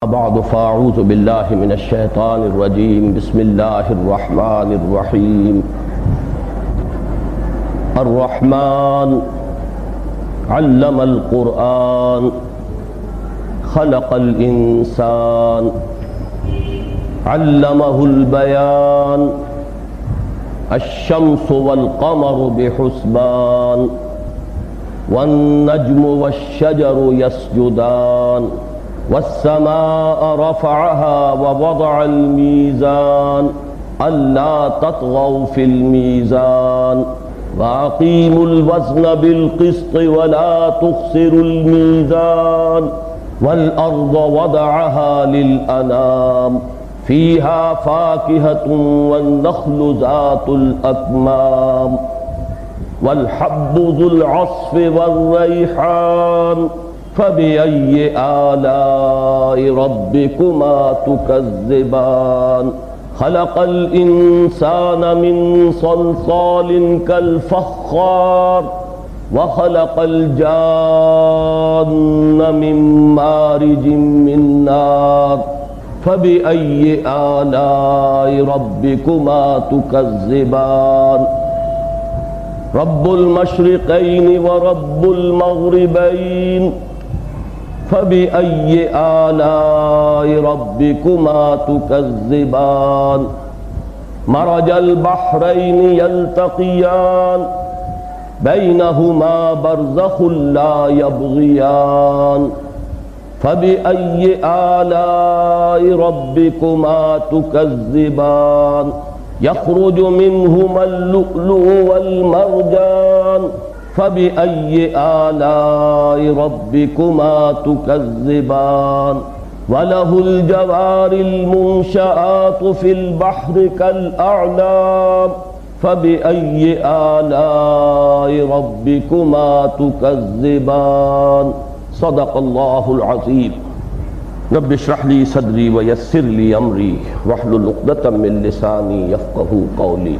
بعد فاعوذ باللہ من الشیطان الرجیم بسم اللہ الرحمن الرحیم الرحمن علم القرآن خلق الانسان علمہ البیان الشمس والقمر بحسبان والنجم والشجر يسجدان والسماء رفعها ووضع الميزان ألا تطغوا في الميزان وأقيموا الوزن بالقسط ولا تخسروا الميزان والأرض وضعها للأنام فيها فاكهة والنخل ذات الأكمام والحب ذو العصف والريحان فبأي آلاء ربكما تكذبان خلق الإنسان من صلصال كالفخار وخلق الجان من مارج من نار فبأي آلاء ربكما تكذبان رب المشرقين ورب المغربين فبأي آلاء ربكما تكذبان مرج البحرين يلتقيان بينهما برزخ لا يبغيان فبأي آلاء ربكما تكذبان يخرج منهما اللؤلؤ والمرجان فبأي آلاء ربكما تكذبان وله الجوار المنشآت في البحر كالأعلام فبأي آلاء ربكما تكذبان صدق الله العظيم رب اشرح لي صدري ويسر لي امري واحلل عقدة من لساني يفقهوا قولي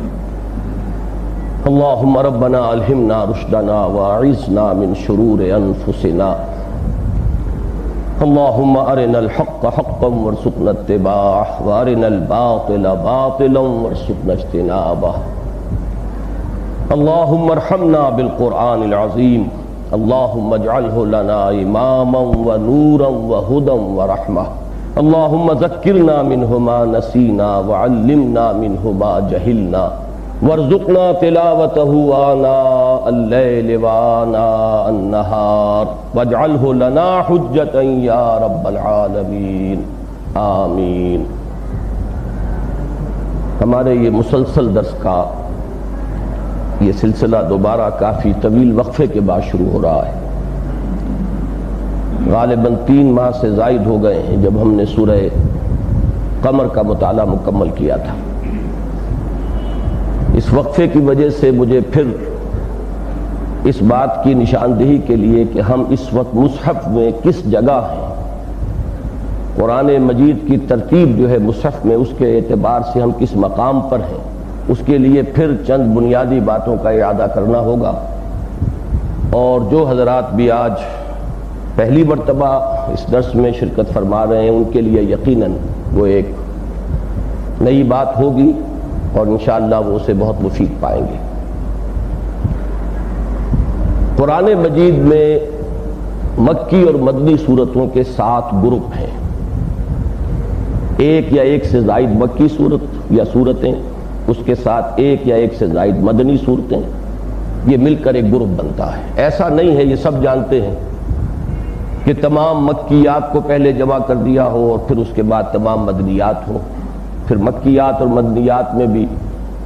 اللهم ربنا الهمنا رشدنا واعذنا من شرور انفسنا اللهم ارنا الحق حقا وارزقنا اتباعه وارنا الباطل باطلا وارزقنا اجتنابه اللهم ارحمنا بالقرآن العظيم اللهم اجعله لنا اماما ونورا وهدى ورحمة اللهم ذكرنا منه ما نسينا وعلمنا منه ما جهلنا وارزقنا تلاوته آناء الليل وآناء النهار واجعله لنا حجة يا رب العالمين آمین۔ ہمارے یہ مسلسل درس کا یہ سلسلہ دوبارہ کافی طویل وقفے کے بعد شروع ہو رہا ہے۔ غالباً 3 ماہ سے زائد ہو گئے ہیں جب ہم نے سورہ قمر کا مطالعہ مکمل کیا تھا۔ اس وقفے کی وجہ سے مجھے پھر اس بات کی نشاندہی کے لیے کہ ہم اس وقت مصحف میں کس جگہ ہیں، قرآن مجید کی ترتیب جو ہے مصحف میں اس کے اعتبار سے ہم کس مقام پر ہیں، اس کے لیے پھر چند بنیادی باتوں کا اعادہ کرنا ہوگا۔ اور جو حضرات بھی آج پہلی مرتبہ اس درس میں شرکت فرما رہے ہیں ان کے لیے یقیناً وہ ایک نئی بات ہوگی اور انشاءاللہ وہ اسے بہت مفید پائیں گے۔ قرآن مجید میں مکی اور مدنی صورتوں کے 7 گروپ ہیں، ایک یا ایک سے زائد مکی صورت یا صورتیں، اس کے ساتھ ایک یا ایک سے زائد مدنی صورتیں، یہ مل کر ایک گروپ بنتا ہے۔ ایسا نہیں ہے، یہ سب جانتے ہیں کہ تمام مکیات کو پہلے جمع کر دیا ہو اور پھر اس کے بعد تمام مدنیات ہو، پھر مکیات اور مدنیات میں بھی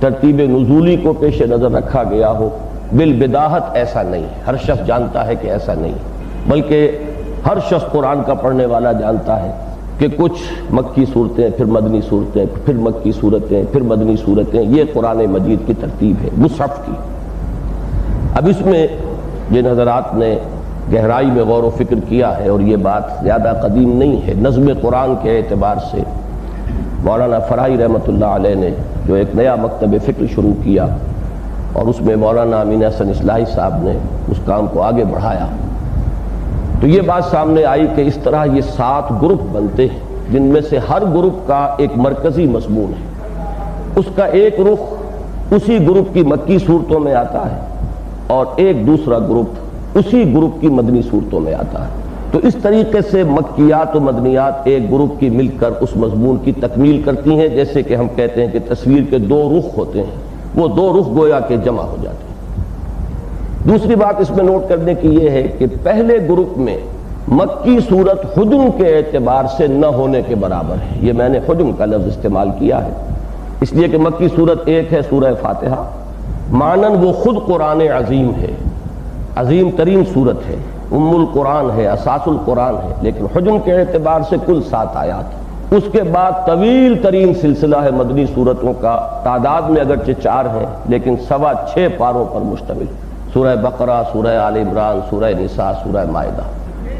ترتیب نزولی کو پیش نظر رکھا گیا ہو۔ بالبداہت ایسا نہیں ہے، ہر شخص جانتا ہے کہ ایسا نہیں، بلکہ ہر شخص قرآن کا پڑھنے والا جانتا ہے کہ کچھ مکی صورتیں، پھر مدنی صورتیں، پھر مکی صورتیں، پھر مدنی صورتیں، یہ قرآن مجید کی ترتیب ہے مصحف کی۔ اب اس میں جن حضرات نے گہرائی میں غور و فکر کیا ہے، اور یہ بات زیادہ قدیم نہیں ہے، نظم قرآن کے اعتبار سے مولانا فرائی رحمۃ اللہ علیہ نے جو ایک نیا مکتب فکر شروع کیا اور اس میں مولانا امین حسن اصلاحی صاحب نے اس کام کو آگے بڑھایا، تو یہ بات سامنے آئی کہ اس طرح یہ 7 گروپ بنتے ہیں جن میں سے ہر گروپ کا ایک مرکزی مضمون ہے، اس کا ایک رخ اسی گروپ کی مکی صورتوں میں آتا ہے اور ایک دوسرا گروپ اسی گروپ کی مدنی صورتوں میں آتا ہے۔ تو اس طریقے سے مکیات و مدنیات ایک گروپ کی مل کر اس مضمون کی تکمیل کرتی ہیں، جیسے کہ ہم کہتے ہیں کہ تصویر کے 2 رخ ہوتے ہیں، وہ 2 رخ گویا کے جمع ہو جاتے ہیں۔ دوسری بات اس میں نوٹ کرنے کی یہ ہے کہ پہلے گروپ میں مکی صورت حجم کے اعتبار سے نہ ہونے کے برابر ہے۔ یہ میں نے حجم کا لفظ استعمال کیا ہے اس لیے کہ مکی صورت ایک ہے سورہ فاتحہ، معنن وہ خود قرآن عظیم ہے، عظیم ترین صورت ہے، ام القرآن ہے، اساس القرآن ہے، لیکن حجم کے اعتبار سے کل 7 آیات۔ اس کے بعد طویل ترین سلسلہ ہے مدنی صورتوں کا، تعداد میں اگرچہ 4 ہیں لیکن 6.25 پاروں پر مشتمل، سورہ بقرہ، سورہ آل عمران، سورہ نساء، سورہ مائدہ۔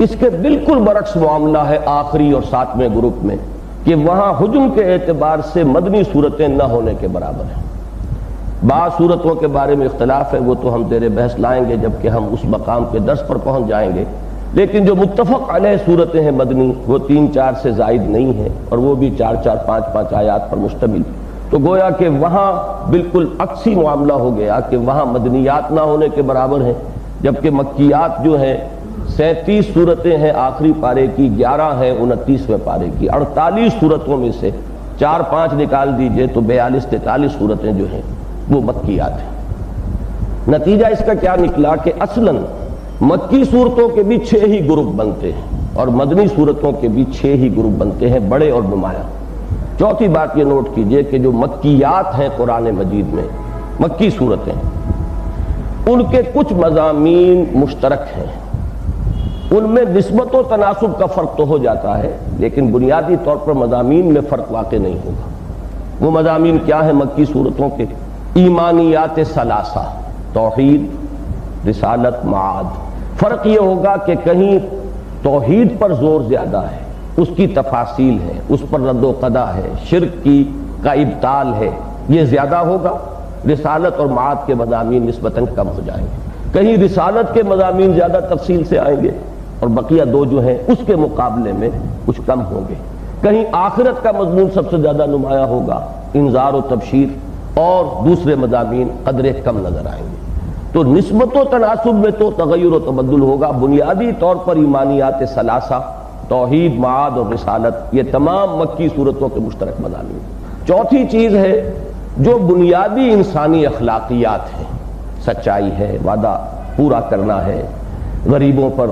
اس کے بالکل برعکس معاملہ ہے آخری اور 7ویں گروپ میں کہ وہاں حجم کے اعتبار سے مدنی صورتیں نہ ہونے کے برابر ہیں۔ بعض صورتوں کے بارے میں اختلاف ہے، وہ تو ہم زیر بحث لائیں گے جبکہ ہم اس مقام کے درس پر پہنچ جائیں گے، لیکن جو متفق علیہ صورتیں ہیں مدنی وہ 3-4 سے زائد نہیں ہیں اور وہ بھی 4-4 5-5 آیات پر مشتمل۔ تو گویا کہ وہاں بالکل عکسی معاملہ ہو گیا کہ وہاں مدنیات نہ ہونے کے برابر ہیں، جبکہ مکیات جو ہیں 37 صورتیں ہیں آخری پارے کی، 11 ہیں 29ویں پارے کی، 48 صورتوں میں سے 4-5 نکال دیجئے تو 42-43 صورتیں جو ہیں وہ مکیات ہیں۔ نتیجہ اس کا کیا نکلا کہ اصلاً مکی صورتوں کے بھی 6 ہی گروپ بنتے ہیں اور مدنی صورتوں کے بھی 6 ہی گروپ بنتے ہیں، بڑے اور نمایاں۔ چوتھی بات یہ نوٹ کیجئے کہ جو مکیات ہیں قرآن مجید میں، مکی صورتیں، ان کے کچھ مضامین مشترک ہیں، ان میں نسبت و تناسب کا فرق تو ہو جاتا ہے لیکن بنیادی طور پر مضامین میں فرق واقع نہیں ہوگا۔ وہ مضامین کیا ہیں مکی صورتوں کے؟ ایمانیات ثلاثہ، توحید، رسالت، معاد۔ فرق یہ ہوگا کہ کہیں توحید پر زور زیادہ ہے، اس کی تفاصیل ہے، اس پر رد و قدا ہے، شرک کا ابطال ہے، یہ زیادہ ہوگا۔ رسالت اور معاد کے مضامین نسبتاً کم ہو جائیں گے۔ کہیں رسالت کے مضامین زیادہ تفصیل سے آئیں گے اور بقیہ 2 جو ہیں اس کے مقابلے میں کچھ کم ہوں گے۔ کہیں آخرت کا مضمون سب سے زیادہ نمایاں ہوگا، انذار و تبشیر، اور دوسرے مضامین قدرے کم نظر آئیں گے۔ تو نسبت و تناسب میں تو تغیر و تبدل ہوگا، بنیادی طور پر ایمانیات ثلاثہ، توحید، معاد اور رسالت، یہ تمام مکی صورتوں کے مشترک مضامین۔ چوتھی چیز ہے جو بنیادی انسانی اخلاقیات ہیں، سچائی ہے، وعدہ پورا کرنا ہے، غریبوں پر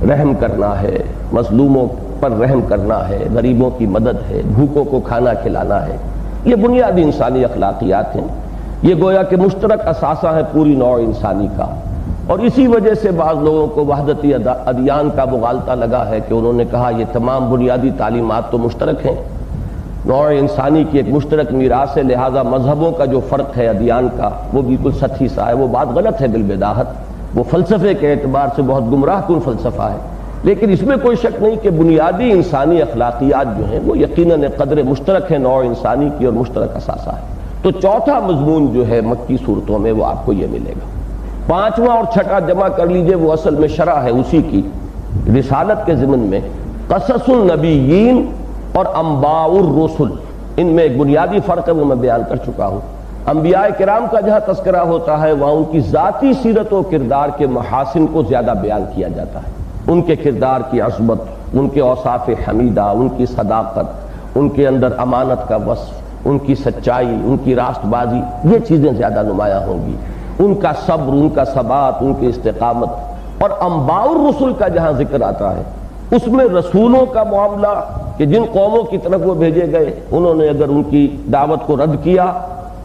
رحم کرنا ہے، مظلوموں پر رحم کرنا ہے، غریبوں کی مدد ہے، بھوکوں کو کھانا کھلانا ہے، یہ بنیادی انسانی اخلاقیات ہیں۔ یہ گویا کہ مشترک اثاثہ ہے پوری نوع انسانی کا، اور اسی وجہ سے بعض لوگوں کو وحدتی ادیان کا مغالطہ لگا ہے کہ انہوں نے کہا یہ تمام بنیادی تعلیمات تو مشترک ہیں، نوع انسانی کی ایک مشترک میراث ہے، لہذا مذہبوں کا جو فرق ہے ادیان کا وہ بالکل سطحی سا ہے۔ وہ بات غلط ہے بالبداہت، وہ فلسفے کے اعتبار سے بہت گمراہ کن فلسفہ ہے، لیکن اس میں کوئی شک نہیں کہ بنیادی انسانی اخلاقیات جو ہیں وہ یقیناً قدر مشترک ہے نوع انسانی کی اور مشترک اثاثہ ہے۔ تو چوتھا مضمون جو ہے مکی صورتوں میں وہ آپ کو یہ ملے گا۔ پانچواں اور چھٹا جمع کر لیجئے، وہ اصل میں شرح ہے اسی کی، رسالت کے ضمن میں قصص النبیین اور انباء الرسل، ان میں ایک بنیادی فرق ہے وہ میں بیان کر چکا ہوں۔ انبیاء کرام کا جہاں تذکرہ ہوتا ہے وہاں ان کی ذاتی سیرت و کردار کے محاسن کو زیادہ بیان کیا جاتا ہے، ان کے کردار کی عظمت، ان کے اوصاف حمیدہ، ان کی صداقت، ان کے اندر امانت کا وصف، ان کی سچائی، ان کی راست بازی، یہ چیزیں زیادہ نمایاں ہوں گی، ان کا صبر، ان کا ثبات، ان کی استقامت۔ اور انباء الرسل کا جہاں ذکر آتا ہے اس میں رسولوں کا معاملہ کہ جن قوموں کی طرف وہ بھیجے گئے انہوں نے اگر ان کی دعوت کو رد کیا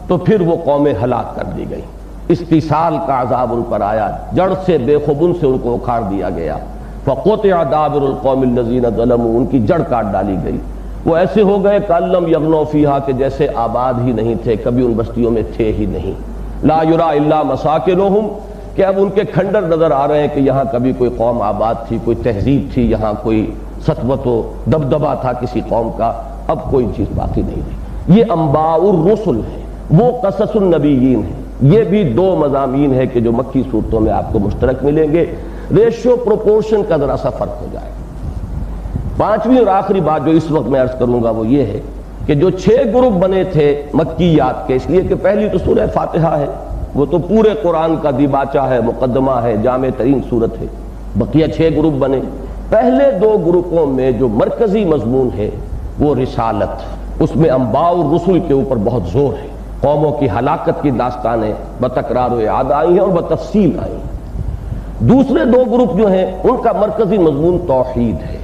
تو پھر وہ قومیں ہلاک کر دی گئی، استیصال کا عذاب ان پر آیا، جڑ سے بے خبن سے ان کو اکھاڑ دیا گیا، فقطع دابر القوم الذین ظلموا، ان کی جڑ کاٹ ڈالی گئی، وہ ایسے ہو گئے کاللم یغنوا فیہا کہ جیسے آباد ہی نہیں تھے، کبھی ان بستیوں میں تھے ہی نہیں، لا یرا الا مساکنہم، کہ اب ان کے کھنڈر نظر آ رہے ہیں کہ یہاں کبھی کوئی قوم آباد تھی، کوئی تہذیب تھی، یہاں کوئی سطوت و دبدبہ تھا کسی قوم کا، اب کوئی چیز باقی نہیں رہی۔ یہ انباء الرسل ہے، وہ قصص النبیین ہے۔ یہ بھی 2 مضامین ہے کہ جو مکی صورتوں میں آپ کو مشترک ملیں گے۔ ریشو پروپورشن کا ذرا سا فرق ہو جائے گا۔ پانچویں اور آخری بات جو اس وقت میں عرض کروں گا وہ یہ ہے کہ جو 6 گروپ بنے تھے مکیات کے، اس لیے کہ پہلی تو سورہ فاتحہ ہے، وہ تو پورے قرآن کا دیباچہ ہے، مقدمہ ہے، جامع ترین سورت ہے، بقیہ 6 گروپ بنے۔ پہلے 2 گروپوں میں جو مرکزی مضمون ہے وہ رسالت، اس میں انباء الرسل کے اوپر بہت زور ہے، قوموں کی ہلاکت کی داستانیں بتکرار و اعادہ آئی ہیں اور بتفصیل آئی ہیں۔ دوسرے 2 گروپ جو ہیں ان کا مرکزی مضمون توحید ہے،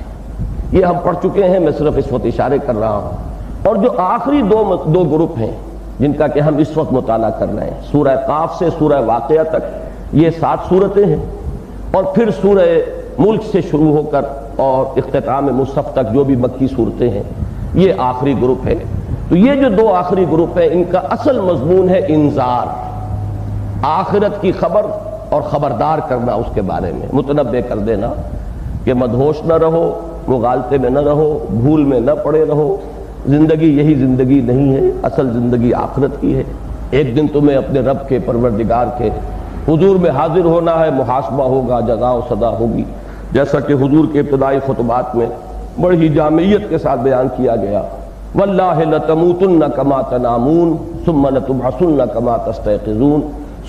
یہ ہم پڑھ چکے ہیں، میں صرف اس وقت اشارے کر رہا ہوں۔ اور جو آخری 2 گروپ ہیں جن کا کہ ہم اس وقت مطالعہ کر رہے ہیں، سورہ قاف سے سورہ واقعہ تک یہ 7 سورتیں ہیں، اور پھر سورہ ملک سے شروع ہو کر اور اختتام مصحف تک جو بھی مکی صورتیں ہیں، یہ آخری گروپ ہے۔ تو یہ جو 2 آخری گروپ ہیں ان کا اصل مضمون ہے انذار، آخرت کی خبر اور خبردار کرنا اس کے بارے میں، متنبہ کر دینا کہ مدہوش نہ رہو، مغالطے میں نہ رہو، بھول میں نہ پڑے رہو، زندگی یہی زندگی نہیں ہے، اصل زندگی آخرت کی ہے۔ ایک دن تمہیں اپنے رب کے پروردگار کے حضور میں حاضر ہونا ہے، محاسبہ ہوگا، جزا و سزا ہوگی، جیسا کہ حضور کے ابتدائی خطبات میں بڑی ہی جامعیت کے ساتھ بیان کیا گیا، واللہ لتموتن کما تنامون ثم لتبعثن کما تستيقظون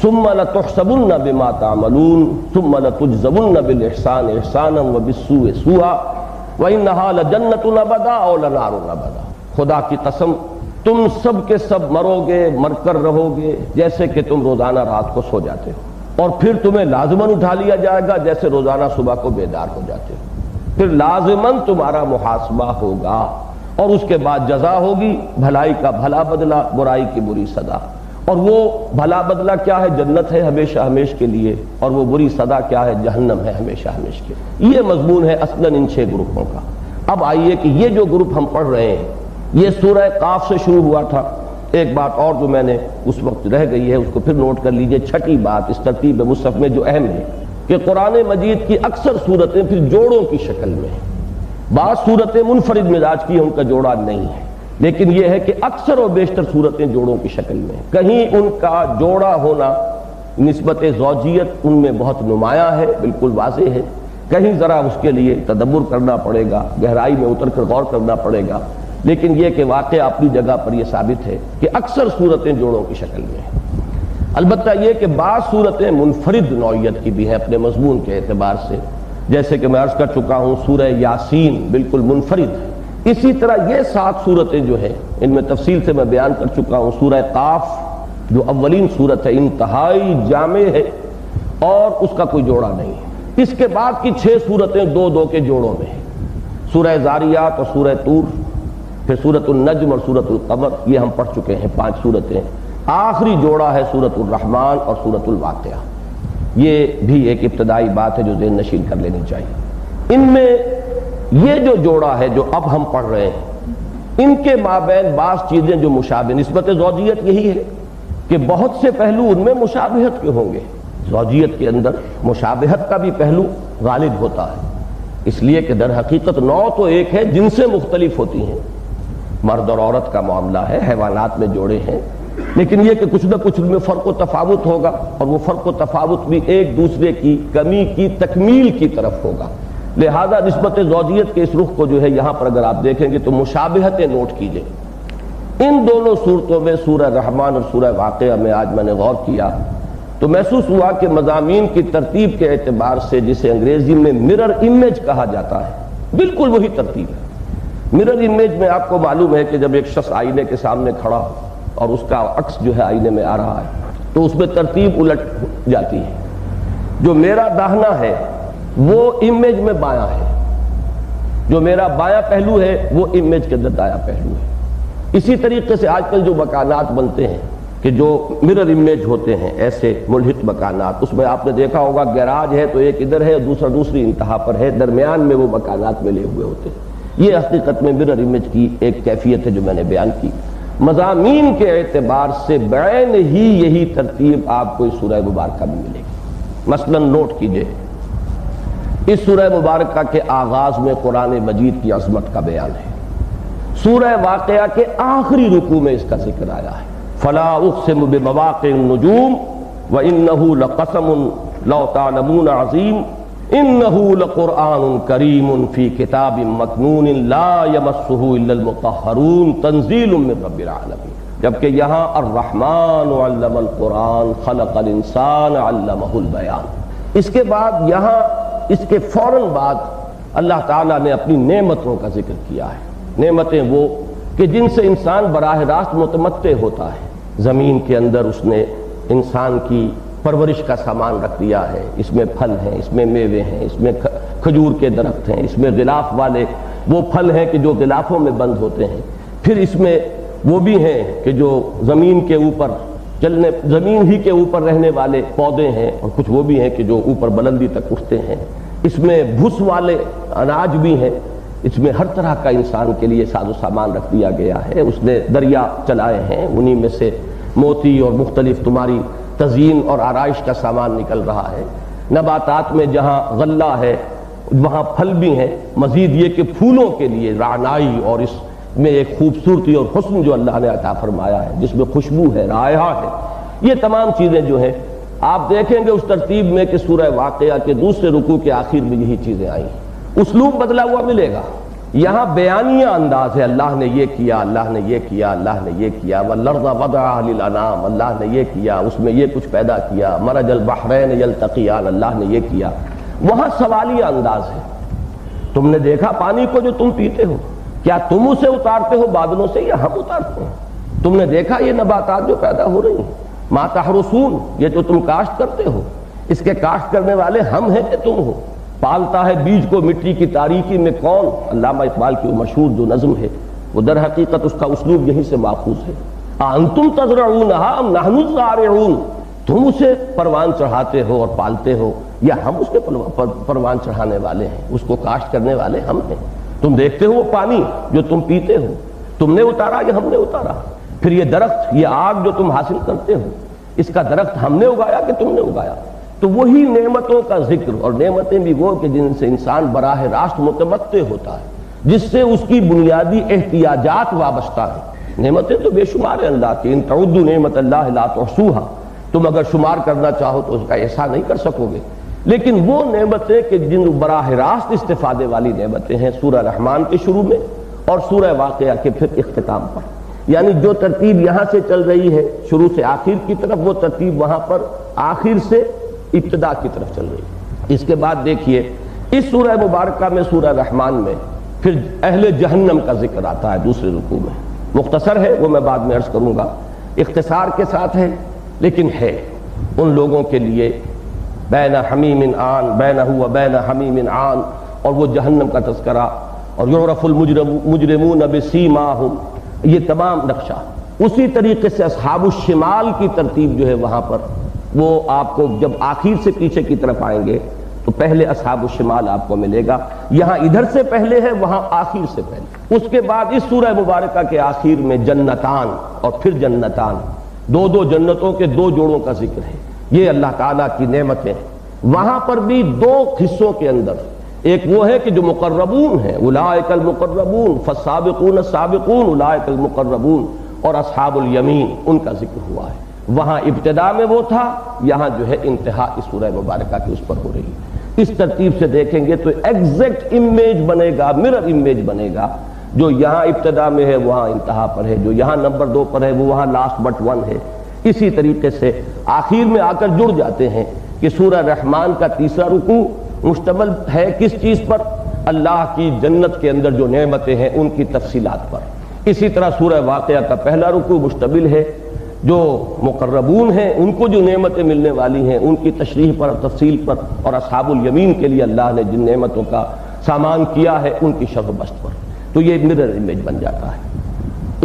ثم لتحسبن بما تعملون ثم لتجزون بالاحسان احسانا وبالسوء سوءا وانها لجنة ابدا او لنار ابدا۔ خدا کی قسم تم سب کے سب مرو گے، مر کر رہو گے جیسے کہ تم روزانہ رات کو سو جاتے ہو، اور پھر تمہیں لازماً اٹھا لیا جائے گا جیسے روزانہ صبح کو بیدار ہو جاتے ہو، پھر لازماً تمہارا محاسبہ ہوگا، اور اس کے بعد جزا ہوگی، بھلائی کا بھلا بدلہ، برائی کی بری سزا۔ اور وہ بھلا بدلہ کیا ہے؟ جنت ہے ہمیشہ ہمیش کے لیے، اور وہ بری سزا کیا ہے؟ جہنم ہے ہمیشہ ہمیش کے لیے۔ یہ مضمون ہے اصلاً ان 6 گروپوں کا۔ اب آئیے کہ یہ جو گروپ ہم پڑھ رہے ہیں یہ سورہ قاف سے شروع ہوا تھا۔ ایک بات اور جو میں نے اس وقت رہ گئی ہے اس کو پھر نوٹ کر لیجئے، چھٹی بات اس ترتیب مصحف میں جو اہم ہے کہ قرآن مجید کی اکثر صورتیں پھر جوڑوں کی شکل میں ہیں۔ بعض صورتیں منفرد مزاج کی ہیں، ان کا جوڑا نہیں ہے، لیکن یہ ہے کہ اکثر و بیشتر صورتیں جوڑوں کی شکل میں ہیں۔ کہیں ان کا جوڑا ہونا نسبت زوجیت ان میں بہت نمایاں ہے، بالکل واضح ہے، کہیں ذرا اس کے لیے تدبر کرنا پڑے گا، گہرائی میں اتر کر غور کرنا پڑے گا، لیکن یہ کہ واقعہ اپنی جگہ پر یہ ثابت ہے کہ اکثر صورتیں جوڑوں کی شکل میں ہیں۔ البتہ یہ کہ بعض صورتیں منفرد نوعیت کی بھی ہیں اپنے مضمون کے اعتبار سے، جیسے کہ میں عرض کر چکا ہوں سورہ یاسین بالکل منفرد ہے۔ اسی طرح یہ 7 صورتیں جو ہیں ان میں تفصیل سے میں بیان کر چکا ہوں۔ سورہ قاف جو اولین صورت ہے انتہائی جامع ہے اور اس کا کوئی جوڑا نہیں ہے۔ اس کے بعد کی 6 صورتیں 2 کے جوڑوں میں ہیں، سورہ زاریات اور سورہ طور، پھر سورۃ النجم اور سورۃ القمر، یہ ہم پڑھ چکے ہیں 5 صورتیں۔ آخری جوڑا ہے سورۃ الرحمن اور سورۃ الواقعہ۔ یہ بھی ایک ابتدائی بات ہے جو ذہن نشین کر لینی چاہیے۔ ان میں یہ جو جوڑا ہے جو اب ہم پڑھ رہے ہیں، ان کے مابین بعض چیزیں جو مشابہ، نسبت زوجیت یہی ہے کہ بہت سے پہلو ان میں مشابہت کے ہوں گے۔ زوجیت کے اندر مشابہت کا بھی پہلو غالب ہوتا ہے، اس لیے کہ در حقیقت نوع تو ایک ہے، جنسیں مختلف ہوتی ہیں، مرد اور عورت کا معاملہ ہے، حیوانات میں جوڑے ہیں، لیکن یہ کہ کچھ نہ کچھ ان میں فرق و تفاوت ہوگا، اور وہ فرق و تفاوت بھی ایک دوسرے کی کمی کی تکمیل کی طرف ہوگا۔ لہذا نسبت زوجیت کے اس رخ کو جو ہے یہاں پر اگر آپ دیکھیں گے تو مشابہتیں نوٹ کیجئے۔ ان دونوں صورتوں میں سورہ رحمان اور سورہ واقعہ میں آج میں نے غور کیا تو محسوس ہوا کہ مضامین کی ترتیب کے اعتبار سے جسے انگریزی میں مرر امیج کہا جاتا ہے، بالکل وہی ترتیب ہے۔ مرر امیج میں آپ کو معلوم ہے کہ جب ایک شخص آئینے کے سامنے کھڑا اور اس کا عکس جو ہے آئینے میں آ رہا ہے تو اس میں ترتیب الٹ جاتی ہے، جو میرا داہنا ہے وہ امیج میں بایاں ہے، جو میرا بایاں پہلو ہے وہ امیج کے اندر دایاں پہلو ہے۔ اسی طریقے سے آج کل جو مکانات بنتے ہیں کہ جو مرر امیج ہوتے ہیں، ایسے ملحق مکانات، اس میں آپ نے دیکھا ہوگا گیراج ہے تو ایک ادھر ہے اور دوسرا دوسری انتہا پر ہے، درمیان میں وہ مکانات ملے ہوئے ہوتے ہیں۔ یہ حقیقت میں مرر امیج کی ایک کیفیت ہے جو میں نے بیان کی۔ مضامین کے اعتبار سے بعین ہی یہی ترتیب آپ کو اس سورہ مبارکہ میں ملے گی۔ مثلا نوٹ کیجئے، اس سورہ مبارکہ کے آغاز میں قرآن مجید کی عظمت کا بیان ہے، سورہ واقعہ کے آخری رکوع میں اس کا ذکر آیا ہے، فلا اقسم بمواقع النجوم وانہ لقسم لو تعلمون عظیم انہ لقرآن کریم فی کتاب مکنون لا یمسہ الا المطہرون تنزیل من رب العالمین، جبکہ یہاں الرحمن علم القرآن خلق الانسان علمہ البیان۔ اس کے بعد یہاں اس کے فوراً بعد اللہ تعالیٰ نے اپنی نعمتوں کا ذکر کیا ہے۔ نعمتیں وہ کہ جن سے انسان براہ راست متمتع ہوتا ہے۔ زمین کے اندر اس نے انسان کی پرورش کا سامان رکھ دیا ہے، اس میں پھل ہیں، اس میں میوے ہیں، اس میں کھجور کے درخت ہیں، اس میں غلاف والے وہ پھل ہیں کہ جو غلافوں میں بند ہوتے ہیں، پھر اس میں وہ بھی ہیں کہ جو زمین کے اوپر چلنے، زمین ہی کے اوپر رہنے والے پودے ہیں، اور کچھ وہ بھی ہیں کہ جو اوپر بلندی تک اٹھتے ہیں۔ اس میں بھس والے اناج بھی ہیں، اس میں ہر طرح کا انسان کے لیے ساز و سامان رکھ دیا گیا ہے۔ اس نے دریا چلائے ہیں، انہی میں سے موتی اور مختلف تمہاری تزئین اور آرائش کا سامان نکل رہا ہے۔ نباتات میں جہاں غلہ ہے وہاں پھل بھی ہیں، مزید یہ کہ پھولوں کے لیے رعنائی اور اس میں ایک خوبصورتی اور حسن جو اللہ نے عطا فرمایا ہے، جس میں خوشبو ہے، رائحہ ہے۔ یہ تمام چیزیں جو ہیں آپ دیکھیں گے اس ترتیب میں کہ سورہ واقعہ کے دوسرے رکوع کے آخر میں یہی چیزیں آئی ہیں۔ اسلوب بدلا ہوا ملے گا، یہاں بیانیہ انداز ہے، اللہ نے یہ کیا، اللہ نے یہ کیا، اللہ نے یہ کیا، والارض وضعها للانام، اللہ نے یہ کیا، اس میں یہ کچھ پیدا کیا، مرج البحرین یلتقیان، اللہ نے یہ کیا۔ وہاں سوالیہ انداز ہے، تم نے دیکھا پانی کو جو تم پیتے ہو، کیا تم اسے اتارتے ہو بادلوں سے یا ہم اتارتے ہیں؟ تم نے دیکھا یہ نباتات جو پیدا ہو رہی ہیں، ما تحرسون، یہ جو تم کاشت کرتے ہو، اس کے کاشت کرنے والے ہم ہیں کہ تم ہو؟ پالتا ہے بیج کو مٹی کی تاریکی میں کون؟ علامہ اقبال کی مشہور جو نظم ہے وہ در حقیقت اس کا اسلوب یہیں سے ماخوذ ہے۔ انتم تزرعونھا ام نحن الزارعون، تم اسے پروان چڑھاتے ہو اور پالتے ہو یا ہم اس کے پروان چڑھانے والے ہیں، اس کو کاشت کرنے والے ہم ہیں۔ تم دیکھتے ہو وہ پانی جو تم پیتے ہو، تم نے اتارا یا ہم نے اتارا؟ پھر یہ درخت، یہ آگ جو تم حاصل کرتے ہو، اس کا درخت ہم نے اگایا کہ تم نے اگایا؟ تو وہی نعمتوں کا ذکر، اور نعمتیں بھی وہ کہ جن سے انسان براہ راست متمتع ہوتا ہے، جس سے اس کی بنیادی احتیاجات وابستہ ہیں۔ نعمتیں تو بے شمار ہیں اللہ کی، ان تعدوا نعمت اللہ لا تحصوها، تم اگر شمار کرنا چاہو تو اس کا احصاء نہیں کر سکو گے۔ لیکن وہ نعمتیں کہ جن براہ راست استفادے والی نعمتیں ہیں، سورہ رحمان کے شروع میں اور سورہ واقعہ کے پھر اختتام پر، یعنی جو ترتیب یہاں سے چل رہی ہے شروع سے آخر کی طرف، وہ ترتیب وہاں پر آخر سے ابتدا کی طرف چل رہی ہے۔ اس کے بعد دیکھیے اس سورہ مبارکہ میں، سورہ رحمان میں پھر اہل جہنم کا ذکر آتا ہے دوسرے رکوع میں۔ مختصر ہے، وہ میں بعد میں عرض کروں گا، اختصار کے ساتھ ہے لیکن ہے ان لوگوں کے لیے بین حمیم آن، بینہ و بین حمیم آن، اور وہ جہنم کا تذکرہ، اور یعرف المجرمون بسیماہم، یہ تمام نقشہ۔ اسی طریقے سے اصحاب الشمال کی ترتیب جو ہے وہاں پر وہ آپ کو جب آخر سے پیچھے کی طرف آئیں گے تو پہلے اصحاب الشمال آپ کو ملے گا، یہاں ادھر سے پہلے ہے، وہاں آخر سے پہلے۔ اس کے بعد اس سورہ مبارکہ کے آخر میں جنتان اور پھر جنتان، دو دو جنتوں کے دو جوڑوں کا ذکر ہے۔ یہ اللہ تعالیٰ کی نعمتیں ہیں۔ وہاں پر بھی دو حصوں کے اندر، ایک وہ ہے کہ جو مقربون ہیں، اولئک المقربون فالسابقون السابقون اولئک المقربون، اور اصحاب الیمین ان کا ذکر ہوا ہے۔ وہاں ابتدا میں وہ تھا، یہاں جو ہے انتہا اس سورہ مبارکہ کے اس پر ہو رہی ہے۔ اس ترتیب سے دیکھیں گے تو ایگزیکٹ امیج بنے گا، مرر امیج بنے گا، جو یہاں ابتدا میں ہے وہاں انتہا پر ہے، جو یہاں نمبر 2 پر ہے وہ وہاں لاسٹ بٹ 1 ہے۔ اسی طریقے سے آخر میں آ کر جڑ جاتے ہیں کہ سورہ رحمان کا تیسرا رکوع مشتمل ہے کس چیز پر؟ اللہ کی جنت کے اندر جو نعمتیں ہیں ان کی تفصیلات پر۔ اسی طرح سورہ واقعہ کا پہلا رکوع مشتمل ہے جو مقربون ہیں ان کو جو نعمتیں ملنے والی ہیں ان کی تشریح پر اور تفصیل پر، اور اصحاب الیمین کے لیے اللہ نے جن نعمتوں کا سامان کیا ہے ان کی شرح و بست پر۔ تو یہ مرر امیج بن جاتا ہے۔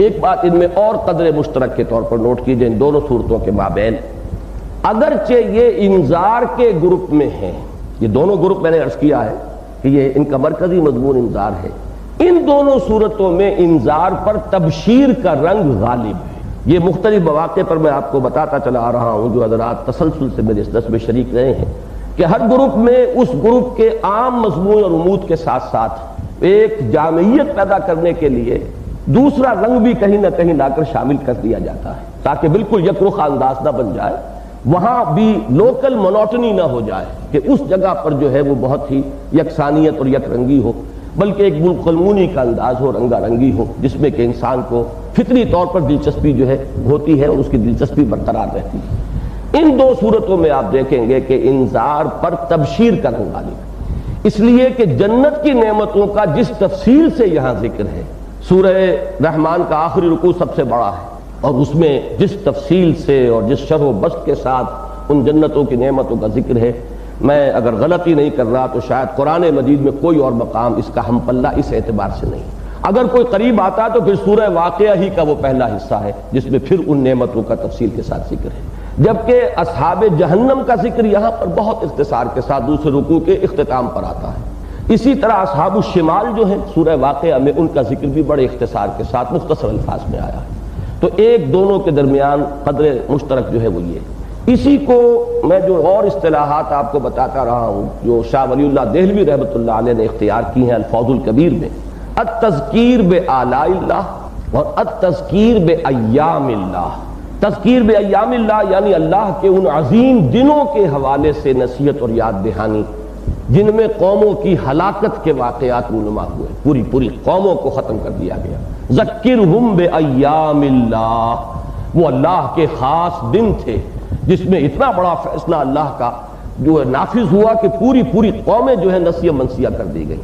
ایک بات ان میں اور قدر مشترک کے طور پر نوٹ کیجئے ان دونوں صورتوں کے مابین، اگرچہ یہ انذار کے گروپ میں ہیں، یہ دونوں گروپ میں نے عرض کیا ہے کہ یہ ان کا مرکزی مضمون انذار ہے، ان دونوں صورتوں میں انذار پر تبشیر کا رنگ غالب ہے۔ یہ مختلف مواقع پر میں آپ کو بتاتا چلا آ رہا ہوں، جو حضرات تسلسل سے میرے اس درس میں شریک رہے ہیں، کہ ہر گروپ میں اس گروپ کے عام مضمون اور عمود کے ساتھ ساتھ ایک جامعیت پیدا کرنے کے لیے دوسرا رنگ بھی کہیں نہ کہیں لا کر شامل کر دیا جاتا ہے، تاکہ بالکل یک رخ انداز نہ بن جائے۔ وہاں بھی لوکل مونوٹنی نہ ہو جائے کہ اس جگہ پر جو ہے وہ بہت ہی یکسانیت اور یک رنگی ہو، بلکہ ایک بالقلمونی کا انداز ہو، رنگا رنگی ہو، جس میں کہ انسان کو فطری طور پر دلچسپی جو ہے ہوتی ہے اور اس کی دلچسپی برقرار رہتی ہے۔ ان دو صورتوں میں آپ دیکھیں گے کہ انذار پر تبشیر کا رنگ غالب ہے، اس لیے کہ جنت کی نعمتوں کا جس تفصیل سے یہاں ذکر ہے، سورہ رحمان کا آخری رکوع سب سے بڑا ہے، اور اس میں جس تفصیل سے اور جس شرح و بسط کے ساتھ ان جنتوں کی نعمتوں کا ذکر ہے، میں اگر غلطی نہیں کر رہا تو شاید قرآن مجید میں کوئی اور مقام اس کا ہم پلہ اس اعتبار سے نہیں، اگر کوئی قریب آتا تو پھر سورہ واقعہ ہی کا وہ پہلا حصہ ہے جس میں پھر ان نعمتوں کا تفصیل کے ساتھ ذکر ہے، جبکہ اصحاب جہنم کا ذکر یہاں پر بہت اختصار کے ساتھ دوسرے رکوع کے اختتام پر آتا ہے۔ اسی طرح اصحاب الشمال جو ہیں سورہ واقعہ میں، ان کا ذکر بھی بڑے اختصار کے ساتھ مختصر الفاظ میں آیا ہے، تو ایک دونوں کے درمیان قدر مشترک جو ہے وہ یہ۔ اسی کو میں جو اور اصطلاحات آپ کو بتاتا رہا ہوں جو شاہ ولی اللہ دہلوی رحمۃ اللہ علیہ نے اختیار کی ہیں الفوز الکبیر میں، التذکیر بآلاء اللہ اور التذکیر بایام اللہ۔ تذکیر بایام اللہ یعنی اللہ کے ان عظیم دنوں کے حوالے سے نصیحت اور یاد دہانی جن میں قوموں کی ہلاکت کے واقعات رونما ہوئے، پوری پوری قوموں کو ختم کر دیا گیا۔ ذکرہم بایام اللہ، وہ اللہ کے خاص دن تھے جس میں اتنا بڑا فیصلہ اللہ کا جو ہے نافذ ہوا کہ پوری پوری قومیں جو ہے نسیہ منسیہ کر دی گئی۔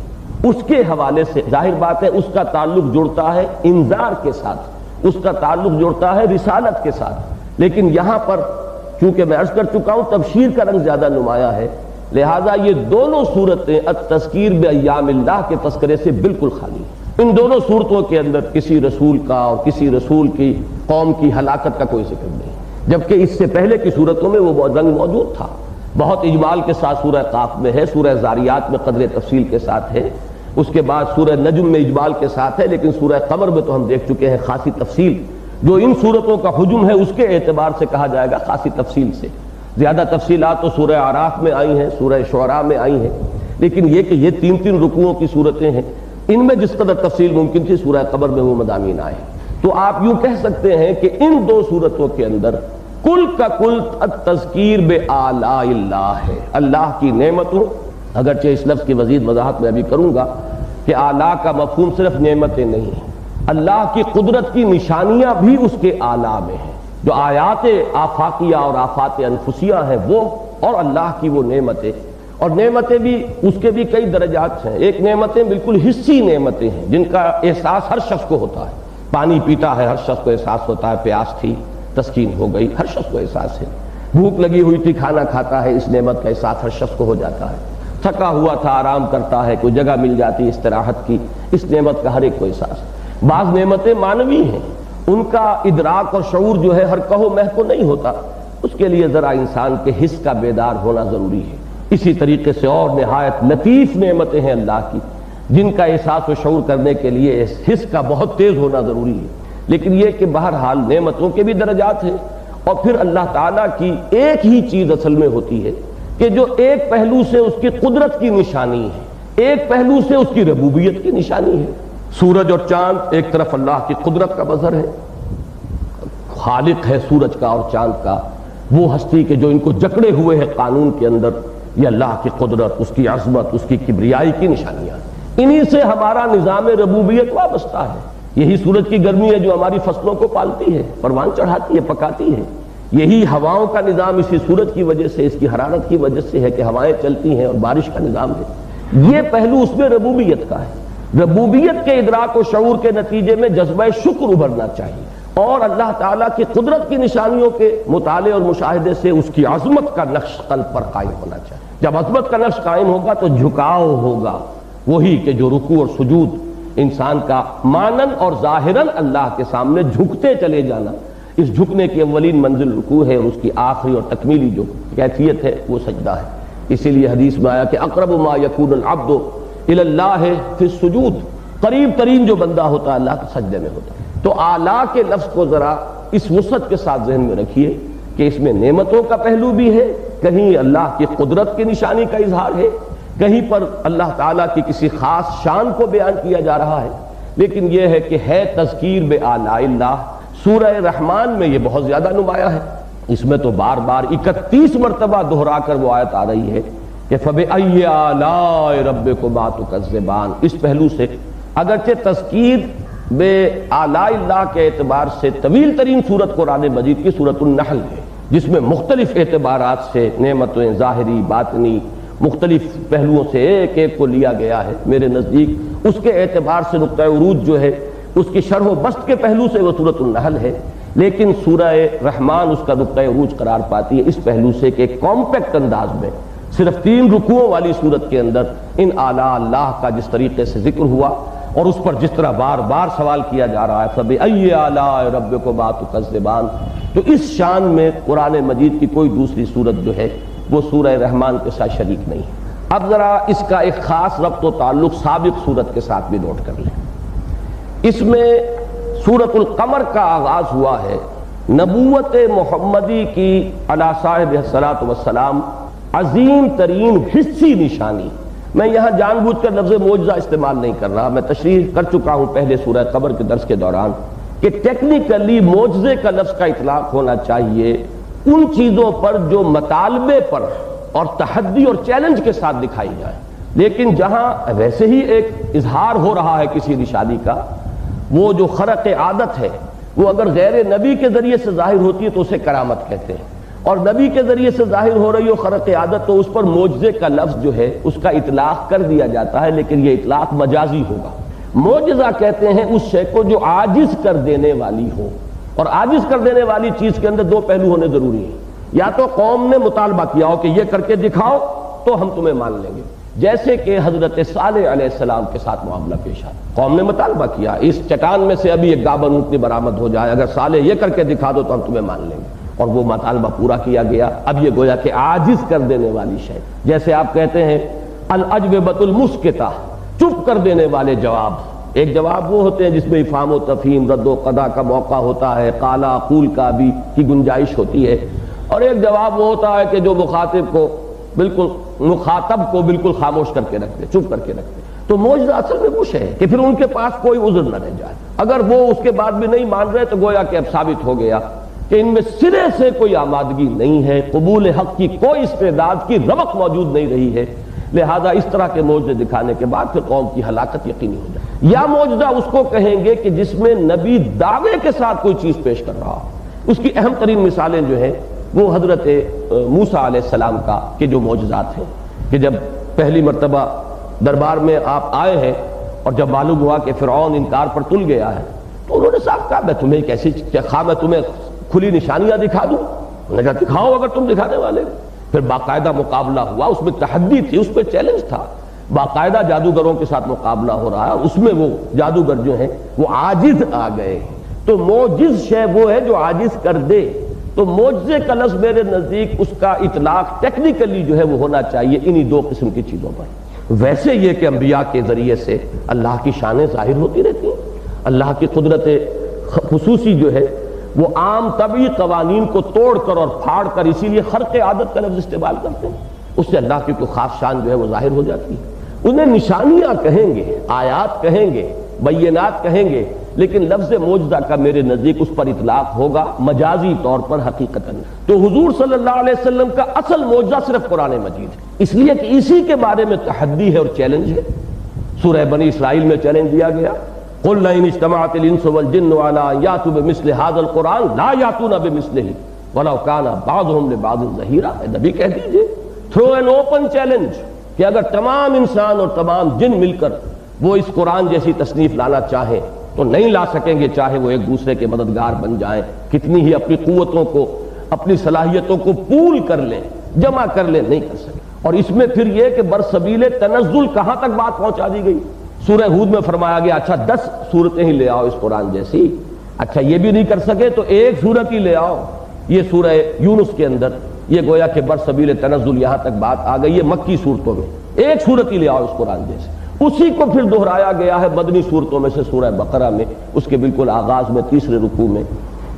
اس کے حوالے سے ظاہر بات ہے اس کا تعلق جڑتا ہے انذار کے ساتھ، اس کا تعلق جڑتا ہے رسالت کے ساتھ، لیکن یہاں پر چونکہ میں عرض کر چکا ہوں تبشیر کا رنگ زیادہ نمایاں ہے، لہذا یہ دونوں صورتیں التذکیر بایام اللہ کے تذکرے سے بالکل خالی ہیں۔ ان دونوں صورتوں کے اندر کسی رسول کا اور کسی رسول کی قوم کی ہلاکت کا کوئی ذکر نہیں، جبکہ اس سے پہلے کی صورتوں میں وہ رنگ موجود تھا، بہت اجمال کے ساتھ سورہ قاف میں ہے، سورہ زاریات میں قدر تفصیل کے ساتھ ہے، اس کے بعد سورہ نجم میں اجمال کے ساتھ ہے، لیکن سورہ قمر میں تو ہم دیکھ چکے ہیں خاصی تفصیل، جو ان صورتوں کا حجم ہے اس کے اعتبار سے کہا جائے گا خاصی تفصیل سے۔ زیادہ تفصیلات تو سورہ اعراف میں آئی ہیں، سورہ شعراء میں آئی ہیں، لیکن یہ کہ یہ تین تین رکوعوں کی صورتیں ہیں، ان میں جس قدر تفصیل ممکن تھی سورہ قمر میں وہ مضامین آئے، تو آپ یوں کہہ سکتے ہیں کہ ان دو صورتوں کے اندر کل کا کل التذکیر بآلاء اللہ ہے، اللہ کی نعمتوں، اگرچہ اس لفظ کی مزید وضاحت میں ابھی کروں گا کہ آلاء کا مفہوم صرف نعمتیں نہیں ہیں، اللہ کی قدرت کی نشانیاں بھی اس کے آلاء میں ہیں، جو آیات آفاقیہ اور آفات انفسیہ ہیں وہ، اور اللہ کی وہ نعمتیں، اور نعمتیں بھی اس کے بھی کئی درجات ہیں۔ ایک نعمتیں بالکل حسی نعمتیں ہیں جن کا احساس ہر شخص کو ہوتا ہے، پانی پیتا ہے ہر شخص کو احساس ہوتا ہے، پیاس تھی تسکین ہو گئی ہر شخص کو احساس ہے، بھوک لگی ہوئی تھی کھانا کھاتا ہے، اس نعمت کا احساس ہر شخص کو ہو جاتا ہے، تھکا ہوا تھا آرام کرتا ہے، کوئی جگہ مل جاتی استراحت کی، اس نعمت کا ہر ایک کو احساس۔ بعض نعمتیں معنوی ہیں، ان کا ادراک اور شعور جو ہے ہر کہو محکو نہیں ہوتا، اس کے لیے ذرا انسان کے حس کا بیدار ہونا ضروری ہے۔ اسی طریقے سے اور نہایت لطیف نعمتیں ہیں اللہ کی جن کا احساس و شعور کرنے کے لیے اس حس کا بہت تیز ہونا ضروری ہے، لیکن یہ کہ بہرحال نعمتوں کے بھی درجات ہیں، اور پھر اللہ تعالیٰ کی ایک ہی چیز اصل میں ہوتی ہے کہ جو ایک پہلو سے اس کی قدرت کی نشانی ہے، ایک پہلو سے اس کی ربوبیت کی نشانی ہے۔ سورج اور چاند ایک طرف اللہ کی قدرت کا مظہر ہے، خالق ہے سورج کا اور چاند کا، وہ ہستی کہ جو ان کو جکڑے ہوئے ہے قانون کے اندر، یہ اللہ کی قدرت، اس کی عظمت، اس کی کبریائی کی نشانیاں، انہی سے ہمارا نظام ربوبیت وابستہ ہے۔ یہی سورج کی گرمی ہے جو ہماری فصلوں کو پالتی ہے، پروان چڑھاتی ہے، پکاتی ہے، یہی ہواؤں کا نظام اسی سورج کی وجہ سے، اس کی حرارت کی وجہ سے ہے کہ ہوائیں چلتی ہیں اور بارش کا نظام ہے۔ یہ پہلو اس میں ربوبیت کا ہے۔ ربوبیت کے ادراک و شعور کے نتیجے میں جذبہ شکر ابھرنا چاہیے، اور اللہ تعالیٰ کی قدرت کی نشانیوں کے مطالعے اور مشاہدے سے اس کی عظمت کا نقش قلب پر قائم ہونا چاہیے۔ جب عظمت کا نقش قائم ہوگا تو جھکاؤ ہوگا، وہی کہ جو رکوع اور سجود انسان کا مانن اور ظاہراً اللہ کے سامنے جھکتے چلے جانا، اس جھکنے کی اولین منزل رکوع ہے، اور اس کی آخری اور تکمیلی جو کیفیت ہے وہ سجدہ ہے۔ اسی لیے حدیث میں آیا کہ اقرب ما یکون العبد الی اللہ فی السجود، قریب ترین جو بندہ ہوتا ہے اللہ کے سجدے میں ہوتا ہے۔ تو اعلیٰ کے لفظ کو ذرا اس وسعت کے ساتھ ذہن میں رکھیے کہ اس میں نعمتوں کا پہلو بھی ہے، کہیں اللہ کی قدرت کی نشانی کا اظہار ہے، کہیں پر اللہ تعالیٰ کی کسی خاص شان کو بیان کیا جا رہا ہے، لیکن یہ ہے کہ ہے تذکیر بآلاء اللہ۔ سورہ رحمان میں یہ بہت زیادہ نمایاں ہے، اس میں تو بار بار 31 مرتبہ دہرا کر وہ آیت آ رہی ہے کہ فَبِأَيِّ آلَاءِ رَبِّكُمَا تُكَذِّبَانِ. اس پہلو سے اگرچہ تذکیر بے آلاء اللہ کے اعتبار سے طویل ترین سورت قرآن مجید کی سورۃ النحل ہے، جس میں مختلف اعتبارات سے نعمتیں ظاہری باطنی مختلف پہلوؤں سے ایک ایک کو لیا گیا ہے، میرے نزدیک اس کے اعتبار سے نقطہ عروج جو ہے اس کی شرح و بسط کے پہلو سے وہ سورۃ النحل ہے، لیکن سورہ رحمان اس کا نقطہ عروج قرار پاتی ہے اس پہلو سے کہ ایک کمپیکٹ انداز میں صرف 3 رکوعوں والی صورت کے اندر ان آلاء اللہ کا جس طریقے سے ذکر ہوا اور اس پر جس طرح بار بار سوال کیا جا رہا ہے فَبِأَيِّ آلَاءِ رَبِّكُمَا تُكَذِّبَانِ، تو اس شان میں قرآن مجید کی کوئی دوسری صورت جو ہے وہ سورہ رحمان کے ساتھ شریک نہیں ہے۔ اب ذرا اس کا ایک خاص ربط و تعلق سابق صورت کے ساتھ بھی نوٹ کر لیں۔ اس میں سورۃ القمر کا آغاز ہوا ہے نبوت محمدی کی علی صاحب الصلاۃ والسلام عظیم ترین حصی نشانی۔ میں یہاں جان بوجھ کر لفظ معجزہ استعمال نہیں کر رہا، میں تشریح کر چکا ہوں پہلے سورہ قمر کے درس کے دوران کہ ٹیکنیکلی معجزے کا لفظ کا اطلاق ہونا چاہیے ان چیزوں پر جو مطالبے پر اور تحدی اور چیلنج کے ساتھ دکھائی جائے، لیکن جہاں ویسے ہی ایک اظہار ہو رہا ہے کسی نشانی کا، وہ جو خرق عادت ہے وہ اگر غیر نبی کے ذریعے سے ظاہر ہوتی ہے تو اسے کرامت کہتے ہیں، اور نبی کے ذریعے سے ظاہر ہو رہی ہو خرق عادت تو اس پر معجزے کا لفظ جو ہے اس کا اطلاق کر دیا جاتا ہے، لیکن یہ اطلاق مجازی ہوگا۔ معجزہ کہتے ہیں اس شے کو جو عاجز کر دینے والی ہو، اور عاجز کر دینے والی چیز کے اندر 2 پہلو ہونے ضروری ہیں، یا تو قوم نے مطالبہ کیا ہو کہ یہ کر کے دکھاؤ تو ہم تمہیں مان لیں گے، جیسے کہ حضرت صالح علیہ السلام کے ساتھ معاملہ پیش آیا، قوم نے مطالبہ کیا اس چٹان میں سے ابھی ایک گابن اونٹنی برآمد ہو جائے، اگر صالح یہ کر کے دکھا دو تو ہم تمہیں مان لیں گے، اور وہ مطالبہ پورا کیا گیا۔ اب یہ گویا کہ عاجز کر دینے والی شے، جیسے آپ کہتے ہیں الاجوبۃ المسکتہ، چپ کر دینے والے جواب۔ ایک جواب وہ ہوتے ہیں جس میں افہام و تفہیم رد و قضا کا موقع ہوتا ہے، قال اقول کا بھی کی گنجائش ہوتی ہے، اور ایک جواب وہ ہوتا ہے کہ جو مخاطب کو بالکل خاموش کر کے رکھتے، چپ کر کے رکھتے۔ تو معجزہ اصل میں وہ شے ہے کہ پھر ان کے پاس کوئی عذر نہ رہ جائے، اگر وہ اس کے بعد بھی نہیں مان رہے تو گویا کہ اب ثابت ہو گیا کہ ان میں سرے سے کوئی آمادگی نہیں ہے، قبول حق کی کوئی استعداد کی رمق موجود نہیں رہی ہے، لہذا اس طرح کے معجزے دکھانے کے بعد پھر قوم کی ہلاکت یقینی ہو جائے۔ یا معجزہ اس کو کہیں گے کہ جس میں نبی دعوے کے ساتھ کوئی چیز پیش کر رہا ہو۔ اس کی اہم ترین مثالیں جو ہیں وہ حضرت موسیٰ علیہ السلام کا کے جو معجزات ہیں کہ جب پہلی مرتبہ دربار میں آپ آئے ہیں اور جب معلوم ہوا کہ فرعون انکار پر تل گیا ہے تو انہوں نے صاف کہا میں تمہیں ایک ایسی خواہ میں تمہیں کھلی نشانیاں دکھا دوں، انہوں نے کہا دکھاؤ اگر تم دکھانے والے۔ پھر باقاعدہ مقابلہ ہوا، اس میں تحدی تھی، اس پہ چیلنج تھا، باقاعدہ جادوگروں کے ساتھ مقابلہ ہو رہا ہے، اور اس میں وہ جادوگر جو ہیں وہ عاجز آ گئے۔ تو معجز شے وہ ہے جو عاجز کر دے، تو معجزے کا لفظ میرے نزدیک اس کا اطلاق ٹیکنیکلی جو ہے وہ ہونا چاہیے انہی 2 قسم کی چیزوں پر۔ ویسے یہ کہ انبیاء کے ذریعے سے اللہ کی شانیں ظاہر ہوتی رہتی ہیں، اللہ کی قدرت خصوصی جو ہے وہ عام طبعی قوانین کو توڑ کر اور پھاڑ کر، اسی لیے خرق عادت کا لفظ استعمال کرتے ہیں، اس سے اللہ کی کوئی خاص شان جو ہے وہ ظاہر ہو جاتی ہے۔ انہیں نشانیاں کہیں گے، آیات کہیں گے، بینات کہیں گے، لیکن لفظ معجزہ کا میرے نزدیک اس پر اطلاق ہوگا مجازی طور پر حقیقتاً۔ تو حضور صلی اللہ علیہ وسلم کا اصل معجزہ صرف قرآن مجید ہے، اس لیے کہ اسی کے بارے میں تحدی ہے اور چیلنج ہے۔ سورہ بنی اسرائیل میں چیلنج دیا گیا قُلْ لَئِنِ اجْتَمَعَتِ الْإِنسُ وَالْجِنُّ عَلَىٰ أَن يَأْتُوا بِمِثْلِ هَٰذَا الْقُرْآنِ لَا يَأْتُونَ بِمِثْلِهِ وَلَوْ كَانَ بَعْضُهُمْ لِبَعْضٍ ظَهِيرًا۔ نبی کہہ دیجئے تھرو این اوپن چیلنج کہ اگر تمام انسان اور تمام جن مل کر وہ اس قرآن جیسی تصنیف لانا چاہیں تو نہیں لا سکیں گے، چاہے وہ ایک دوسرے کے مددگار بن جائیں، کتنی ہی اپنی قوتوں کو اپنی صلاحیتوں کو پول کر لیں، جمع کر لیں، نہیں کر سکیں۔ اور اس میں پھر یہ کہ برسبیل تنزل کہاں تک بات پہنچا دی گئی۔ سورہ ہود میں فرمایا گیا اچھا 10 صورتیں ہی لے آؤ اس قرآن جیسی، اچھا یہ بھی نہیں کر سکے تو ایک صورت ہی لے آؤ۔ یہ سورہ یونس کے اندر یہ گویا کہ برسبیل تنزل یہاں تک بات آ گئی ہے، مکی صورتوں میں ایک صورت ہی لے آؤ اس قرآن جیسے۔ اسی کو پھر دہرایا گیا ہے مدنی صورتوں میں سے سورہ بقرہ میں، اس کے بالکل آغاز میں 3رے رکوع میں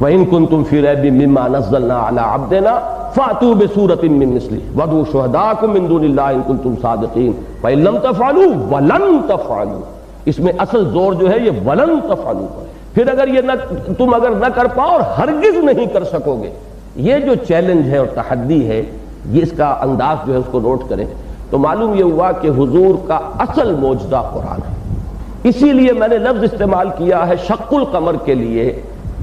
وَإِن كُنتُمْ فِي رَيْبٍ مِّمَّا نَزَّلْنَا عَلَىٰ عَبْدِنَا فَأْتُوا بِسُورَةٍ مِّن مِّثْلِهِ وَادْعُوا شُهَدَاءَكُم مِّن دُونِ اللَّهِ إِن كُنتُمْ صَادِقِينَ فَإِن لَّمْ تَفْعَلُوا وَلَن تَفْعَلُوا۔ اس میں اصل زور جو ہے یہ وَلَن تَفْعَلُوا پر ہے۔ پھر اگر یہ تم اگر نہ کر پاؤ اور ہرگز نہیں کر سکو گے، یہ جو چیلنج ہے اور تحدی ہے، یہ اس کا انداز جو ہے اس کو نوٹ کریں تو معلوم یہ ہوا کہ حضور کا اصل معجزہ قرآن ہے۔ اسی لیے میں نے لفظ استعمال کیا ہے شق القمر کے لیے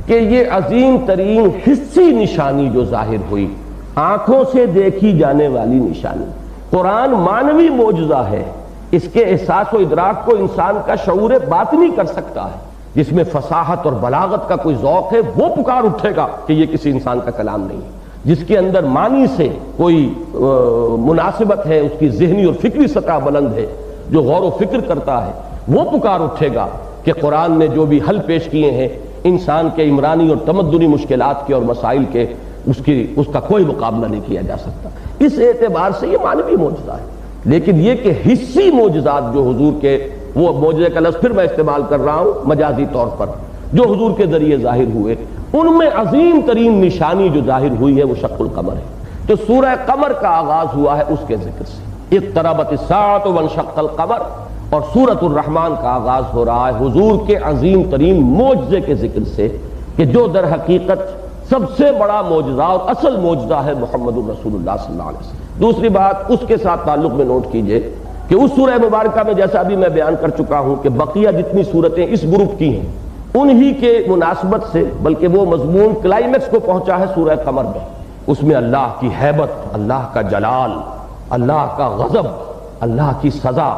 کہ یہ عظیم ترین حسی نشانی جو ظاہر ہوئی، آنکھوں سے دیکھی جانے والی نشانی۔ قرآن معنوی معجزہ ہے، اس کے احساس و ادراک کو انسان کا شعور باطنی کر سکتا ہے۔ جس میں فصاحت اور بلاغت کا کوئی ذوق ہے وہ پکار اٹھے گا کہ یہ کسی انسان کا کلام نہیں ہے۔ جس کے اندر معنی سے کوئی مناسبت ہے، اس کی ذہنی اور فکری سطح بلند ہے، جو غور و فکر کرتا ہے وہ پکار اٹھے گا کہ قرآن نے جو بھی حل پیش کیے ہیں انسان کے عمرانی اور تمدنی مشکلات کے اور مسائل کے، اس کا کوئی مقابلہ نہیں کیا جا سکتا۔ اس اعتبار سے یہ معنوی معجزہ ہے۔ لیکن یہ کہ حسی معجزات جو حضور کے، وہ معجزے کا لفظ پھر میں استعمال کر رہا ہوں مجازی طور پر، جو حضور کے ذریعے ظاہر ہوئے، ان میں عظیم ترین نشانی جو ظاہر ہوئی ہے وہ شق القمر ہے۔ تو سورہ قمر کا آغاز ہوا ہے اس کے ذکر سے، اقتربت الساعۃ وانشق القمر، اور سورۃ الرحمن کا آغاز ہو رہا ہے حضور کے عظیم ترین معجزے کے ذکر سے، کہ جو در حقیقت سب سے بڑا معجزہ اور اصل معجزہ ہے محمد الرسول اللہ صلی اللہ علیہ وسلم۔ دوسری بات اس کے ساتھ تعلق میں نوٹ کیجئے کہ اس سورہ مبارکہ میں جیسا ابھی میں بیان کر چکا ہوں کہ بقیہ جتنی صورتیں اس گروپ کی ہیں انہی کے مناسبت سے، بلکہ وہ مضمون کلائمیکس کو پہنچا ہے سورہ قمر میں۔ اس میں اللہ کی ہیبت، اللہ کا جلال، اللہ کا غضب، اللہ کی سزا،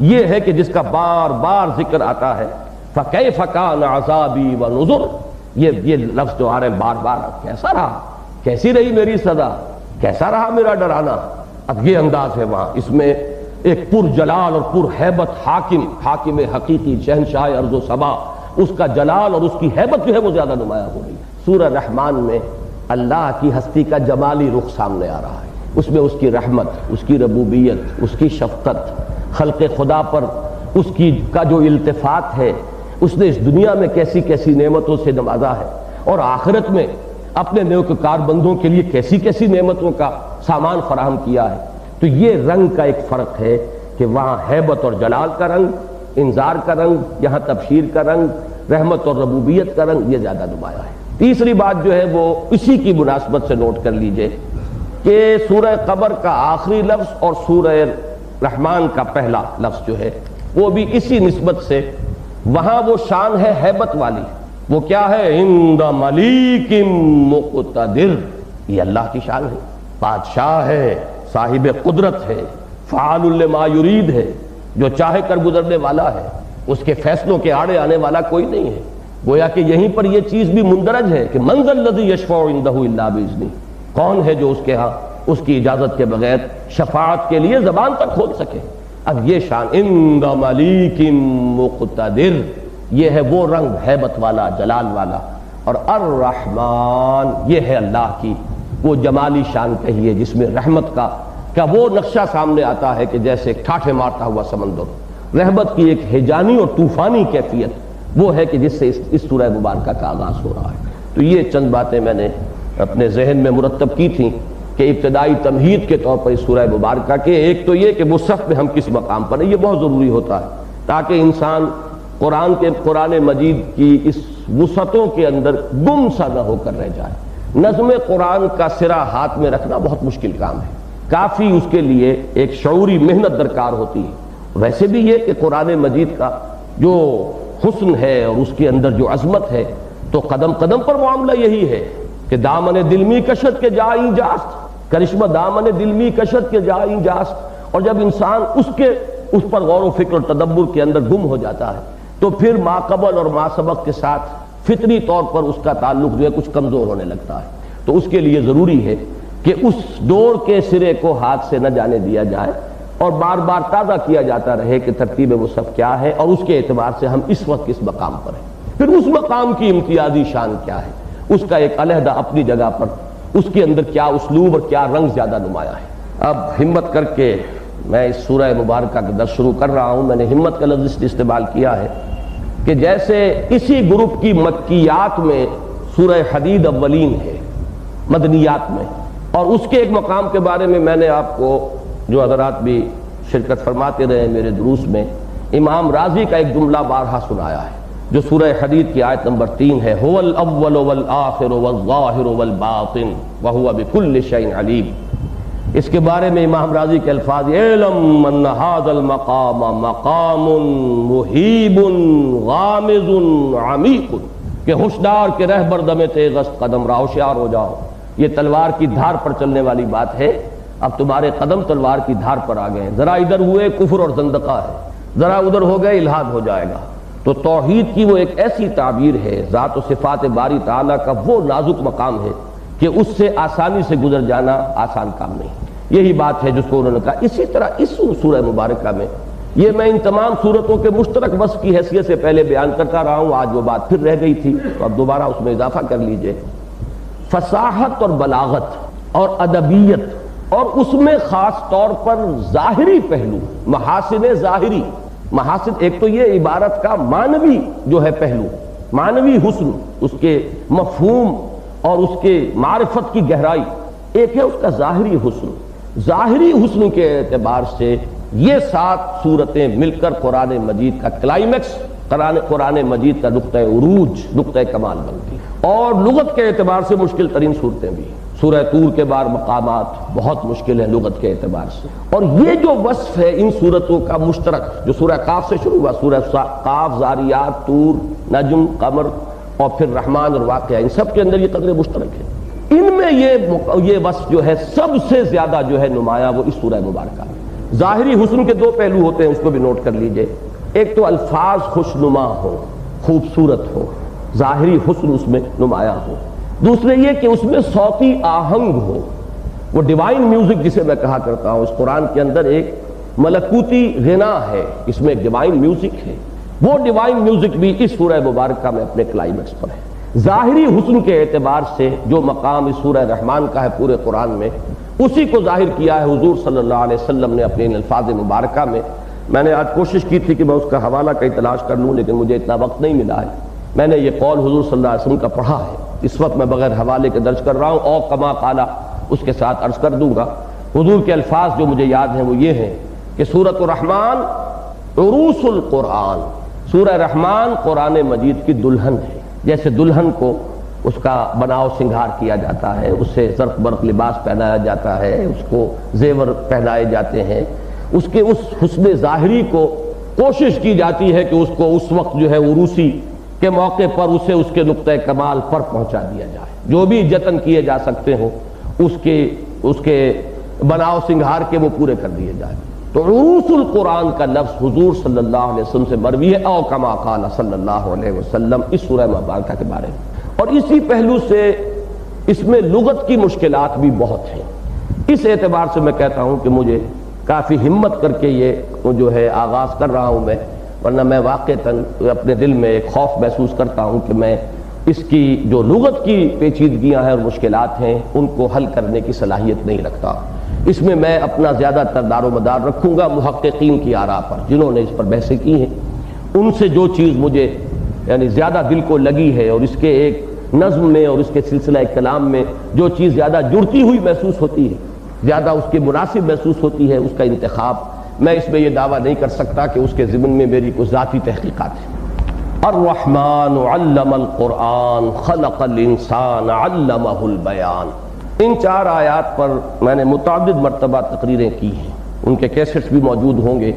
یہ ہے کہ جس کا بار بار ذکر آتا ہے۔ فَكَيْفَ كَانَ عَذَابِي وَنُذُرِ، یہ لفظ جو آ رہے ہیں بار بار، کیسا رہا، کیسی رہی میری سزا، کیسا رہا میرا ڈرانا۔ اب یہ انداز ہے وہاں، اس میں ایک پر جلال اور پر ہیبت حاکم حقیقی، شہنشاہ ارض و سما، اس کا جلال اور اس کی ہیبت جو ہے وہ زیادہ نمایاں ہو رہی ہے۔ سورہ رحمان میں اللہ کی ہستی کا جمالی رخ سامنے آ رہا ہے، اس میں اس کی رحمت، اس کی ربوبیت، اس کی شفقت، خلق خدا پر اس کی کا جو التفات ہے، اس نے اس دنیا میں کیسی کیسی نعمتوں سے نوازا ہے، اور آخرت میں اپنے نیکوکار بندوں کے لیے کیسی کیسی نعمتوں کا سامان فراہم کیا ہے۔ تو یہ رنگ کا ایک فرق ہے کہ وہاں ہیبت اور جلال کا رنگ، انذار کا رنگ، یہاں تبشیر کا رنگ، رحمت اور ربوبیت کا رنگ یہ زیادہ نمایاں ہے۔ تیسری بات جو ہے وہ اسی کی مناسبت سے نوٹ کر لیجئے کہ سورہ قمر کا آخری لفظ اور سورہ رحمان کا پہلا لفظ جو ہے وہ بھی اسی نسبت سے، وہاں وہ شان ہے ہیبت والی، وہ کیا ہے، عند ملیک مقتدر، یہ اللہ کی شان ہے، بادشاہ ہے، صاحب قدرت ہے، فعال لما یرید ہے، جو چاہے کر گزرنے والا ہے، اس کے فیصلوں کے آڑے آنے والا کوئی نہیں ہے۔ گویا کہ یہیں پر یہ چیز بھی مندرج ہے کہ من ذا الذی یشفع عندہ الا باذنہ، کون ہے جو اس کے ہاں اس کی اجازت کے بغیر شفاعت کے لیے زبان تک کھول سکے۔ اب یہ شان عند ملیک مقتدر، یہ ہے وہ رنگ ہیبت والا، جلال والا۔ اور الرحمن، یہ ہے اللہ کی وہ جمالی شان کہیے جس میں رحمت کا وہ نقشہ سامنے آتا ہے کہ جیسے ٹھاٹھے مارتا ہوا سمندر، رحمت کی ایک ہیجانی اور طوفانی کیفیت وہ ہے کہ جس سے اس سورہ مبارکہ کا آغاز ہو رہا ہے۔ تو یہ چند باتیں میں نے اپنے ذہن میں مرتب کی تھیں کہ ابتدائی تمہید کے طور پر اس سورہ مبارکہ کے، ایک تو یہ کہ مصحف میں ہم کس مقام پر ہیں، یہ بہت ضروری ہوتا ہے تاکہ انسان قرآن مجید کی اس وسعتوں کے اندر گم سا نہ ہو کر رہ جائے۔ نظم قرآن کا سرا ہاتھ میں رکھنا بہت مشکل کام ہے، کافی اس کے لیے ایک شعوری محنت درکار ہوتی ہے۔ ویسے بھی یہ کہ قرآن مجید کا جو حسن ہے اور اس کے اندر جو عظمت ہے، تو قدم قدم پر معاملہ یہی ہے کہ دامن دل می کشت کے جائیں جاست، کرشمہ دامن دل می کشت کے جائیں جاست۔ اور جب انسان اس پر غور و فکر اور تدبر کے اندر گم ہو جاتا ہے تو پھر ما قبل اور ما سبق کے ساتھ فطری طور پر اس کا تعلق جو ہے کچھ کمزور ہونے لگتا ہے۔ تو اس کے لیے ضروری ہے کہ اس ڈور کے سرے کو ہاتھ سے نہ جانے دیا جائے اور بار بار تازہ کیا جاتا رہے کہ ترتیب مصحف کیا ہے اور اس کے اعتبار سے ہم اس وقت کس مقام پر ہیں، پھر اس مقام کی امتیازی شان کیا ہے، اس کا ایک علیحدہ اپنی جگہ پر اس کے اندر کیا اسلوب اور کیا رنگ زیادہ نمایاں ہے۔ اب ہمت کر کے میں اس سورہ مبارکہ کا درس شروع کر رہا ہوں۔ میں نے ہمت کا لفظ استعمال کیا ہے کہ جیسے اسی گروپ کی مکیات میں سورہ حدید اولین ہے، مدنیات میں، اور اس کے ایک مقام کے بارے میں میں نے آپ کو، جو حضرات بھی شرکت فرماتے رہے میرے دروس میں، امام رازی کا ایک جملہ بارہا سنایا ہے جو سورہ حدید کی آیت نمبر 3 ہے، هو الاول والآخر والظاہر والباطن وهو بكل شيء علیم. اس کے بارے میں امام راضی کے الفاظ، اعلم ان هذا المقام مقام مہیب غامض عمیق، کہ ہوشیار کے رہبر دم تیغست قدم راہ، ہوشیار ہو جاؤ. یہ تلوار کی دھار پر چلنے والی بات ہے. اب تمہارے قدم تلوار کی دھار پر آ گئے، ذرا ادھر ہوئے کفر اور زندقہ ہے، ذرا ادھر ہو گئے الحاد ہو جائے گا. تو توحید کی وہ ایک ایسی تعبیر ہے، ذات و صفات باری تعالیٰ کا وہ نازک مقام ہے کہ اس سے آسانی سے گزر جانا آسان کام نہیں. یہی بات ہے جس کو انہوں نے کہا. اسی طرح اس سورہ مبارکہ میں، یہ میں ان تمام صورتوں کے مشترک وصف کی حیثیت سے پہلے بیان کرتا رہا ہوں، آج وہ بات پھر رہ گئی تھی تو اب دوبارہ اس میں اضافہ کر لیجئے. فصاحت اور بلاغت اور ادبیت، اور اس میں خاص طور پر ظاہری پہلو، محاسن ظاہری. محاسن ایک تو یہ عبارت کا معنوی جو ہے پہلو، معنوی حسن، اس کے مفہوم اور اس کے معرفت کی گہرائی. ایک ہے اس کا ظاہری حسن. ظاہری حسن کے اعتبار سے یہ 7 صورتیں مل کر قرآن مجید کا کلائمیکس، قرآن مجید کا نقطہ عروج، نقطہ کمال بنتی. اور لغت کے اعتبار سے مشکل ترین صورتیں بھی. سورہ طور کے بعد مقامات بہت مشکل ہیں لغت کے اعتبار سے. اور یہ جو وصف ہے ان صورتوں کا مشترک، جو سورہ قاف سے شروع ہوا، سورہ قاف، ذاریات، طور، نجم، قمر اور پھر رحمان اور واقعہ، ان سب کے اندر یہ قدر مشترک ہے. ان میں یہ وصف جو ہے سب سے زیادہ جو ہے نمایاں وہ اس سورہ مبارکہ میں. ظاہری حسن کے 2 پہلو ہوتے ہیں، اس کو بھی نوٹ کر لیجئے. ایک تو الفاظ خوشنما ہو، خوبصورت ہو، ظاہری حسن اس میں نمایاں ہو. دوسرے یہ کہ اس میں صوتی آہنگ ہو، وہ ڈیوائن میوزک جسے میں کہا کرتا ہوں. اس قرآن کے اندر ایک ملکوتی غنا ہے، اس میں ایک ڈیوائن میوزک ہے. وہ ڈیوائن میوزک بھی اس سورہ مبارکہ میں اپنے کلائمیکس پر ہے. ظاہری حسن کے اعتبار سے جو مقام اس سورہ رحمان کا ہے پورے قرآن میں، اسی کو ظاہر کیا ہے حضور صلی اللہ علیہ وسلم نے اپنے ان الفاظ مبارکہ میں. میں نے آج کوشش کی تھی کہ میں اس کا حوالہ کہیں تلاش کر لوں، لیکن مجھے اتنا وقت نہیں ملا ہے. میں نے یہ قول حضور صلی اللہ علیہ وسلم کا پڑھا ہے، اس وقت میں بغیر حوالے کے درج کر رہا ہوں، اور کما قالا اس کے ساتھ عرض کر دوں گا. حضور کے الفاظ جو مجھے یاد ہیں وہ یہ ہیں کہ سورۃ الرحمن عروس القرآن، سورہ رحمان قرآن مجید کی دلہن ہے. جیسے دلہن کو اس کا بناؤ سنگھار کیا جاتا ہے، اس سے زرق برق لباس پہنایا جاتا ہے، اس کو زیور پہنائے جاتے ہیں، اس کے اس حسن ظاہری کو کوشش کی جاتی ہے کہ اس کو اس وقت جو ہے عروسی کے موقع پر اسے اس کے نقطہ کمال پر پہنچا دیا جائے. جو بھی جتن کیے جا سکتے ہوں اس کے بناؤ سنگھار کے وہ پورے کر دیے جائیں. تو عروس القرآن کا لفظ حضور صلی اللہ علیہ وسلم سے مروی ہے، او کما قال صلی اللہ علیہ وسلم، اس سورہ مبارکہ کے بارے میں. اور اسی پہلو سے اس میں لغت کی مشکلات بھی بہت ہیں. اس اعتبار سے میں کہتا ہوں کہ مجھے کافی ہمت کر کے یہ جو ہے آغاز کر رہا ہوں میں، ورنہ میں واقعتاً اپنے دل میں ایک خوف محسوس کرتا ہوں کہ میں اس کی جو لغت کی پیچیدگیاں ہیں اور مشکلات ہیں ان کو حل کرنے کی صلاحیت نہیں رکھتا. اس میں میں اپنا زیادہ تر دار و مدار رکھوں گا محققین کی آراء پر، جنہوں نے اس پر بحثیں کی ہیں. ان سے جو چیز مجھے یعنی زیادہ دل کو لگی ہے اور اس کے ایک نظم میں اور اس کے سلسلہ کلام میں جو چیز زیادہ جڑتی ہوئی محسوس ہوتی ہے، زیادہ اس کے مناسب محسوس ہوتی ہے، اس کا انتخاب. میں اس میں یہ دعویٰ نہیں کر سکتا کہ اس کے ضمن میں میری کوئی ذاتی تحقیقات ہیں. الرحمن علم القرآن خلق الانسان علمہ البیان. ان 4 آیات پر میں نے متعدد مرتبہ تقریریں کی ہیں، ان کے کیسٹس بھی موجود ہوں گے،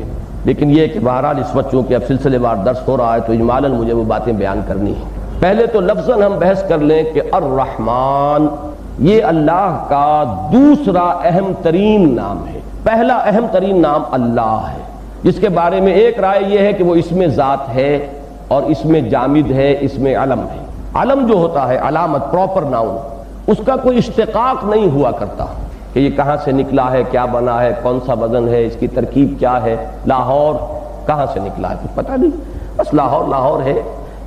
لیکن یہ کہ بہرحال اس وقت چونکہ اب سلسلے وار درس ہو رہا ہے تو اجمالاً مجھے وہ باتیں بیان کرنی ہیں. پہلے تو لفظاً ہم بحث کر لیں کہ الرحمن یہ اللہ کا دوسرا اہم ترین نام ہے. پہلا اہم ترین نام اللہ ہے، جس کے بارے میں ایک رائے یہ ہے کہ وہ اس میں ذات ہے اور اس میں جامد ہے، اس میں علم ہے. علم جو ہوتا ہے علامت، پراپر ناؤن، اس کا کوئی اشتقاق نہیں ہوا کرتا کہ یہ کہاں سے نکلا ہے، کیا بنا ہے، کون سا وزن ہے، اس کی ترکیب کیا ہے. لاہور کہاں سے نکلا ہے کچھ پتہ نہیں، بس لاہور لاہور ہے.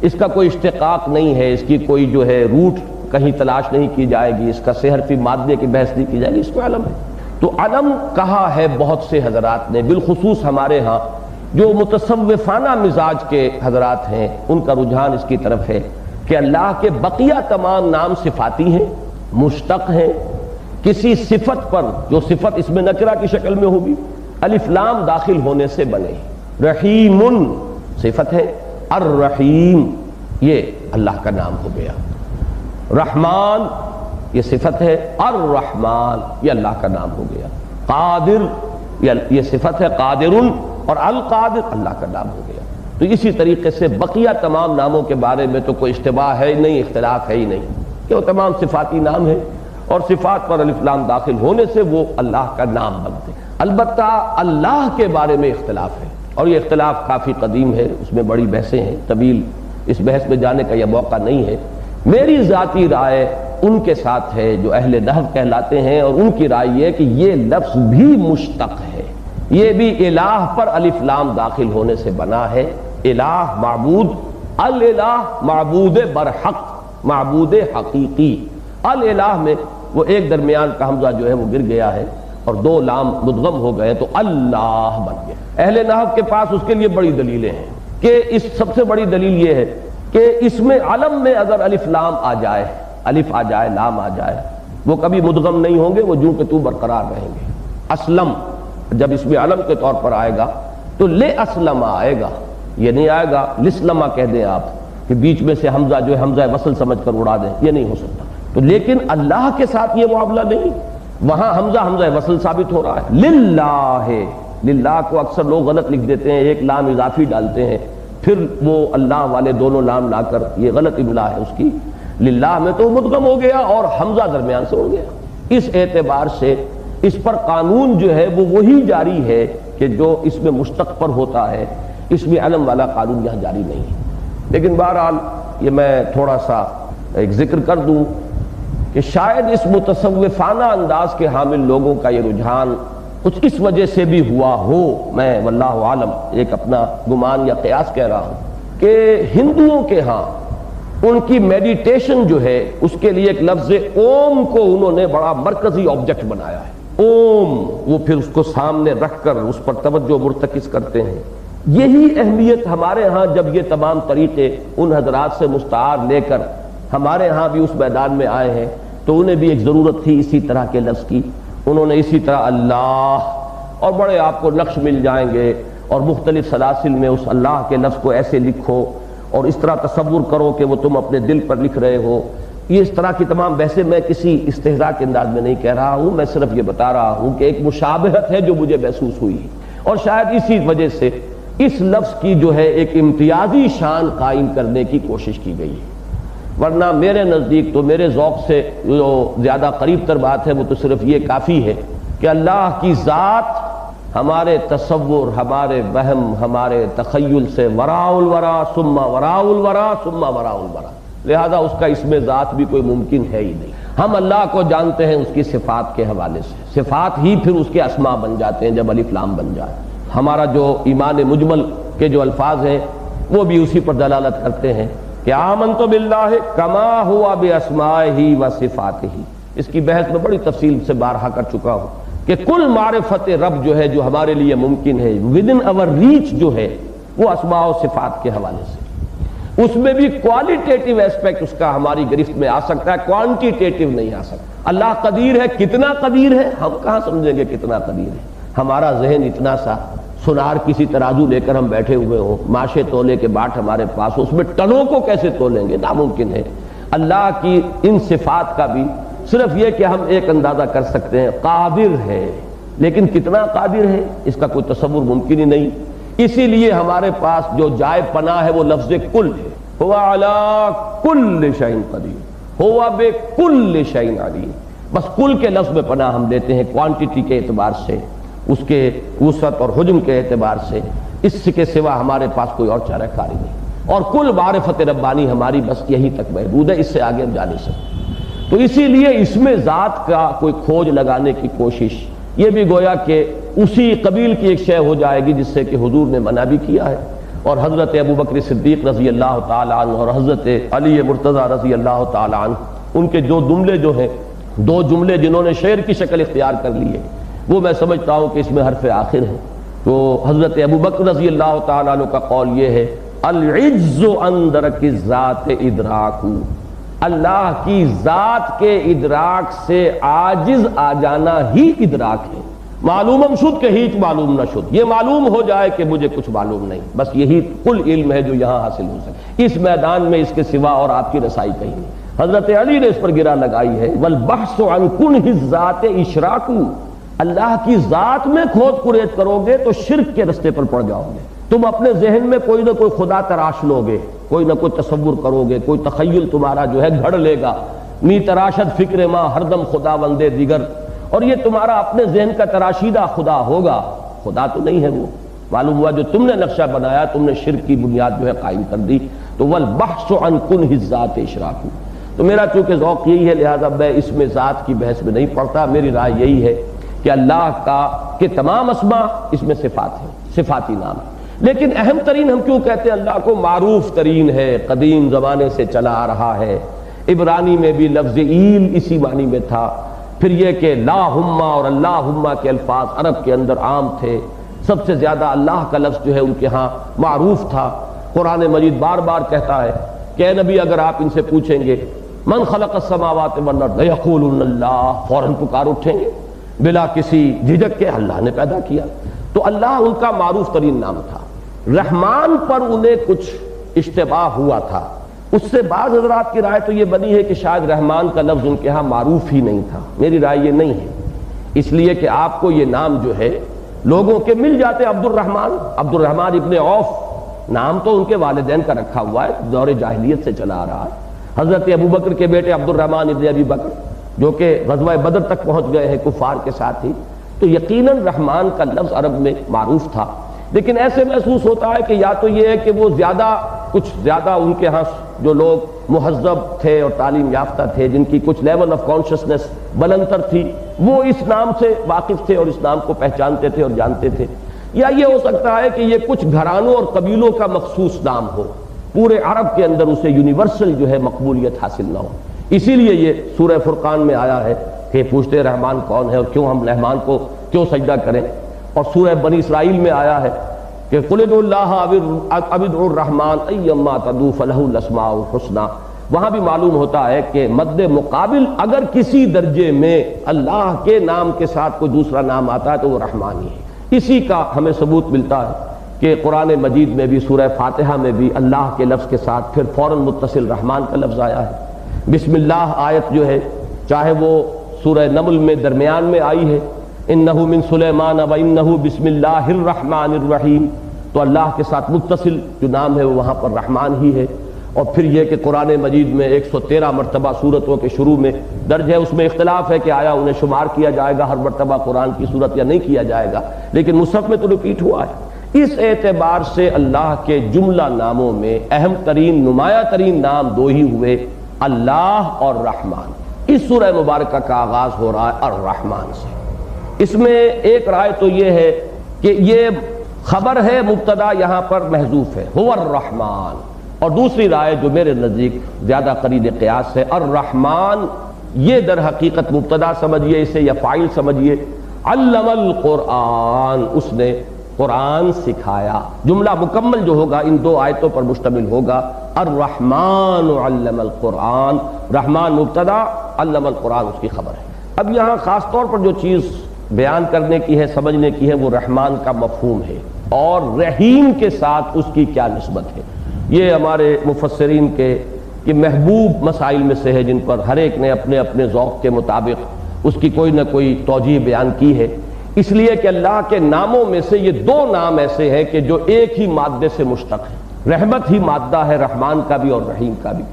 اس کا کوئی اشتقاق نہیں ہے، اس کی کوئی جو ہے روٹ کہیں تلاش نہیں کی جائے گی، اس کا صحرفی مادے کی بحث نہیں کی جائے گی، اس میں علم ہے. تو علم کہا ہے بہت سے حضرات نے، بالخصوص ہمارے ہاں جو متصوفانہ مزاج کے حضرات ہیں ان کا رجحان اس کی طرف ہے کہ اللہ کے بقیہ تمام نام صفاتی ہیں، مشتق ہیں، کسی صفت پر جو صفت اس میں نکرہ کی شکل میں ہوگی، الف لام داخل ہونے سے بنے. رحیم صفت ہے، الرحیم یہ اللہ کا نام ہو گیا، رحمان یہ صفت ہے، الرحمن یہ اللہ کا نام ہو گیا، قادر یہ صفت ہے، قادر، اور القادر اللہ کا نام ہو گیا۔ تو اسی طریقے سے بقیہ تمام ناموں کے بارے میں تو کوئی اشتباہ ہے ہی نہیں، اختلاف ہے ہی نہیں، کہ وہ تمام صفاتی نام ہیں اور صفات پر الف لام داخل ہونے سے وہ اللہ کا نام بنتے ہیں۔ البتہ اللہ کے بارے میں اختلاف ہے، اور یہ اختلاف کافی قدیم ہے، اس میں بڑی بحثیں ہیں، طویل اس بحث میں جانے کا یہ موقع نہیں ہے۔ میری ذاتی رائے ان کے ساتھ ہے جو اہل نحو کہلاتے ہیں، اور ان کی رائے یہ کہ یہ لفظ بھی مشتق ہے، یہ بھی الہ پر الف لام داخل ہونے سے بنا ہے۔ الہ معبود، الالہ معبود برحق، معبود حقیقی۔ الالہ میں وہ ایک درمیان کا حمزہ جو ہے وہ گر گیا ہے اور دو لام مدغم ہو گئے تو اللہ بن گیا۔ اہل نحو کے پاس اس کے لیے بڑی دلیلیں ہیں، کہ اس سب سے بڑی دلیل یہ ہے کہ اس میں علم میں اگر الف لام آ جائے، الف آ جائے، لام آ جائے، وہ کبھی مدغم نہیں ہوں گے، وہ جو کہ تو برقرار رہیں گے۔ اسلم جب اس میں علم کے طور پر آئے گا تو لے اسلم آئے گا، یہ نہیں آئے گا لسلمہ کہہ دیں آپ کہ بیچ میں سے حمزہ جو ہے حمزہ وصل سمجھ کر اڑا دیں، یہ نہیں ہو سکتا۔ تو لیکن اللہ کے ساتھ یہ معاملہ نہیں، وہاں حمزہ وصل ثابت ہو رہا ہے۔ للہ، للہ کو اکثر لوگ غلط لکھ دیتے ہیں، ایک لام اضافی ڈالتے ہیں، پھر وہ اللہ والے دونوں لام لا کر، یہ غلط املا ہے اس کی۔ للہ میں تو مدغم ہو گیا اور حمزہ درمیان سے اڑ گیا۔ اس اعتبار سے اس پر قانون جو ہے وہ وہی جاری ہے کہ جو اس میں مشتق پر ہوتا ہے، اس میں علم والا قانون یہاں جاری نہیں ہے۔ لیکن بہرحال یہ میں تھوڑا سا ایک ذکر کر دوں کہ شاید اس متصوفانہ انداز کے حامل لوگوں کا یہ رجحان کچھ اس وجہ سے بھی ہوا ہو، میں واللہ عالم ایک اپنا گمان یا قیاس کہہ رہا ہوں، کہ ہندوؤں کے ہاں ان کی میڈیٹیشن جو ہے اس کے لیے ایک لفظ اوم کو انہوں نے بڑا مرکزی آبجیکٹ بنایا ہے۔ اوم، وہ پھر اس کو سامنے رکھ کر اس پر توجہ مرتکز کرتے ہیں۔ یہی اہمیت ہمارے ہاں جب یہ تمام طریقے ان حضرات سے مستعار لے کر ہمارے ہاں بھی اس میدان میں آئے ہیں تو انہیں بھی ایک ضرورت تھی اسی طرح کے لفظ کی۔ انہوں نے اسی طرح اللہ، اور بڑے آپ کو نقش مل جائیں گے اور مختلف سلاسل میں اس اللہ کے لفظ کو ایسے لکھو اور اس طرح تصور کرو کہ وہ تم اپنے دل پر لکھ رہے ہو۔ یہ اس طرح کی تمام بحثیں میں کسی استہزاء کے انداز میں نہیں کہہ رہا ہوں، میں صرف یہ بتا رہا ہوں کہ ایک مشابہت ہے جو مجھے محسوس ہوئی، اور شاید اسی وجہ سے اس لفظ کی جو ہے ایک امتیازی شان قائم کرنے کی کوشش کی گئی ہے۔ ورنہ میرے نزدیک تو میرے ذوق سے جو زیادہ قریب تر بات ہے وہ تو صرف یہ کافی ہے کہ اللہ کی ذات ہمارے تصور، ہمارے وہم، ہمارے تخیل سے وراء الورا ثم وراء الورا ثم وراء الورا، لہذا اس کا اسم ذات بھی کوئی ممکن ہے ہی نہیں۔ ہم اللہ کو جانتے ہیں اس کی صفات کے حوالے سے، صفات ہی پھر اس کے اسماء بن جاتے ہیں جب الف لام بن جائے۔ ہمارا جو ایمان مجمل کے جو الفاظ ہیں وہ بھی اسی پر دلالت کرتے ہیں کہ آمنت باللہ کما ہوا باسمائہ و صفاتہ۔ اس کی بحث میں بڑی تفصیل سے بارہا کر چکا ہوں کہ کل معرفت رب جو ہے جو ہمارے لیے ممکن ہے ودن اور ریچ جو ہے وہ اسماء و صفات کے حوالے سے، اس میں بھی کوالٹیٹیو ایسپیکٹ اس کا ہماری گرفت میں آ سکتا ہے، کوانٹیٹیو نہیں آ سکتا۔ اللہ قدیر ہے، کتنا قدیر ہے ہم کہاں سمجھیں گے کتنا قدیر ہے؟ ہمارا ذہن اتنا سا، سنار کسی ترازو لے کر ہم بیٹھے ہوئے ہوں، ماشے تولے کے باٹ ہمارے پاس ہو، اس میں ٹنوں کو کیسے تولیں گے؟ ناممکن ہے۔ اللہ کی ان صفات کا بھی صرف یہ کہ ہم ایک اندازہ کر سکتے ہیں، قادر ہے، لیکن کتنا قادر ہے اس کا کوئی تصور ممکن ہی نہیں۔ اسی لیے ہمارے پاس جو جائے پناہ ہے وہ لفظ کل ہے، هو علی کل شیء قدیر، هو بکل شیء علیم۔ بس کل کے لفظ میں پناہ ہم لیتے ہیں، کوانٹٹی کے اعتبار سے، اس کے وسعت اور حجم کے اعتبار سے، اس کے سوا ہمارے پاس کوئی اور چارہ کاری نہیں، اور کل معرفت ربانی ہماری بس یہی تک محدود ہے، اس سے آگے ہم جا نہیں سکتے۔ تو اسی لیے اس میں ذات کا کوئی کھوج لگانے کی کوشش یہ بھی گویا کہ اسی قبیل کی ایک شے ہو جائے گی جس سے کہ حضور نے منع بھی کیا ہے، اور حضرت ابوبکر صدیق رضی اللہ تعالی عنہ اور حضرت علی مرتضی رضی اللہ تعالی عنہ، ان کے جو جملے جو ہیں، دو جملے جنہوں نے شعر کی شکل اختیار کر لی ہے، وہ میں سمجھتا ہوں کہ اس میں حرف آخر ہے۔ تو حضرت ابوبکر رضی اللہ تعالی عنہ کا قول یہ ہے، العجز عن درک الذات ادراک، اللہ کی ذات کے ادراک سے عاجز آ جانا ہی ادراک ہے۔ معلومم شد کہ ہیچ معلوم نہ شد، یہ معلوم ہو جائے کہ مجھے کچھ معلوم نہیں، بس یہی کل علم ہے جو یہاں حاصل ہو سکے، اس میدان میں اس کے سوا اور آپ کی رسائی کہیں نہیں۔ حضرت علی نے اس پر گرا لگائی ہے، والبحث عن کنہ الذات اشراک، اللہ کی ذات میں کھود کرید کرو گے تو شرک کے رستے پر پڑ جاؤ گے۔ تم اپنے ذہن میں کوئی نہ کوئی خدا تراش لو گے، کوئی نہ کوئی تصور کرو گے، کوئی تخیل تمہارا جو ہے گھڑ لے گا، می تراشد فکر ماں ہر دم خدا بندے دیگر، اور یہ تمہارا اپنے ذہن کا تراشیدہ خدا ہوگا، خدا تو نہیں ہے وہ، معلوم ہوا جو تم نے نقشہ بنایا تم نے شرک کی بنیاد جو ہے قائم کر دی۔ تو والبحث عن کنہ الذات اشراک، تو میرا چونکہ ذوق یہی ہے لہذا میں اس میں ذات کی بحث میں نہیں پڑتا، میری رائے یہی ہے کہ اللہ کا کہ تمام اسماء اس میں صفات ہیں، صفاتی نام ہے، لیکن اہم ترین ہم کیوں کہتے ہیں اللہ کو؟ معروف ترین ہے، قدیم زمانے سے چلا آ رہا ہے، عبرانی میں بھی لفظ ایل اسی معنی میں تھا، پھر یہ کہ لاہما اور اللہما کے الفاظ عرب کے اندر عام تھے، سب سے زیادہ اللہ کا لفظ جو ہے ان کے ہاں معروف تھا۔ قرآن مجید بار بار کہتا ہے کہ اے نبی اگر آپ ان سے پوچھیں گے من خلق السماوات والارض یقولون اللہ، فوراً پکار اٹھیں گے بلا کسی جھجک کے، اللہ نے پیدا کیا۔ تو اللہ ان کا معروف ترین نام تھا۔ رحمان پر انہیں کچھ اشتباہ ہوا تھا، اس سے بعض حضرات کی رائے تو یہ بنی ہے کہ شاید رحمان کا لفظ ان کے ہاں معروف ہی نہیں تھا، میری رائے یہ نہیں ہے، اس لیے کہ آپ کو یہ نام جو ہے لوگوں کے مل جاتے، عبد الرحمن ابن عوف نام تو ان کے والدین کا رکھا ہوا ہے، دور جاہلیت سے چلا آ رہا ہے۔ حضرت ابو بکر کے بیٹے عبد الرحمن ابن ابی بکر جو کہ غزوہ بدر تک پہنچ گئے ہیں کفار کے ساتھ ہی، تو یقیناً رحمان کا لفظ عرب میں معروف تھا، لیکن ایسے محسوس ہوتا ہے کہ یا تو یہ ہے کہ وہ کچھ زیادہ ان کے ہاں جو لوگ مہذب تھے اور تعلیم یافتہ تھے، جن کی کچھ لیول آف کانشسنس بلندتر تھی، وہ اس نام سے واقف تھے اور اس نام کو پہچانتے تھے اور جانتے تھے، یا یہ ہو سکتا ہے کہ یہ کچھ گھرانوں اور قبیلوں کا مخصوص نام ہو، پورے عرب کے اندر اسے یونیورسل جو ہے مقبولیت حاصل نہ ہو، اسی لیے یہ سورہ فرقان میں آیا ہے کہ پوچھتے رحمان کون ہے اور کیوں ہم رحمان کو کیوں سجدہ کریں، اور سورہ بنی اسرائیل میں آیا ہے کہ قل ادعوا اللہ او ادعوا الرحمن ایما تدعوا فلہ الاسماء الحسنی، وہاں بھی معلوم ہوتا ہے کہ مد مقابل اگر کسی درجے میں اللہ کے نام کے ساتھ کوئی دوسرا نام آتا ہے تو وہ رحمان ہی ہے۔ اسی کا ہمیں ثبوت ملتا ہے کہ قرآن مجید میں بھی سورہ فاتحہ میں بھی اللہ کے لفظ کے ساتھ پھر فوراً متصل رحمان کا لفظ آیا ہے۔ بسم اللہ آیت جو ہے چاہے وہ سورہ نمل میں درمیان میں آئی ہے انہ من سلیمان و انہ بسم اللہ الرحمن الرحیم، تو اللہ کے ساتھ متصل جو نام ہے وہ وہاں پر رحمان ہی ہے، اور پھر یہ کہ قرآن مجید میں 113 مرتبہ سورتوں کے شروع میں درج ہے، اس میں اختلاف ہے کہ آیا انہیں شمار کیا جائے گا ہر مرتبہ قرآن کی صورت یا نہیں کیا جائے گا، لیکن مصحف میں تو ریپیٹ ہوا ہے۔ اس اعتبار سے اللہ کے جملہ ناموں میں اہم ترین نمایاں ترین نام دو ہی ہوئے، اللہ اور رحمان۔ اس سورہ مبارکہ کا آغاز ہو رہا ہے الرحمن سے۔ اس میں ایک رائے تو یہ ہے کہ یہ خبر ہے، مبتدا یہاں پر محذوف ہے، هو الرحمن، اور دوسری رائے جو میرے نزدیک زیادہ قریب قیاس ہے، الرحمن یہ در حقیقت مبتدا سمجھیے اسے یا فاعل سمجھیے، علم القرآن، اس نے قرآن سکھایا۔ جملہ مکمل جو ہوگا ان دو آیتوں پر مشتمل ہوگا، الرحمن علم القرآن، رحمان مبتدا، علم القرآن اس کی خبر ہے۔ اب یہاں خاص طور پر جو چیز بیان کرنے کی ہے، سمجھنے کی ہے، وہ رحمان کا مفہوم ہے اور رحیم کے ساتھ اس کی کیا نسبت ہے۔ یہ ہمارے مفسرین کے یہ محبوب مسائل میں سے ہے جن پر ہر ایک نے اپنے اپنے ذوق کے مطابق اس کی کوئی نہ کوئی توجیہ بیان کی ہے، اس لیے کہ اللہ کے ناموں میں سے یہ دو نام ایسے ہیں کہ جو ایک ہی مادے سے مشتق ہیں۔ رحمت ہی مادہ ہے رحمان کا بھی اور رحیم کا بھی،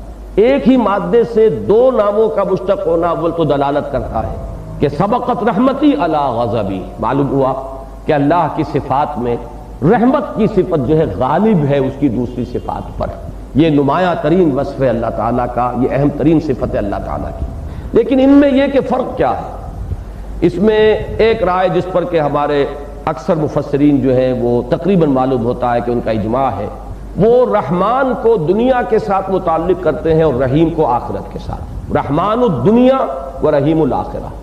ایک ہی مادے سے دو ناموں کا مشتق ہونا اول تو دلالت کرتا ہے کہ سبقت رحمتی علی غضبی، معلوم ہوا کہ اللہ کی صفات میں رحمت کی صفت جو ہے غالب ہے اس کی دوسری صفات پر، یہ نمایاں ترین وصف ہے اللہ تعالیٰ کا، یہ اہم ترین صفت ہے اللہ تعالیٰ کی۔ لیکن ان میں یہ کہ فرق کیا ہے، اس میں ایک رائے جس پر کہ ہمارے اکثر مفسرین جو ہیں وہ تقریباً معلوم ہوتا ہے کہ ان کا اجماع ہے، وہ رحمان کو دنیا کے ساتھ متعلق کرتے ہیں اور رحیم کو آخرت کے ساتھ، رحمان الدنیا و رحیم الآخرہ۔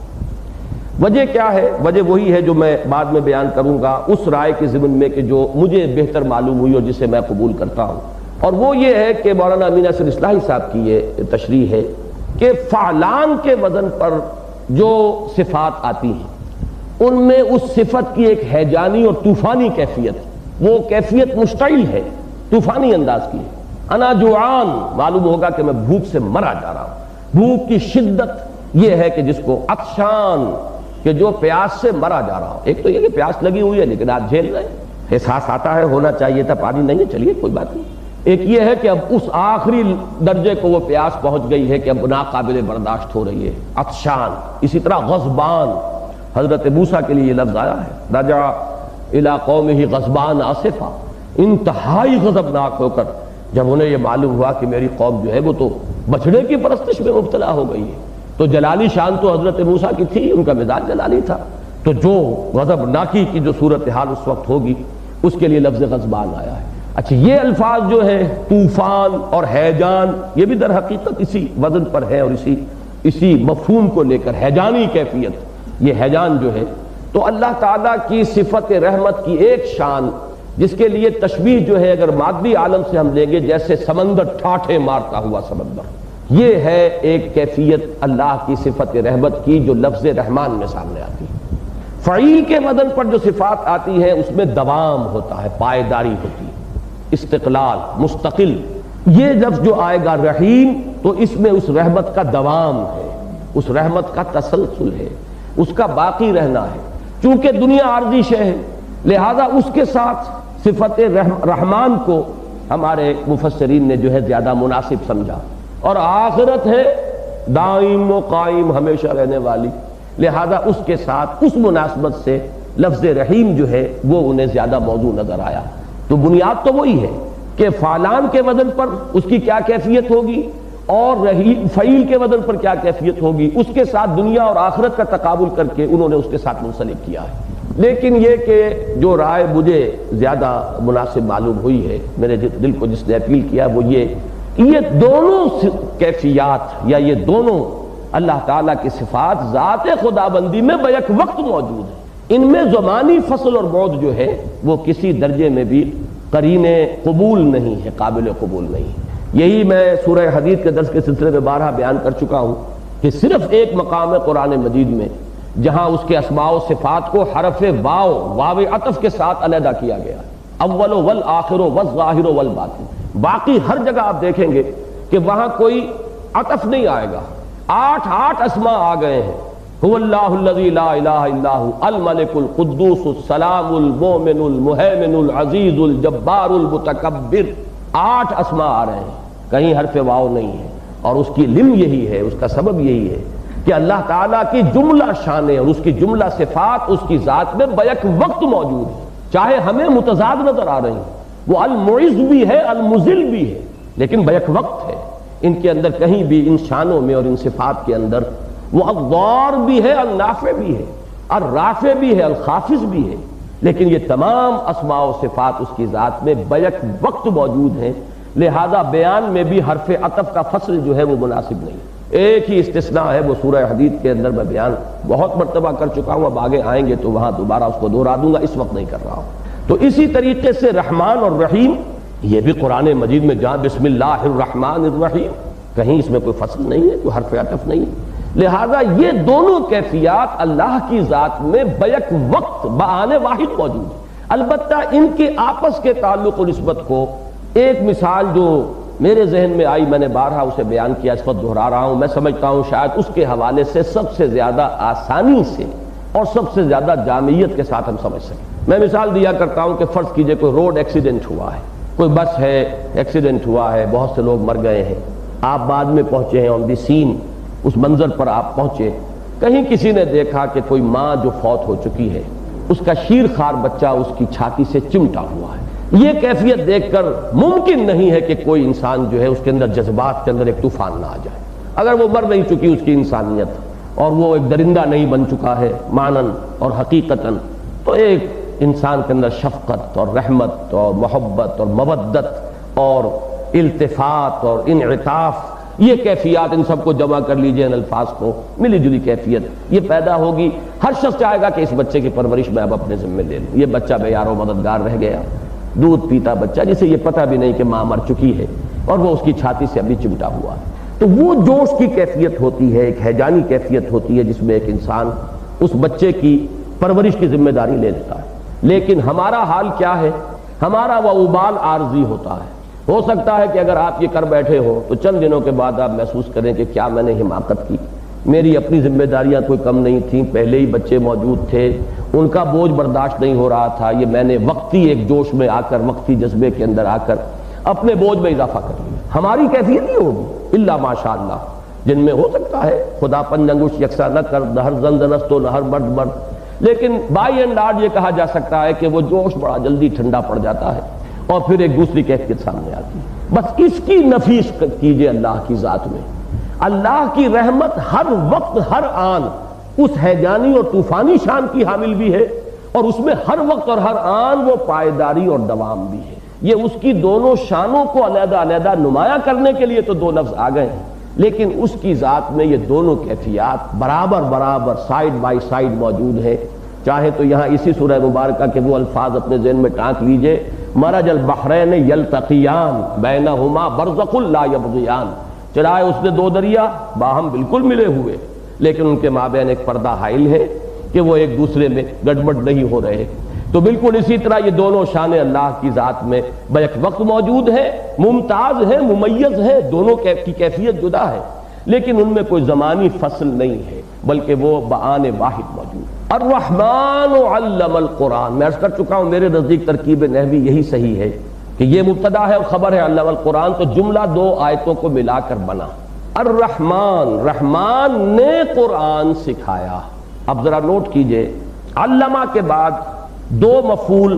وجہ کیا ہے؟ وجہ وہی ہے جو میں بعد میں بیان کروں گا اس رائے کے ضمن میں کہ جو مجھے بہتر معلوم ہوئی اور جسے میں قبول کرتا ہوں، اور وہ یہ ہے کہ مولانا امین اصغر اصلاحی صاحب کی یہ تشریح ہے کہ فعلان کے وزن پر جو صفات آتی ہیں ان میں اس صفت کی ایک ہیجانی اور طوفانی کیفیت، وہ کیفیت مشتعل ہے، طوفانی انداز کی ہے۔ انا جوعان، معلوم ہوگا کہ میں بھوک سے مرا جا رہا ہوں۔ بھوک کی شدت یہ ہے کہ جس کو عطشان، کہ جو پیاس سے مرا جا رہا ہو۔ ایک تو یہ کہ پیاس لگی ہوئی ہے لیکن آپ جھیل رہے ہیں، احساس آتا ہے ہونا چاہیے تھا، پانی نہیں ہے، چلیے کوئی بات نہیں۔ ایک یہ ہے کہ اب اس آخری درجے کو وہ پیاس پہنچ گئی ہے کہ اب ناقابل برداشت ہو رہی ہے، عطشان۔ اسی طرح غضبان، حضرت موسیٰ کے لیے یہ لفظ آیا ہے، رجع الی قومہ غضبان آصفا، انتہائی غضبناک ہو کر جب انہیں یہ معلوم ہوا کہ میری قوم جو ہے وہ تو بچڑے کی پرستش میں مبتلا ہو گئی ہے۔ تو جلالی شان تو حضرت موسیٰ کی تھی، ان کا مزاج جلالی تھا، تو جو غضبناکی کی جو صورتحال اس وقت ہوگی اس کے لیے لفظ غضبان آیا ہے۔ اچھا، یہ الفاظ جو ہے طوفان اور ہیجان، یہ بھی در حقیقت اسی وزن پر ہے اور اسی مفہوم کو لے کر، ہیجانی کیفیت، یہ ہیجان جو ہے تو اللہ تعالیٰ کی صفت رحمت کی ایک شان، جس کے لیے تشبیہ جو ہے اگر مادی عالم سے ہم لیں گے، جیسے سمندر ٹھاٹھے مارتا ہوا سمندر، یہ ہے ایک کیفیت اللہ کی صفت رحمت کی جو لفظ رحمان میں سامنے آتی ہے۔ فعیل کے وزن پر جو صفات آتی ہیں اس میں دوام ہوتا ہے، پائیداری ہوتی ہے، استقلال، مستقل۔ یہ لفظ جو آئے گا رحیم، تو اس میں اس رحمت کا دوام ہے، اس رحمت کا تسلسل ہے، اس کا باقی رہنا ہے۔ چونکہ دنیا عارضی شے ہے، لہذا اس کے ساتھ صفت رحمان کو ہمارے مفسرین نے جو ہے زیادہ مناسب سمجھا، اور آخرت ہے دائم و قائم، ہمیشہ رہنے والی، لہذا اس کے ساتھ اس مناسبت سے لفظ رحیم جو ہے وہ انہیں زیادہ موضوع نظر آیا۔ تو بنیاد تو وہی ہے کہ فعلان کے وزن پر اس کی کیا کیفیت ہوگی اور فعیل کے وزن پر کیا کیفیت ہوگی، اس کے ساتھ دنیا اور آخرت کا تقابل کر کے انہوں نے اس کے ساتھ منسلک کیا ہے۔ لیکن یہ کہ جو رائے مجھے زیادہ مناسب معلوم ہوئی ہے، میرے دل کو جس نے اپیل کیا وہ یہ دونوں کیفیات یا یہ دونوں اللہ تعالیٰ کی صفات ذات خدا بندی میں بیک وقت موجود ہیں۔ ان میں زمانی فصل اور بعد جو ہے وہ کسی درجے میں بھی قرین قبول نہیں ہے، قابل قبول نہیں۔ یہی میں سورہ حدید کے درس کے سلسلے میں بارہا بیان کر چکا ہوں کہ صرف ایک مقام ہے قرآن مجید میں جہاں اس کے اسماء و صفات کو حرف واو عطف کے ساتھ علیحدہ کیا گیا، اول والآخر والظاہر والباطن۔ باقی ہر جگہ آپ دیکھیں گے کہ وہاں کوئی عطف نہیں آئے گا، آٹھ اسماء آ گئے ہیں، هو اللہ الذی لا الہ الا هو الملک القدوس السلام المؤمن المہیمن العزیز الجبار المتکبر، 8 اسماء آ رہے ہیں، کہیں حرف واو نہیں ہے، اور اس کی علم یہی ہے، اس کا سبب یہی ہے کہ اللہ تعالیٰ کی جملہ شانیں اور اس کی جملہ صفات اس کی ذات میں بیک وقت موجود ہے، چاہے ہمیں متضاد نظر آ رہی ہیں، وہ المعز بھی ہے المذل بھی ہے، لیکن بیک وقت ہے۔ ان کے اندر کہیں بھی ان شانوں میں اور ان صفات کے اندر وہ الضار بھی ہے، النافع بھی ہے، الرافع بھی ہے، الخافض بھی ہے، لیکن یہ تمام اسماء و صفات اس کی ذات میں بیک وقت موجود ہیں، لہذا بیان میں بھی حرف عطف کا فصل جو ہے وہ مناسب نہیں۔ ایک ہی استثناء ہے، وہ سورہ حدید کے اندر میں بیان بہت مرتبہ کر چکا ہوں، اب آگے آئیں گے تو وہاں دوبارہ اس کو دہرا دوں گا، اس وقت نہیں کر رہا ہوں۔ تو اسی طریقے سے رحمان اور رحیم، یہ بھی قرآن مجید میں جہاں بسم اللہ الرحمن الرحیم، کہیں اس میں کوئی فصل نہیں ہے، کوئی حرف عطف نہیں ہے، لہذا یہ دونوں کیفیات اللہ کی ذات میں بیک وقت بآن واحد موجود ہیں۔ البتہ ان کے آپس کے تعلق و نسبت کو ایک مثال جو میرے ذہن میں آئی، میں نے بارہا اسے بیان کیا، اس وقت دہرا رہا ہوں، میں سمجھتا ہوں شاید اس کے حوالے سے سب سے زیادہ آسانی سے اور سب سے زیادہ جامعیت کے ساتھ ہم سمجھ سکیں۔ میں مثال دیا کرتا ہوں کہ فرض کیجئے کوئی روڈ ایکسیڈنٹ ہوا ہے، کوئی بس ہے، ایکسیڈنٹ ہوا ہے، بہت سے لوگ مر گئے ہیں، آپ بعد میں پہنچے ہیں آن دی سین، اس منظر پر آپ پہنچے، کہیں کسی نے دیکھا کہ کوئی ماں جو فوت ہو چکی ہے اس کا شیر خوار بچہ اس کی چھاتی سے چمٹا ہوا ہے۔ یہ کیفیت دیکھ کر ممکن نہیں ہے کہ کوئی انسان جو ہے اس کے اندر جذبات کے اندر ایک طوفان نہ آ جائے، اگر وہ مر نہیں چکی اس کی انسانیت اور وہ ایک درندہ نہیں بن چکا ہے معنن اور حقیقتاً، تو ایک انسان کے اندر شفقت اور رحمت اور محبت اور مودت اور التفات اور انعطاف، یہ کیفیات ان سب کو جمع کر لیجئے، ان الفاظ کو ملی جلی کیفیت یہ پیدا ہوگی۔ ہر شخص چاہے گا کہ اس بچے کی پرورش میں اب اپنے ذمے لے لوں، یہ بچہ بے یار و مددگار رہ گیا، دودھ پیتا بچہ جسے یہ پتہ بھی نہیں کہ ماں مر چکی ہے اور وہ اس کی چھاتی سے ابھی چمٹا ہوا ہے۔ تو وہ جوش کی کیفیت ہوتی ہے، ایک ہیجانی کیفیت ہوتی ہے جس میں ایک انسان اس بچے کی پرورش کی ذمہ داری لے لیتا ہے. لیکن ہمارا حال کیا ہے؟ ہمارا وہ ابال عارضی ہوتا ہے. ہو سکتا ہے کہ اگر آپ یہ کر بیٹھے ہو تو چند دنوں کے بعد آپ محسوس کریں کہ کیا میں نے حماقت کی، میری اپنی ذمہ داریاں کوئی کم نہیں تھیں، پہلے ہی بچے موجود تھے، ان کا بوجھ برداشت نہیں ہو رہا تھا، یہ میں نے وقتی ایک جوش میں آ کر، وقتی جذبے کے اندر آ کر اپنے بوجھ میں اضافہ کر لیا. ہماری کیفیت نہیں ہوگی الا ماشاء اللہ. جن میں ہو سکتا ہے خدا پنج انگوش یکساں نہ کر، نہ ہر زن زنست و نہ ہر مرد مرد، لیکن بائی اینڈ لارج یہ کہا جا سکتا ہے کہ وہ جوش بڑا جلدی ٹھنڈا پڑ جاتا ہے اور پھر ایک دوسری کیفیت سامنے آتی ہے. بس اس کی نفیس کیجئے اللہ کی ذات میں. اللہ کی رحمت ہر وقت ہر آن اس ہیجانی اور طوفانی شان کی حامل بھی ہے، اور اس میں ہر وقت اور ہر آن وہ پائیداری اور دوام بھی ہے. یہ اس کی دونوں شانوں کو علیحدہ علیحدہ نمایاں کرنے کے لیے تو دو لفظ آ گئے ہیں، لیکن اس کی ذات میں یہ دونوں کیفیات برابر برابر سائیڈ بائی سائیڈ موجود ہیں. چاہے تو یہاں اسی سورہ مبارکہ کے وہ الفاظ اپنے ذہن میں ٹانک لیجئے، مرج البحرین یلتقیان بینہما برزخ لا یبغیان. چلائے اس نے دو دریا باہم بالکل ملے ہوئے، لیکن ان کے مابین ایک پردہ حائل ہے کہ وہ ایک دوسرے میں گڑبڑ نہیں ہو رہے. تو بالکل اسی طرح یہ دونوں شان اللہ کی ذات میں بیک وقت موجود ہیں، ممتاز ہیں، ممیز ہیں، دونوں کی کیفیت جدا ہے، لیکن ان میں کوئی زمانی فصل نہیں ہے، بلکہ وہ بآن واحد موجود. الرحمن علم القرآن، میں عرض کر چکا ہوں میرے نزدیک ترکیب نحوی یہی صحیح ہے کہ یہ مبتدا ہے اور خبر ہے علم القرآن، تو جملہ دو آیتوں کو ملا کر بنا. الرحمن، رحمان نے قرآن سکھایا. اب ذرا نوٹ کیجئے، علمہ کے بعد دو مفعول،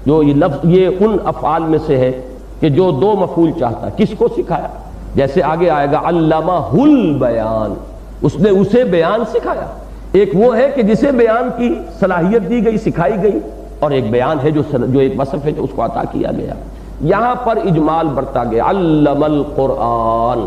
جو یہ لفظ یہ ان افعال میں سے ہے کہ جو دو مفعول چاہتا ہے. کس کو سکھایا؟ جیسے آگے آئے گا علمہ البیان، اس نے اسے بیان سکھایا. ایک وہ ہے کہ جسے بیان کی صلاحیت دی گئی، سکھائی گئی، اور ایک بیان ہے جو ایک وصف ہے جو اس کو عطا کیا گیا. یہاں پر اجمال برتا گیا، علم القرآن،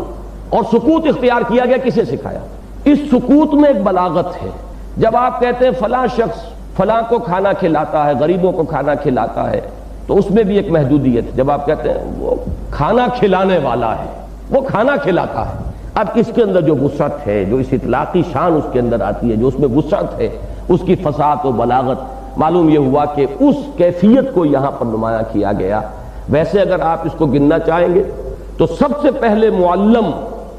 اور سکوت اختیار کیا گیا. کسے سکھایا؟ اس سکوت میں ایک بلاغت ہے. جب آپ کہتے ہیں فلاں شخص فلاں کو کھانا کھلاتا ہے، غریبوں کو کھانا کھلاتا ہے، تو اس میں بھی ایک محدودیت ہے. جب آپ کہتے ہیں وہ کھانا کھلانے والا ہے، وہ کھانا کھلاتا ہے، اب اس کے اندر جو وسعت ہے، جو اس اطلاقی شان اس کے اندر آتی ہے، جو اس میں وسعت ہے، اس کی فصاحت و بلاغت، معلوم یہ ہوا کہ اس کیفیت کو یہاں پر نمایاں کیا گیا. ویسے اگر آپ اس کو گننا چاہیں گے تو سب سے پہلے معلم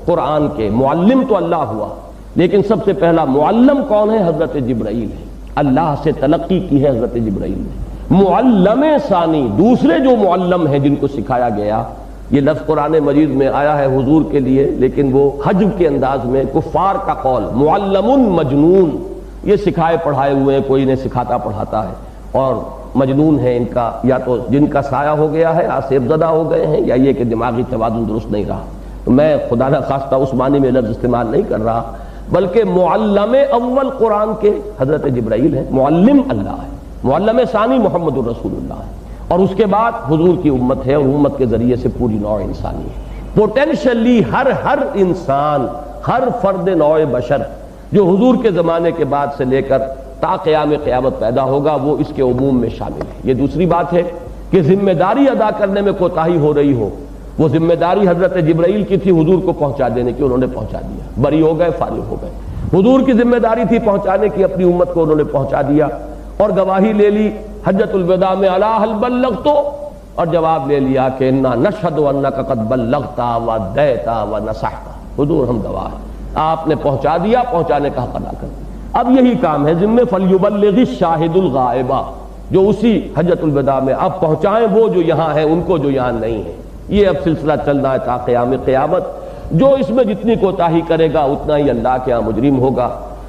قرآن کے، معلم تو اللہ ہوا، لیکن سب سے پہلا معلم کون ہے؟ حضرت جبرائیل ہے. اللہ سے تلقی کی ہے حضرت جبرائیل نے. معلم ثانی، دوسرے جو معلم ہیں جن کو سکھایا گیا، یہ لفظ قرآن مجید میں آیا ہے حضور کے لیے، لیکن وہ حجب کے انداز میں، کفار کا قول، معلم مجنون. یہ سکھائے پڑھائے ہوئے ہیں، کوئی انہیں سکھاتا پڑھاتا ہے، اور مجنون ہے ان کا، یا تو جن کا سایہ ہو گیا ہے، آصف زدہ ہو گئے ہیں، یا یہ کہ دماغی توازن درست نہیں رہا. تو میں خدا نہ خواستہ اس معنی میں لفظ استعمال نہیں کر رہا، بلکہ معلم اول قرآن کے حضرت جبرائیل ہے، معلم اللہ ہے. معلم ثانی محمد الرسول اللہ ہے، اور اس کے بعد حضور کی امت ہے، اور امت کے ذریعے سے پوری نوع انسانی ہے. پوٹینشلی ہر انسان، ہر فرد نوع بشر جو حضور کے زمانے کے بعد سے لے کر تا قیام قیامت پیدا ہوگا، وہ اس کے عموم میں شامل ہے. یہ دوسری بات ہے کہ ذمہ داری ادا کرنے میں کوتاہی ہو رہی ہو، وہ ذمہ داری حضرت جبرائیل کی تھی حضور کو پہنچا دینے کی، انہوں نے پہنچا دیا، بری ہو گئے، فارغ ہو گئے. حضور کی ذمہ داری تھی پہنچانے کی اپنی امت کو، انہوں نے پہنچا دیا، اور گواہی لے لی حجۃ الوداع میں، الا هل بلغت، اور جواب لے لیا کہ انا نشهد انک قد بلغت وادیت ونصحت. حضور ہم گواہ ہیں، آپ نے پہنچا دیا، پہنچانے کا حق ادا کر دیا. اب یہی کام ہے ذمہ فلیبلغ الشاہد الغائب، جو اسی حجۃ الوداع میں اب پہنچائیں وہ جو یہاں ہیں ان کو جو یہاں نہیں ہے. یہ اب سلسلہ چل رہا ہے تا قیام قیامت. جو اس میں جتنی کوتاہی کرے گا اتنا ہی اللہ کے ہاں مجرم ہوگا،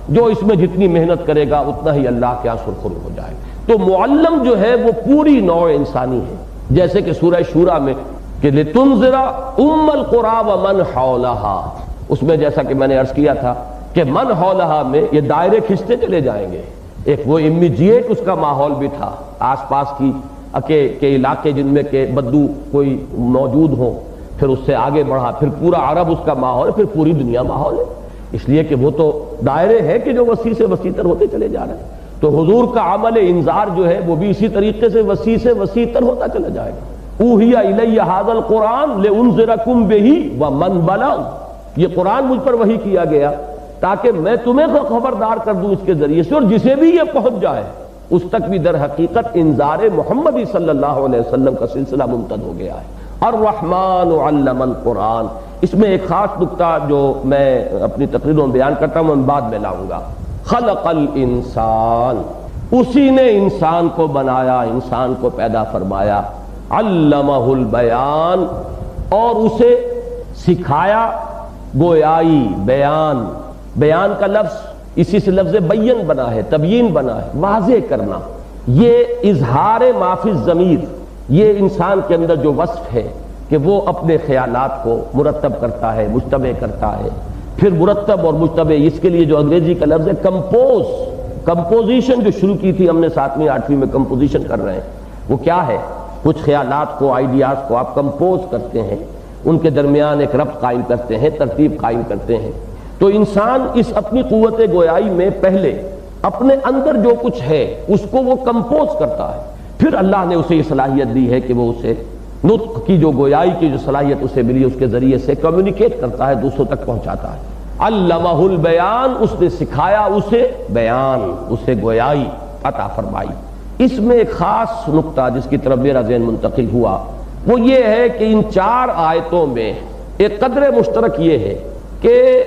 جو اس میں جتنی محنت کرے گا اتنا ہی اللہ کے ہاں سرخرو ہو جائے. تو معلم جو ہے وہ پوری نوع انسانی ہے. جیسے کہ سورہ شورى میں کہ لِتُنذِرَ أُمَّ الْقُرَىٰ وَمَنْ حَوْلَهَا، اس میں جیسا کہ میں نے عرض کیا تھا کہ من حولہا میں یہ دائرے کھنچتے چلے جائیں گے. ایک وہ امیجیٹ اس کا ماحول بھی تھا، آس پاس کی کے علاقے جن میں کہ بدو کوئی موجود ہوں، پھر اس سے آگے بڑھا، پھر پورا عرب اس کا ماحول ہے، پھر پوری دنیا ماحول ہے. اس لیے کہ وہ تو دائرے ہیں کہ جو وسیع سے وسیع تر ہوتے چلے جا رہے ہیں. تو حضور کا عمل انذار جو ہے وہ بھی اسی طریقے سے وسیع تر ہوتا چلا جائے گا. اوحی الی ھذا القرآن لانذرکم بہ ومن بلغ، یہ قرآن مجھ پر وحی کیا گیا تاکہ میں تمہیں خبردار کر دوں اس کے ذریعے سے، اور جسے بھی یہ پہنچ جائے اس تک بھی در حقیقت انذار محمدی صلی اللہ علیہ وسلم کا سلسلہ ممتد ہو گیا ہے۔ الرحمن علم القرآن، اس میں ایک خاص نکتہ جو میں اپنی تقریروں میں بیان کرتا ہوں میں بعد میں لاؤں گا۔ خلق الانسان، اسی نے انسان کو بنایا، انسان کو پیدا فرمایا، علمہ البیان، اور اسے سکھایا گویائی، بیان۔ بیان کا لفظ اسی سے لفظ بین بنا ہے، تبیین بنا ہے، واضح کرنا۔ یہ اظہار ما فی الضمیر، یہ انسان کے اندر جو وصف ہے کہ وہ اپنے خیالات کو مرتب کرتا ہے، مجتمع کرتا ہے۔ پھر مرتب اور مجتمع، اس کے لیے جو انگریزی کا لفظ ہے کمپوزیشن جو شروع کی تھی ہم نے 7ویں 8ویں میں، کمپوزیشن کر رہے ہیں، وہ کیا ہے؟ کچھ خیالات کو، آئیڈیاز کو آپ کمپوز کرتے ہیں، ان کے درمیان ایک ربط قائم کرتے ہیں، ترتیب قائم کرتے ہیں۔ تو انسان اس اپنی قوت گویائی میں پہلے اپنے اندر جو کچھ ہے اس کو وہ کمپوز کرتا ہے، پھر اللہ نے اسے یہ صلاحیت دی ہے کہ وہ اسے نطق کی جو گویائی کی جو صلاحیت اسے ملی اس کے ذریعے سے کمیونیکیٹ کرتا ہے، دوسروں تک پہنچاتا ہے۔ علمہ البیان، اس نے سکھایا اسے بیان، اسے گویائی عطا فرمائی۔ اس میں ایک خاص نقطہ جس کی طرف میرا ذہن منتقل ہوا وہ یہ ہے کہ ان 4 آیتوں میں ایک قدر مشترک یہ ہے کہ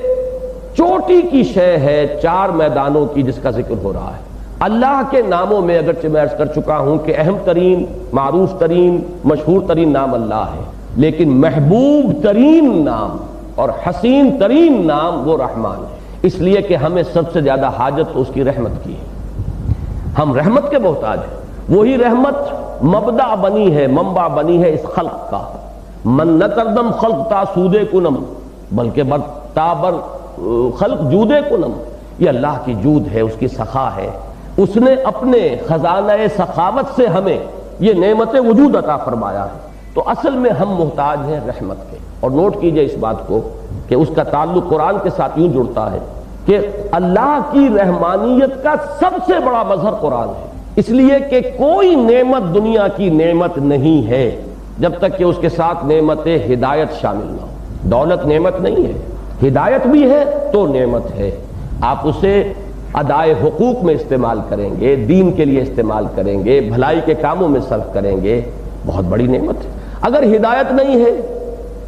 چوٹی کی شے ہے 4 میدانوں کی جس کا ذکر ہو رہا ہے۔ اللہ کے ناموں میں اگرچہ میں عرض کر چکا ہوں کہ اہم ترین، معروف ترین، مشہور ترین نام اللہ ہے، لیکن محبوب ترین نام اور حسین ترین نام وہ رحمان ہے، اس لیے کہ ہمیں سب سے زیادہ حاجت تو اس کی رحمت کی ہے، ہم رحمت کے محتاج ہیں۔ وہی رحمت مبدع بنی ہے، منبع بنی ہے اس خلق کا۔ من نہ کردم خلق تا سودے کنم، بلکہ برتابر خلق جودے کنم، یہ اللہ کی جود ہے، اس کی سخا ہے، اس نے اپنے خزانہ سخاوت سے ہمیں یہ نعمت وجود عطا فرمایا ہے۔ تو اصل میں ہم محتاج ہیں رحمت کے، اور نوٹ کیجئے اس بات کو کہ اس کا تعلق قرآن کے ساتھ یوں جڑتا ہے کہ اللہ کی رحمانیت کا سب سے بڑا مظہر قرآن ہے، اس لیے کہ کوئی نعمت دنیا کی نعمت نہیں ہے جب تک کہ اس کے ساتھ نعمت ہدایت شامل نہ ہو۔ دولت نعمت نہیں ہے، ہدایت بھی ہے تو نعمت ہے۔ آپ اسے ادائے حقوق میں استعمال کریں گے، دین کے لیے استعمال کریں گے، بھلائی کے کاموں میں صرف کریں گے، بہت بڑی نعمت ہے۔ اگر ہدایت نہیں ہے،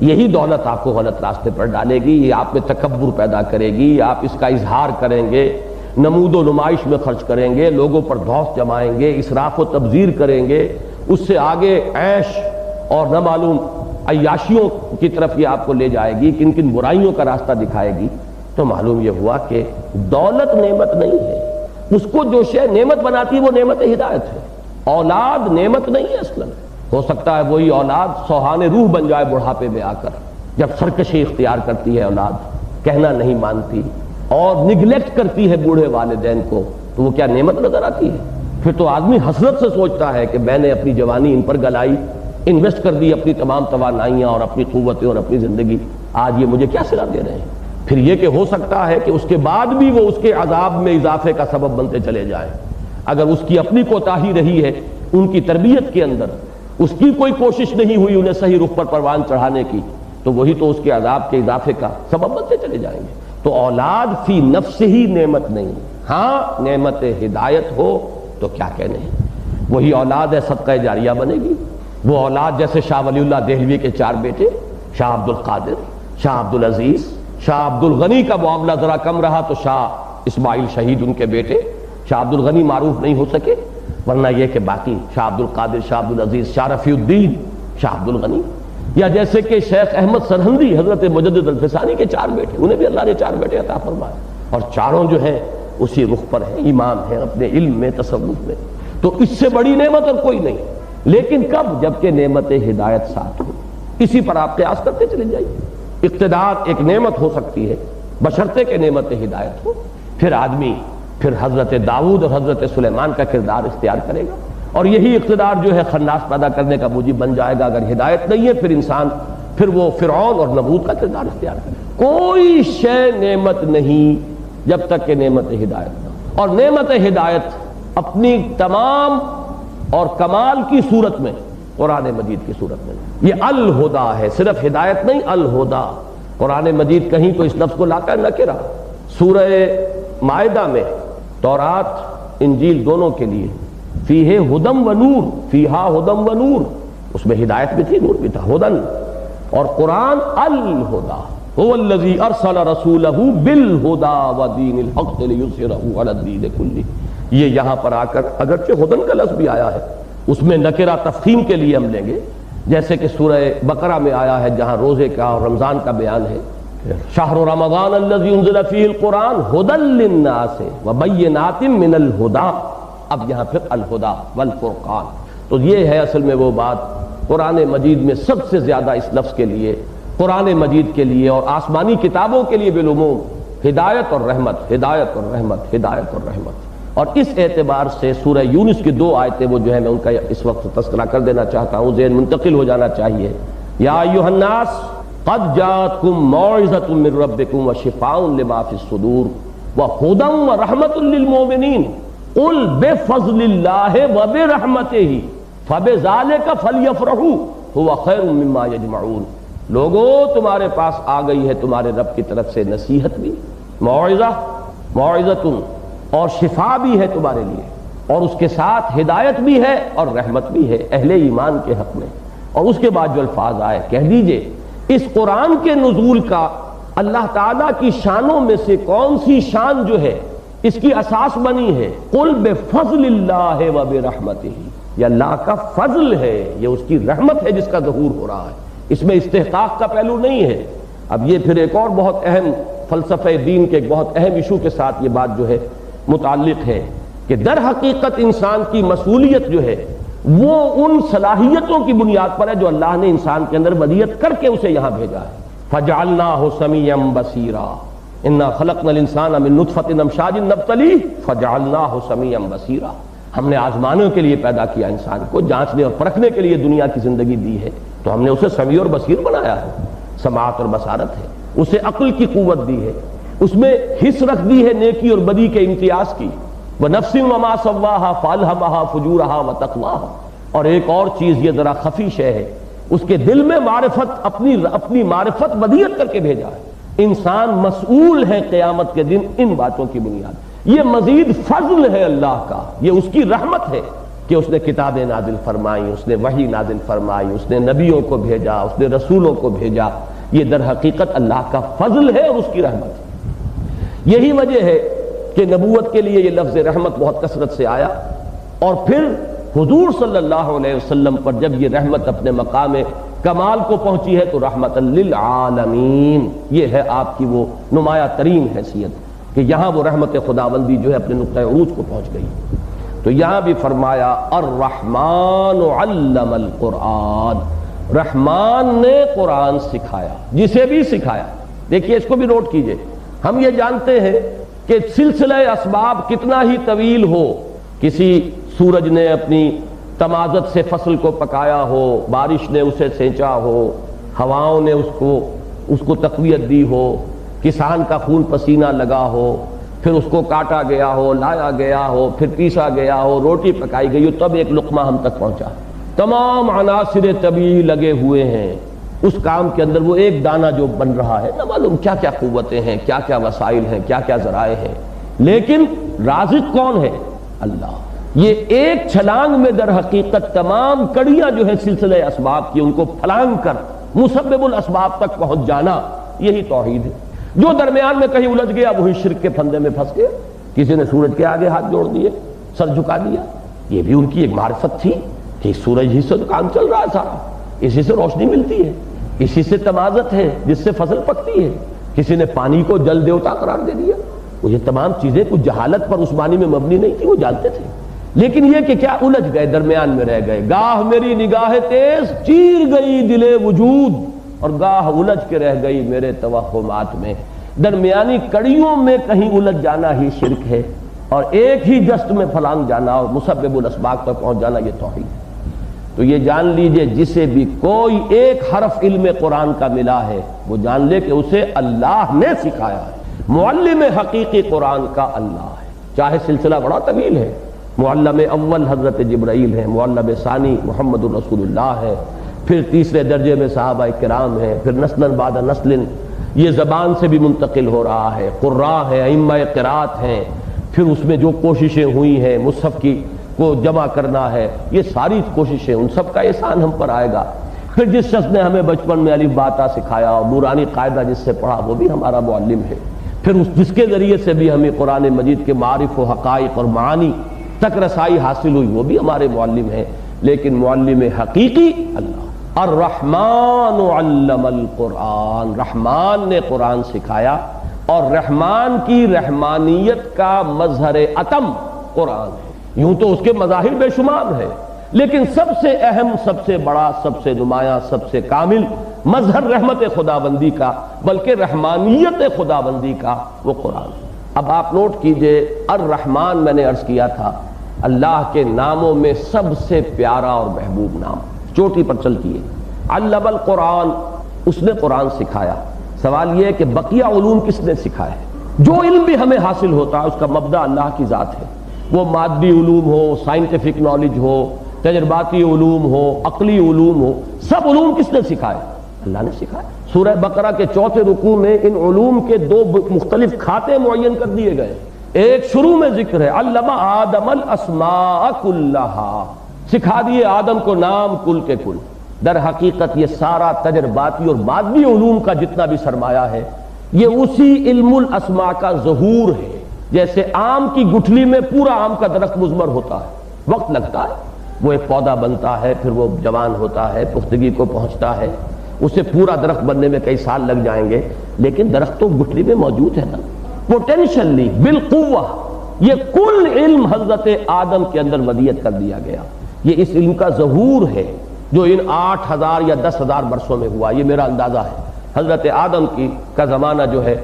یہی دولت آپ کو غلط راستے پر ڈالے گی، یہ آپ میں تکبر پیدا کرے گی، آپ اس کا اظہار کریں گے، نمود و نمائش میں خرچ کریں گے، لوگوں پر دھوس جمائیں گے، اسراف و تبذیر کریں گے، اس سے آگے عیش اور نہ معلوم عیاشیوں کی طرف یہ آپ کو لے جائے گی، کن کن برائیوں کا راستہ دکھائے گی۔ تو معلوم یہ ہوا کہ دولت نعمت نہیں ہے، اس کو جو شے نعمت بناتی ہے وہ نعمت ہدایت ہے۔ اولاد نعمت نہیں ہے اصلاً، ہو سکتا ہے وہی اولاد سوہان روح بن جائے بڑھاپے میں آ کر، جب سرکشی اختیار کرتی ہے اولاد، کہنا نہیں مانتی اور نگلیکٹ کرتی ہے بوڑھے والدین کو، تو وہ کیا نعمت نظر آتی ہے؟ پھر تو آدمی حسرت سے سوچتا ہے کہ میں نے اپنی جوانی ان پر گلائی، انویسٹ کر دی اپنی تمام توانائیاں اور اپنی قوتیں اور اپنی زندگی، آج یہ مجھے کیا صلا دے رہے ہیں؟ پھر یہ کہ ہو سکتا ہے کہ اس کے بعد بھی وہ اس کے عذاب میں اضافے کا سبب بنتے چلے جائیں، اگر اس کی اپنی کوتاہی رہی ہے ان کی تربیت کے اندر، اس کی کوئی کوشش نہیں ہوئی انہیں صحیح رخ پر پروان چڑھانے کی، تو وہی تو اس کے عذاب کے اضافے کا سبب بنتے چلے جائیں گے۔ تو اولاد فی نفس ہی نعمت نہیں، ہاں نعمت ہدایت ہو تو کیا کہنے ہیں، وہی اولاد ہے صدقہ جاریہ بنے گی۔ وہ اولاد جیسے شاہ ولی اللہ دہلوی کے 4 بیٹے، شاہ عبد القادر، شاہ عبد العزیز، شاہ عبد الغنی کا معاملہ ذرا کم رہا تو شاہ اسماعیل شہید ان کے بیٹے، شاہ عبد الغنی معروف نہیں ہو سکے، ورنہ یہ کہ باقی شاہ عبد القادر، شاہ عبد العزیز، شاہ رفیع الدین، شاہ عبد الغنی، یا جیسے کہ شیخ احمد سرہندی حضرت مجدد الفسانی کے 4 بیٹے، انہیں بھی اللہ نے 4 بیٹے عطا فرمائے، اور چاروں جو ہیں اسی رخ پر ہیں، امام ہیں اپنے علم میں، تصوف میں۔ تو اس سے بڑی نعمت اور کوئی نہیں، لیکن کب؟ جبکہ نعمت ہدایت ساتھ ہو۔ اسی پر آپ قیاس کرتے چلے جائیے، اقتدار ایک نعمت ہو سکتی ہے بشرطے کہ نعمت ہدایت ہو، پھر آدمی پھر حضرت داؤد اور حضرت سلیمان کا کردار اختیار کرے گا، اور یہی اقتدار جو ہے خناس پیدا کرنے کا موجب بن جائے گا۔ اگر ہدایت نہیں ہے پھر انسان پھر وہ فرعون اور نمرود کا کردار اختیار کرے گا۔ کوئی شے نعمت نہیں جب تک کہ نعمت ہدایت نہ ہو، اور نعمت ہدایت اپنی تمام اور کمال کی صورت میں قرآن مجید کی صورت میں یہ الہدا ہے، صرف ہدایت نہیں، الہدا۔ قرآن مجید کہیں تو اس لفظ کو لاتا ہے نکرہ، سورہ مائدہ میں تورات انجیل دونوں کے لیے فیہ ہدم و نور، فیہا ہدم و نور، اس میں ہدایت بھی تھی، نور بھی تھا، ہدن، اور قرآن الہدا هو الذی ارسل رسولہ بالہدا ودین الحق لیظہرہ علی الدین کلہ. یہ یہاں پر آ کر اگرچہ ہدن کا لفظ بھی آیا ہے، اس میں نکرہ تفخیم کے لیے ہم لیں گے، جیسے کہ سورہ بقرہ میں آیا ہے جہاں روزے کا اور رمضان کا بیان ہے، شہر رمضان الذی انزل فیہ القرآن ھدی للناس وبینات من الہدی. اب یہاں پھر الہدا والفرقان. تو یہ ہے اصل میں وہ بات، قرآن مجید میں سب سے زیادہ اس لفظ کے لیے، قرآن مجید کے لیے اور آسمانی کتابوں کے لیے بالعموم ہدایت اور رحمت، ہدایت اور رحمت، ہدایت اور رحمت. اور اس اعتبار سے سورہ یونس کی 2 آیتیں وہ جو ہے میں ان کا اس وقت تذکرہ کر دینا چاہتا ہوں، ذہن منتقل ہو جانا چاہیے. یا ایھا الناس قد جاءتکم موعظۃ من ربکم وشفاء لما فی الصدور وہدی ورحمۃ للمؤمنین قل بفضل اللہ وبرحمتہ فبذلک فلیفرحوا ھو خیر مما یجمعون. لوگو تمہارے پاس آ گئی ہے تمہارے رب کی طرف سے نصیحت بھی، موعظہ، موعظۃ، اور شفا بھی ہے تمہارے لیے، اور اس کے ساتھ ہدایت بھی ہے اور رحمت بھی ہے اہل ایمان کے حق میں. اور اس کے بعد جو الفاظ آئے، کہہ دیجئے اس قرآن کے نزول کا اللہ تعالیٰ کی شانوں میں سے کون سی شان جو ہے اس کی اساس بنی ہے؟ قل بفضل اللہ وبرحمتہ. یہ اللہ کا فضل ہے، یہ اس کی رحمت ہے جس کا ظہور ہو رہا ہے، اس میں استحقاق کا پہلو نہیں ہے. اب یہ پھر ایک اور بہت اہم فلسفہ دین کے ایک بہت اہم ایشو کے ساتھ یہ بات جو ہے متعلق ہے کہ در حقیقت انسان کی مسئولیت جو ہے وہ ان صلاحیتوں کی بنیاد پر ہے جو اللہ نے انسان کے اندر ودیت کر کے اسے یہاں بھیجا ہے. فجعلناہ سمیعا بصیرا انا خلقنا الانسان من نطفۃ امشاج نبتلیہ فجعلناہ سمیعا بصیرا. ہم نے آزمانوں کے لیے پیدا کیا انسان کو، جانچنے اور پرکھنے کے لیے دنیا کی زندگی دی ہے، تو ہم نے اسے سمیع اور بصیر بنایا ہے، سماعت اور بصارت ہے، اسے عقل کی قوت دی ہے، اس میں حص رکھ دی ہے نیکی اور بدی کے امتیاز کی. وَنَفْسٍ وَمَا سَوَّاهَا فَأَلْهَمَهَا فُجُورَهَا وَتَقْوَاهَا. اور ایک اور چیز یہ ذرا خفی شے ہے، اس کے دل میں معرفت، اپنی معرفت ودیت کر کے بھیجا ہے. انسان مسئول ہے قیامت کے دن ان باتوں کی بنیاد. یہ مزید فضل ہے اللہ کا، یہ اس کی رحمت ہے کہ اس نے کتابیں نازل فرمائی، اس نے وحی نازل فرمائی، اس نے نبیوں کو بھیجا، اس نے رسولوں کو بھیجا. یہ در حقیقت اللہ کا فضل ہے اور اس کی رحمت ہے. یہی وجہ ہے کہ نبوت کے لیے یہ لفظ رحمت بہت کثرت سے آیا، اور پھر حضور صلی اللہ علیہ وسلم پر جب یہ رحمت اپنے مقام کمال کو پہنچی ہے تو رحمت للعالمین، یہ ہے آپ کی وہ نمایاں ترین حیثیت کہ یہاں وہ رحمت خداوندی جو ہے اپنے نقطۂ عروج کو پہنچ گئی. تو یہاں بھی فرمایا الرحمن علم القرآن، رحمان نے قرآن سکھایا، جسے بھی سکھایا. دیکھیے اس کو بھی نوٹ کیجئے. ہم یہ جانتے ہیں کہ سلسلہ اسباب کتنا ہی طویل ہو، کسی سورج نے اپنی تمازت سے فصل کو پکایا ہو، بارش نے اسے سینچا ہو، ہواؤں نے اس کو تقویت دی ہو، کسان کا خون پسینہ لگا ہو، پھر اس کو کاٹا گیا ہو، لایا گیا ہو، پھر پیسا گیا ہو، روٹی پکائی گئی ہو، تب ایک لقمہ ہم تک پہنچا. تمام عناصر طبیعی لگے ہوئے ہیں اس کام کے اندر. وہ ایک دانہ جو بن رہا ہے، نہ معلوم کیا کیا قوتیں ہیں، کیا کیا وسائل ہیں، کیا کیا ذرائع ہیں، لیکن رازق کون ہے؟ اللہ. یہ ایک چھلانگ میں در حقیقت تمام کڑیاں جو ہیں سلسلہ اسباب کی، ان کو پھلانگ کر مسبب الاسباب تک پہنچ جانا، یہی توحید ہے. جو درمیان میں کہیں الجھ گیا وہی شرک کے پھندے میں پھنس گیا. کسی نے سورج کے آگے ہاتھ جوڑ دیے، سر جھکا دیا. یہ بھی ان کی ایک معرفت تھی کہ سورج ہی سے تو کام چل رہا ہے سارا، اسی سے روشنی ملتی ہے، اسی سے تمازت ہے جس سے فصل پکتی ہے. کسی نے پانی کو جل دیوتا قرار دے دیا. وہ یہ تمام چیزیں کچھ جہالت پر عثمانی میں مبنی نہیں تھی، وہ جانتے تھے، لیکن یہ کہ کیا الجھ گئے، درمیان میں رہ گئے. گاہ میری نگاہ تیز چیر گئی دل وجود، اور گاہ الجھ کے رہ گئی میرے توہمات میں. درمیانی کڑیوں میں کہیں الجھ جانا ہی شرک ہے، اور ایک ہی جست میں پھلانگ جانا اور مسبب الاسباب تک پہنچ جانا یہ توحید ہے. تو یہ جان لیجئے جسے بھی کوئی ایک حرف علم قرآن کا ملا ہے وہ جان لے کہ اسے اللہ نے سکھایا ہے. معلم حقیقی قرآن کا اللہ ہے. چاہے سلسلہ بڑا طویل ہے، معلم اول حضرت جبرائیل ہے، معلم ثانی محمد الرسول اللہ ہے، پھر تیسرے درجے میں صحابہ کرام ہیں، پھر نسل بعد نسل یہ زبان سے بھی منتقل ہو رہا ہے، قراء ہیں، ائمہ قرات ہیں، پھر اس میں جو کوششیں ہوئی ہیں مصحف کی کو جمع کرنا ہے، یہ ساری کوششیں، ان سب کا احسان ہم پر آئے گا۔ پھر جس شخص نے ہمیں بچپن میں الف با تا سکھایا اور نورانی قاعدہ جس سے پڑھا وہ بھی ہمارا معلم ہے، پھر جس کے ذریعے سے بھی ہمیں قرآن مجید کے معارف و حقائق اور معانی تک رسائی حاصل ہوئی وہ بھی ہمارے معلم ہیں، لیکن معلم حقیقی اللہ۔ الرحمن علم القرآن، رحمان نے قرآن سکھایا، اور رحمان کی رحمانیت کا مظہر اتم قرآن ہے۔ یوں تو اس کے مظاہر بے شمار ہیں، لیکن سب سے اہم، سب سے بڑا، سب سے نمایاں، سب سے کامل مظہر رحمت خداوندی کا، بلکہ رحمانیت خداوندی کا، وہ قرآن ہے۔ اب آپ نوٹ کیجئے، الرحمن میں نے عرض کیا تھا اللہ کے ناموں میں سب سے پیارا اور محبوب نام، چوٹی پر چلتی ہے۔ علم القرآن، اس نے قرآن سکھایا۔ سوال یہ ہے کہ بقیہ علوم کس نے سکھائے؟ جو علم بھی ہمیں حاصل ہوتا ہے اس کا مبدا اللہ کی ذات ہے، وہ مادی علوم ہو، سائنٹیفک نالج ہو، تجرباتی علوم ہو، عقلی علوم ہو، سب علوم کس نے سکھائے؟ اللہ نے سکھایا۔ سورہ بقرہ کے 4 رکوع میں ان علوم کے 2 مختلف کھاتے معین کر دیے گئے۔ ایک شروع میں ذکر ہے علم آدم الاسماء کلھا، سکھا دیے آدم کو نام کل کے کل۔ در حقیقت یہ سارا تجرباتی اور مادی علوم کا جتنا بھی سرمایہ ہے یہ اسی علم الاسماء کا ظہور ہے۔ جیسے آم کی گٹھلی میں پورا آم کا درخت مضمر ہوتا ہے، وقت لگتا ہے، وہ ایک پودا بنتا ہے، پھر وہ جوان ہوتا ہے، پختگی کو پہنچتا ہے، اسے پورا درخت بننے میں کئی سال لگ جائیں گے، لیکن درخت تو گٹھلی میں موجود ہے نا، پوٹینشلی بالقوہ۔ یہ کل علم حضرت آدم کے اندر ودیت کر دیا گیا، یہ اس علم کا ظہور ہے جو ان 8000 یا 10,000 برسوں میں ہوا۔ یہ میرا اندازہ ہے حضرت آدم کا زمانہ جو ہے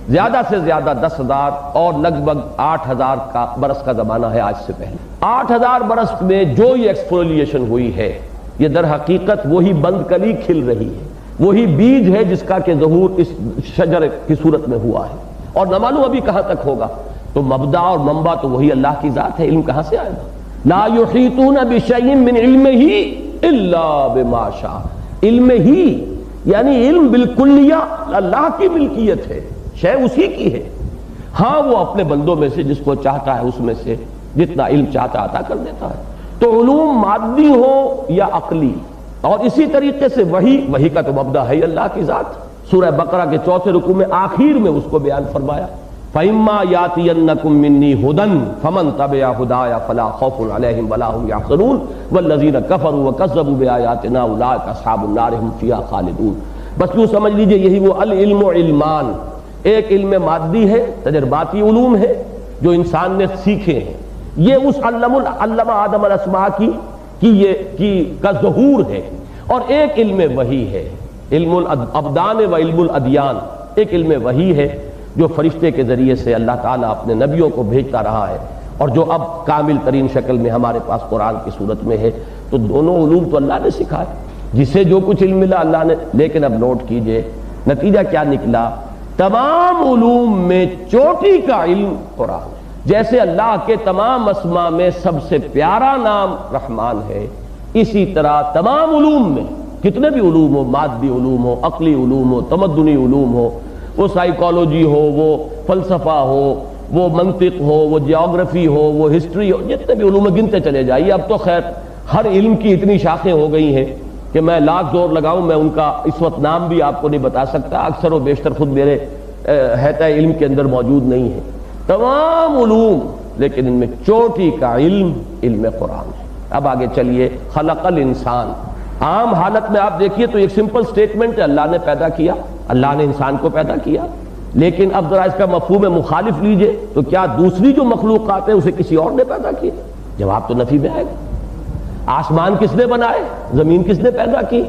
زیادہ سے زیادہ 10,000 اور لگ بھگ 8,000 کا برس کا زمانہ ہے آج سے پہلے۔ 8,000 برس میں جو یہ ایکسفولیشن ہوئی ہے یہ در حقیقت وہی بند کلی کھل رہی ہے، وہی بیج ہے جس کا کہ ظہور اس شجر کی صورت میں ہوا ہے، اور نہ معلوم ابھی کہاں تک ہوگا۔ تو مبدا اور منبع تو وہی اللہ کی ذات ہے، علم کہاں سے آئے گا؟ لا یحیطون بشیء من علمہ الا بما شاء، علم ہی یعنی علم بالکلیہ اللہ کی ملکیت ہے، شے اسی کی ہے۔ ہاں وہ اپنے بندوں میں سے جس کو چاہتا ہے اس میں سے جتنا علم چاہتا عطا کر دیتا ہے۔ تو علوم مادی ہو یا عقلی، اور اسی طریقے سے وہی کا تو مبدا ہے اللہ کی ذات۔ سورہ بقرہ کے 4 رکوع میں آخر میں اس کو بیان فرمایا، فَإِمَّا يَأْتِيَنَّكُم مِّنِّي هُدًى فَمَن تَبِعَ هُدَايَ فَلَا خَوْفٌ عَلَيْهِمْ وَلَا هُمْ يَحْزَنُونَ وَالَّذِينَ كَفَرُوا وَكَذَّبُوا بِآيَاتِنَا أُولَٰئِكَ أَصْحَابُ النَّارِ هُمْ فِيهَا خَالِدُونَ۔ بس یوں سمجھ لیجئے یہی وہ العلم و علمان، ایک علم مادی ہے، تجرباتی علوم ہے جو انسان نے سیکھے ہیں، یہ اس علم آدم الاسماء کا ظہور ہے، اور ایک علم وحی ہے، علم الابدان و علم الادیان، ایک علم وحی ہے جو فرشتے کے ذریعے سے اللہ تعالیٰ اپنے نبیوں کو بھیجتا رہا ہے، اور جو اب کامل ترین شکل میں ہمارے پاس قرآن کی صورت میں ہے۔ تو دونوں علوم تو اللہ نے سکھائے، جسے جو کچھ علم ملا اللہ نے۔ لیکن اب نوٹ کیجئے نتیجہ کیا نکلا، تمام علوم میں چوٹی کا علم قرآن ہے۔ جیسے اللہ کے تمام اسماء میں سب سے پیارا نام رحمان ہے، اسی طرح تمام علوم میں کتنے بھی علوم ہو، مادی علوم ہو، عقلی علوم ہو، تمدنی علوم ہو، وہ سائیکالوجی ہو، وہ فلسفہ ہو، وہ منطق ہو، وہ جیوگرافی ہو، وہ ہسٹری ہو، جتنے بھی علوم گنتے چلے جائیے۔ اب تو خیر ہر علم کی اتنی شاخیں ہو گئی ہیں کہ میں لاکھ زور لگاؤں میں ان کا اس وقت نام بھی آپ کو نہیں بتا سکتا، اکثر و بیشتر خود میرے حیطۂ علم کے اندر موجود نہیں ہے تمام علوم، لیکن ان میں چوٹی کا علم علم قرآن ہے۔ اب آگے چلیے، خلق الانسان، عام حالت میں آپ دیکھیے تو ایک سمپل سٹیٹمنٹ ہے، اللہ نے پیدا کیا، اللہ نے انسان کو پیدا کیا۔ لیکن اب ذرا اس کا مفہوم مخالف لیجئے تو کیا دوسری جو مخلوقات ہیں اسے کسی اور نے پیدا کیا؟ جواب تو نفی میں آئے گا۔ آسمان کس نے بنائے؟ زمین کس نے پیدا کی؟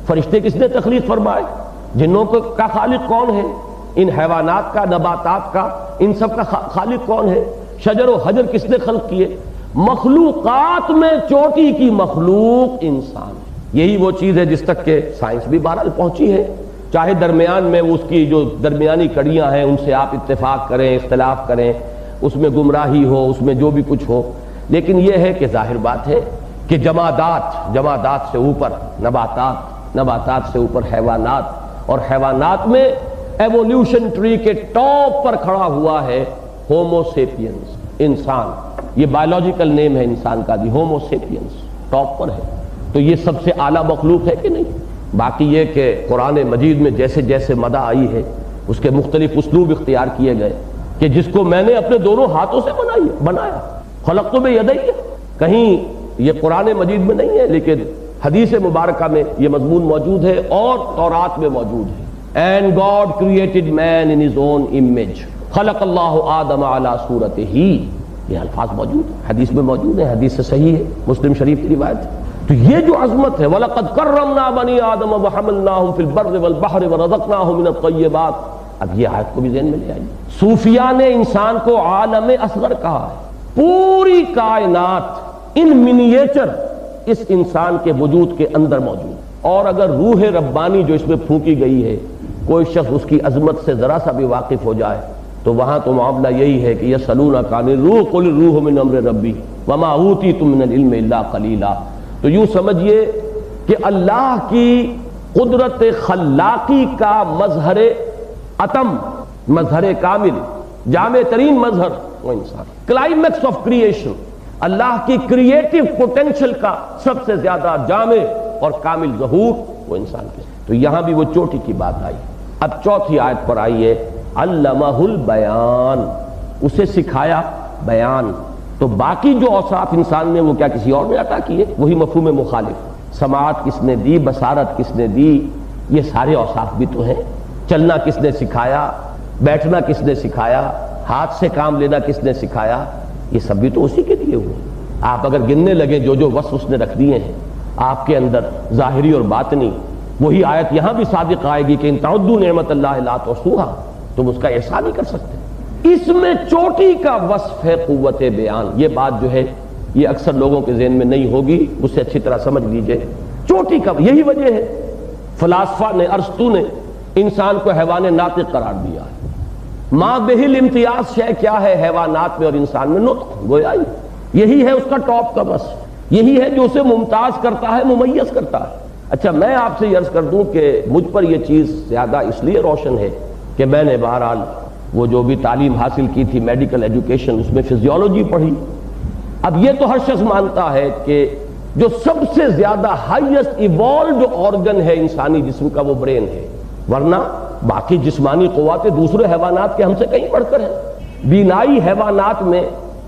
فرشتے کس نے تخلیق فرمائے؟ جنوں کا خالق کون ہے؟ ان حیوانات کا، نباتات کا، ان سب کا خالق کون ہے؟ شجر و حجر کس نے خلق کیے؟ مخلوقات میں چوٹی کی مخلوق انسان ہے۔ یہی وہ چیز ہے جس تک کہ سائنس بھی بہرحال پہنچی ہے، چاہے درمیان میں اس کی جو درمیانی کڑیاں ہیں ان سے آپ اتفاق کریں، اختلاف کریں، اس میں گمراہی ہو، اس میں جو بھی کچھ ہو، لیکن یہ ہے کہ ظاہر بات ہے کہ جمادات سے اوپر نباتات، نباتات سے اوپر حیوانات، اور حیوانات میں ایوولوشن ٹری کے ٹاپ پر کھڑا ہوا ہے ہومو سیپینس، انسان. یہ بایولوجیکل نیم ہے انسان کا بھی، ہومو سیپینس ٹاپ پر ہے. تو یہ سب سے اعلیٰ مخلوق ہے کہ نہیں؟ باقی یہ کہ قرآن مجید میں جیسے جیسے مدح آئی ہے اس کے مختلف اسلوب اختیار کیے گئے کہ جس کو میں نے اپنے دونوں ہاتھوں سے بنایا، خلقت بیدی. کہیں یہ قرآن مجید میں نہیں ہے لیکن حدیث مبارکہ میں یہ مضمون موجود ہے اور تورات میں موجود ہے. And God created man in his own image. خلق اللہ آدم علی صورتہ. یہ الفاظ موجود ہیں، حدیث میں موجود ہیں، حدیث سے صحیح ہے، مسلم شریف کی روایت ہے. تو یہ جو عظمت ہے وَلَقَدْ كَرَّمْنَا بَنِي آدَمَ وَحَمَلْنَاهُمْ فِي الْبَرِّ وَالْبَحْرِ وَرَزَقْنَاهُمْ مِنَ الطَّيِّبَاتِ. اب یہ آیت کو بھی ذہن میں لے آئیے. صوفیاء نے انسان کو عالم اصغر کہا ہے. پوری کائنات ان منیچر اس انسان کے وجود کے اندر موجود. اور اگر روح ربانی جو اس میں پھونکی گئی ہے کوئی شخص اس کی عظمت سے ذرا سا بھی واقف ہو جائے تو وہاں تو معاملہ یہی ہے کہ یسألونک عن الروح قل الروح من امر ربی وما اوتیتم من العلم الا قلیلا. تو یوں سمجھیے کہ اللہ کی قدرت خلاقی کا مظہر اتم، مظہر کامل، جامع ترین مظہر وہ انسان. کلائمیکس آف کریشن، اللہ کی کریٹو پوٹینشل کا سب سے زیادہ جامع اور کامل ظہور وہ انسان کے. تو یہاں بھی وہ چوٹی کی بات آئی. اب چوتھی آیت پر آئیے، علمہ البیان، اسے سکھایا بیان. تو باقی جو اوصاف انسان نے وہ کیا کسی اور نے عطا کیے؟ وہی مفہوم مخالف. سماعت کس نے دی، بصارت کس نے دی، یہ سارے اوصاف بھی تو ہیں. چلنا کس نے سکھایا، بیٹھنا کس نے سکھایا، ہاتھ سے کام لینا کس نے سکھایا، یہ سب بھی تو اسی کے دیے ہوئے. آپ اگر گننے لگیں جو جو وصف اس نے رکھ دیے ہیں آپ کے اندر ظاہری اور باطنی، وہی آیت یہاں بھی صادق آئے گی کہ ان تعدوا نعمت اللہ لا تحصوها، تم اس کا احسان نہیں کر سکتے. اس میں چوٹی کا وصف ہے قوت بیان. یہ بات جو ہے یہ اکثر لوگوں کے ذہن میں نہیں ہوگی، اسے اچھی طرح سمجھ لیجئے. چوٹی کا یہی وجہ ہے فلاسفہ نے، ارسطو نے انسان کو حیوان ناطق قرار دیا ہے. ماں بہل امتیاز شے کیا ہے حیوانات میں اور انسان میں؟ نطق، گویا یہی ہے اس کا ٹاپ کا وصف، یہی ہے جو اسے ممتاز کرتا ہے، ممیز کرتا ہے. اچھا میں آپ سے یہ عرض کر دوں کہ مجھ پر یہ چیز زیادہ اس لیے روشن ہے کہ میں نے بہرحال وہ جو بھی تعلیم حاصل کی تھی میڈیکل ایجوکیشن، اس میں فزیولوجی پڑھی. اب یہ تو ہر شخص مانتا ہے کہ جو سب سے زیادہ ہائیسٹ ایوالوڈ آرگن ہے انسانی جسم کا وہ برین ہے، ورنہ باقی جسمانی قوتیں دوسرے حیوانات کے ہم سے کہیں بڑھ کر ہیں. بینائی حیوانات میں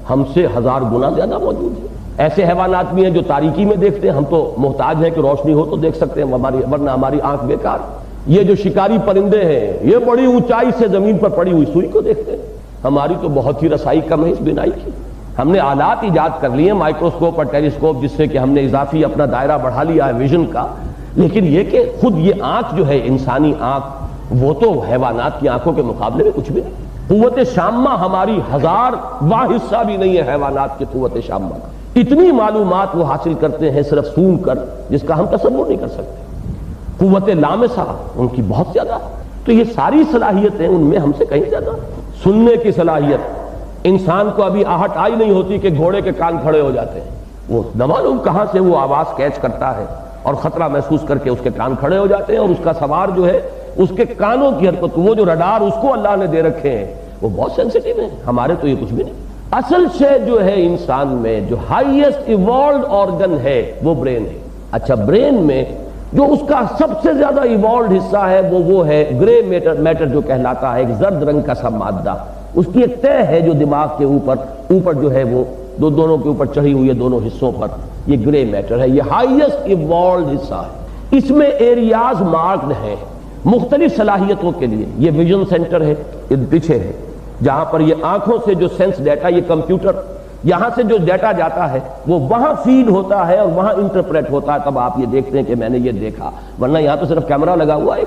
ہم سے 1000 گنا زیادہ موجود ہے. ایسے حیوانات بھی ہیں جو تاریکی میں دیکھتے ہیں، ہم تو محتاج ہیں کہ روشنی ہو تو دیکھ سکتے ہیں، ورنہ ہماری آنکھ بیکار. یہ جو شکاری پرندے ہیں یہ بڑی اونچائی سے زمین پر پڑی ہوئی سوئی کو دیکھتے ہیں. ہماری تو بہت ہی رسائی کم ہے اس بینائی کی. ہم نے آلات ایجاد کر لیے، مائکروسکوپ اور ٹیلیسکوپ، جس سے کہ ہم نے اضافی اپنا دائرہ بڑھا لیا ہے ویژن کا. لیکن یہ کہ خود یہ آنکھ جو ہے انسانی آنکھ وہ تو حیوانات کی آنکھوں کے مقابلے میں کچھ بھی نہیں. قوت شامہ ہماری 1000واں حصہ بھی نہیں ہے حیوانات کی قوت شامہ کا. اتنی معلومات وہ حاصل کرتے ہیں صرف سون کر جس کا ہم تصور نہیں کر سکتے. قوت لامسہ ان کی بہت زیادہ. تو یہ ساری صلاحیتیں ان میں ہم سے کہیں زیادہ. سننے کی صلاحیت، انسان کو ابھی آہٹ آئی نہیں ہوتی کہ گھوڑے کے کان کھڑے ہو جاتے ہیں. وہ نہ معلوم کہاں سے وہ آواز کیچ کرتا ہے اور خطرہ محسوس کر کے اس کے کان کھڑے ہو جاتے ہیں، اور اس کا سوار جو ہے اس کے کانوں کی حرکت، وہ جو رڈار اس کو اللہ نے دے رکھے ہیں وہ بہت سینسیٹیو ہیں. ہمارے تو یہ کچھ بھی نہیں. اصل شے جو ہے انسان میں جو ہائیسٹ ایوالوڈ آرگن ہے وہ برین ہے. اچھا برین میں جو اس کا سب سے زیادہ ایوالوڈ حصہ ہے وہ ہے گرے میٹر جو کہلاتا ہے، ایک زرد رنگ کا سب مادہ. اس کی ایک تہ ہے جو دماغ کے اوپر جو ہے وہ دونوں کے اوپر چڑھی ہوئی ہے، دونوں حصوں پر. یہ گرے میٹر ہے، یہ ہائیسٹ ایوالوڈ حصہ ہے. اس میں ایریاز مارکڈ ہیں مختلف صلاحیتوں کے لیے. یہ ویژن سینٹر ہے، یہ پیچھے ہے جہاں پر یہ آنکھوں سے جو سینس ڈیٹا، یہ کمپیوٹر یہاں سے جو ڈیٹا جاتا ہے وہ وہاں فیڈ ہوتا ہے اور وہاں انٹرپریٹ ہوتا ہے. تب آپ یہ دیکھتے ہیں کہ میں نے یہ دیکھا، ورنہ یہاں تو صرف کیمرہ لگا ہوا ہے.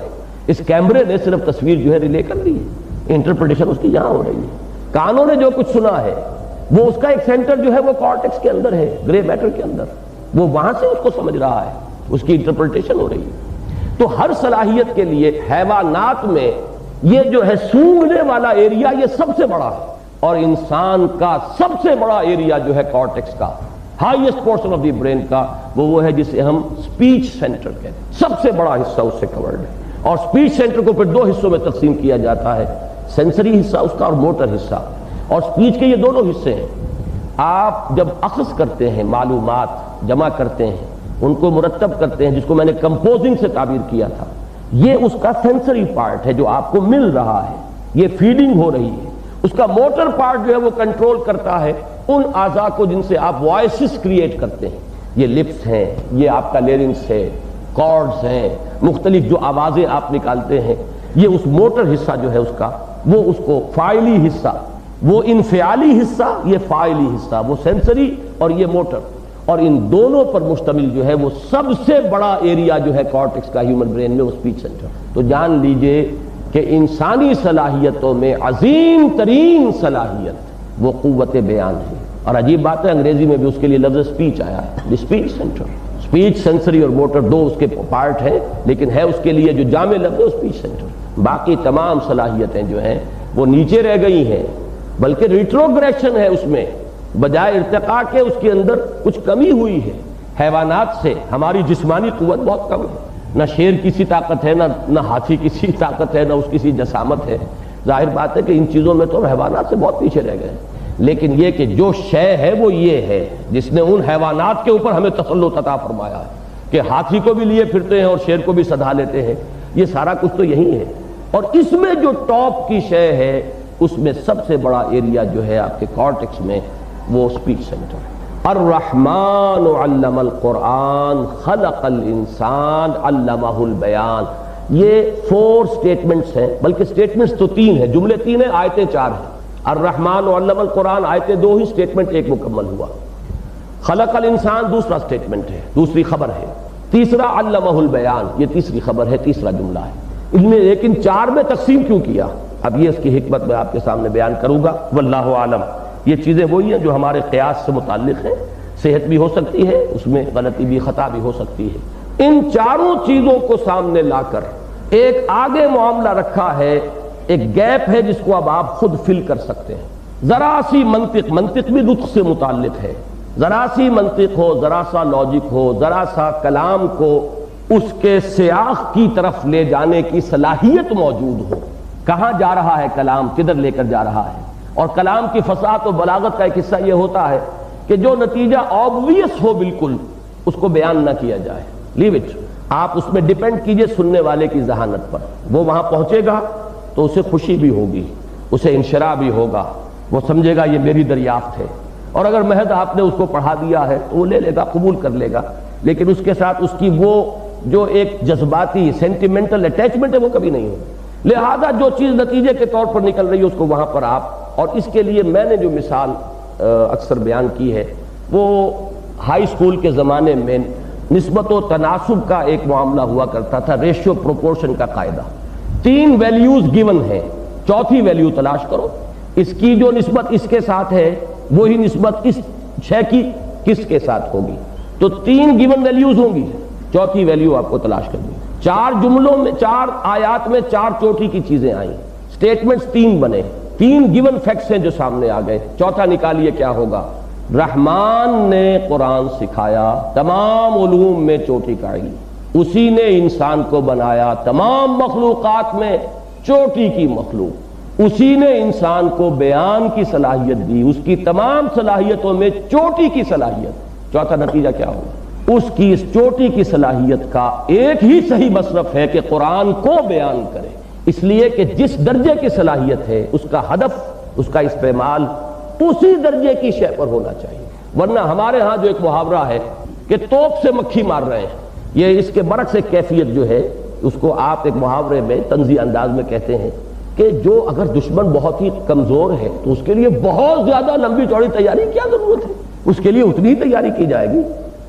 اس کیمرے نے صرف تصویر جو ہے ریلے کر دی ہے، انٹرپریٹیشن اس کی یہاں ہو رہی ہے. کانوں نے جو کچھ سنا ہے وہ اس کا ایک سینٹر جو ہے وہ کارٹیکس کے اندر ہے، گرے میٹر کے اندر. وہ وہاں سے اس کو سمجھ رہا ہے، اس کی انٹرپریٹیشن ہو رہی ہے. تو ہر صلاحیت کے لیے حیوانات میں یہ جو ہے سونگھنے والا ایریا یہ سب سے بڑا ہے، اور انسان کا سب سے بڑا ایریا جو ہے کارٹیکس کا، highest portion of the brain کا، وہ ہے جسے ہم سپیچ سینٹر کہتے ہیں. سب سے بڑا حصہ اس سے کورڈ ہے. اور اسپیچ سینٹر کو پھر دو حصوں میں تقسیم کیا جاتا ہے، سینسری حصہ اس کا اور موٹر حصہ، اور اسپیچ کے یہ دونوں حصے ہیں۔ آپ جب اخذ کرتے ہیں، معلومات جمع کرتے ہیں، ان کو مرتب کرتے ہیں، جس کو میں نے کمپوزنگ سے تعبیر کیا تھا، یہ اس کا سینسری پارٹ ہے جو آپ کو مل رہا ہے، یہ فیڈنگ ہو رہی ہے۔ اس کا موٹر پارٹ جو ہے وہ کنٹرول کرتا ہے ان اعضاء کو جن سے آپ وائسز کریٹ کرتے ہیں، یہ لپس ہیں، یہ آپ کا لیرنگس ہے، کارڈز ہیں، مختلف جو آوازیں آپ نکالتے ہیں، یہ اس موٹر حصہ جو ہے اس کا، وہ اس کو فاعلی حصہ، وہ انفعالی حصہ، یہ فاعلی حصہ، وہ سینسری اور یہ موٹر، اور ان دونوں پر مشتمل جو ہے وہ سب سے بڑا ایریا جو ہے کارٹیکس کا ہیومن برین میں، وہ اسپیچ سینٹر۔ تو جان لیجئے کہ انسانی صلاحیتوں میں عظیم ترین صلاحیت وہ قوت بیان ہے، اور عجیب بات ہے انگریزی میں بھی اس کے لیے لفظ اسپیچ آیا ہے، اسپیچ سینٹر۔ اسپیچ، سینسری اور موٹر دو اس کے پارٹ ہیں، لیکن ہے اس کے لیے جو جامع لفظ ہے اسپیچ سینٹر۔ باقی تمام صلاحیتیں جو ہیں وہ نیچے رہ گئی ہیں، بلکہ ریٹروگریشن ہے اس میں، بجائے ارتقاء کے اس کے اندر کچھ کمی ہوئی ہے۔ حیوانات سے ہماری جسمانی قوت بہت کم ہے، نہ شیر کی سی طاقت ہے، نہ ہاتھی کی سی طاقت ہے، نہ اس کی سی جسامت ہے۔ ظاہر بات ہے کہ ان چیزوں میں تو حیوانات سے بہت پیچھے رہ گئے ہیں، لیکن یہ کہ جو شے ہے وہ یہ ہے جس نے ان حیوانات کے اوپر ہمیں تسلط عطا فرمایا ہے کہ ہاتھی کو بھی لیے پھرتے ہیں اور شیر کو بھی سدھا لیتے ہیں، یہ سارا کچھ تو یہی ہے۔ اور اس میں جو ٹاپ کی شے ہے اس میں سب سے بڑا ایریا جو ہے آپ کے کارٹیکس میں، وہ اسپیچ سینٹر ہے۔ الرحمن علم القرآن خلق الانسان علمہ البیان، یہ 4 سٹیٹمنٹس ہیں، بلکہ سٹیٹمنٹس تو 3 ہیں، جملے 3 ہیں، آیتیں 4 ہیں۔ الرحمن علم القرآن آیتیں 2 ہی، سٹیٹمنٹ 1 مکمل ہوا۔ خلق الانسان دوسرا سٹیٹمنٹ ہے، دوسری خبر ہے۔ تیسرا علمہ البیان، یہ تیسری خبر ہے، تیسرا جملہ ہے۔ ان میں لیکن 4 میں تقسیم کیوں کیا؟ اب یہ اس کی حکمت میں آپ کے سامنے بیان کروں گا، واللہ عالم۔ یہ چیزیں وہی ہیں جو ہمارے قیاس سے متعلق ہیں، صحت بھی ہو سکتی ہے، اس میں غلطی بھی، خطا بھی ہو سکتی ہے۔ ان 4 چیزوں کو سامنے لا کر ایک آگے معاملہ رکھا ہے، ایک گیپ ہے جس کو اب آپ خود فل کر سکتے ہیں۔ ذرا سی منطق بھی نطق سے متعلق ہے، ذرا سی منطق ہو، ذرا سا لاجک ہو، ذرا سا کلام کو اس کے سیاق کی طرف لے جانے کی صلاحیت موجود ہو، کہاں جا رہا ہے کلام، کدھر لے کر جا رہا ہے۔ اور کلام کی فصاحت و بلاغت کا ایک حصہ یہ ہوتا ہے کہ جو نتیجہ آبویس ہو بالکل، اس کو بیان نہ کیا جائے، لیو اٹ، آپ اس میں ڈیپینڈ کیجئے سننے والے کی ذہانت پر۔ وہ وہاں پہنچے گا تو اسے خوشی بھی ہوگی، اسے انشراح بھی ہوگا، وہ سمجھے گا یہ میری دریافت ہے، اور اگر محض آپ نے اس کو پڑھا دیا ہے تو وہ لے لے گا، قبول کر لے گا، لیکن اس کے ساتھ اس کی وہ جو ایک جذباتی سینٹیمنٹل اٹیچمنٹ ہے وہ کبھی نہیں ہوگی۔ لہذا جو چیز نتیجے کے طور پر نکل رہی ہے اس کو وہاں پر آپ، اور اس کے لیے میں نے جو مثال اکثر بیان کی ہے وہ ہائی اسکول کے زمانے میں نسبت و تناسب کا ایک معاملہ ہوا کرتا تھا، ریشیو پروپورشن کا قاعدہ۔ 3 ویلیوز گیون ہیں، چوتھی ویلیو تلاش کرو، اس کی جو نسبت اس کے ساتھ ہے وہی نسبت اس شے کی کس کے ساتھ ہوگی، تو 3 گیون ویلیوز ہوں گی، چوتھی ویلیو آپ کو تلاش کرنی۔ 4 جملوں میں، 4 آیات میں 4 چوٹی کی چیزیں آئیں، سٹیٹمنٹس 3 بنے، 3 گیون فیکٹس ہیں جو سامنے آ گئے، چوتھا نکالیے کیا ہوگا۔ رحمان نے قرآن سکھایا، تمام علوم میں چوٹی کائی، اسی نے انسان کو بنایا، تمام مخلوقات میں چوٹی کی مخلوق، اسی نے انسان کو بیان کی صلاحیت دی، اس کی تمام صلاحیتوں میں چوٹی کی صلاحیت۔ چوتھا نتیجہ کیا ہوگا؟ اس کی اس چوٹی کی صلاحیت کا ایک ہی صحیح مصرف ہے کہ قرآن کو بیان کرے، اس لیے کہ جس درجے کی صلاحیت ہے اس کا ہدف، اس کا استعمال اسی درجے کی شے پر ہونا چاہیے، ورنہ ہمارے ہاں جو ایک محاورہ ہے کہ توپ سے مکھی مار رہے ہیں، یہ اس کے برعکس ایک کیفیت جو ہے اس کو آپ ایک محاورے میں طنزی انداز میں کہتے ہیں کہ جو اگر دشمن بہت ہی کمزور ہے تو اس کے لیے بہت زیادہ لمبی چوڑی تیاری کیا ضرورت ہے، اس کے لیے اتنی ہی تیاری کی جائے گی،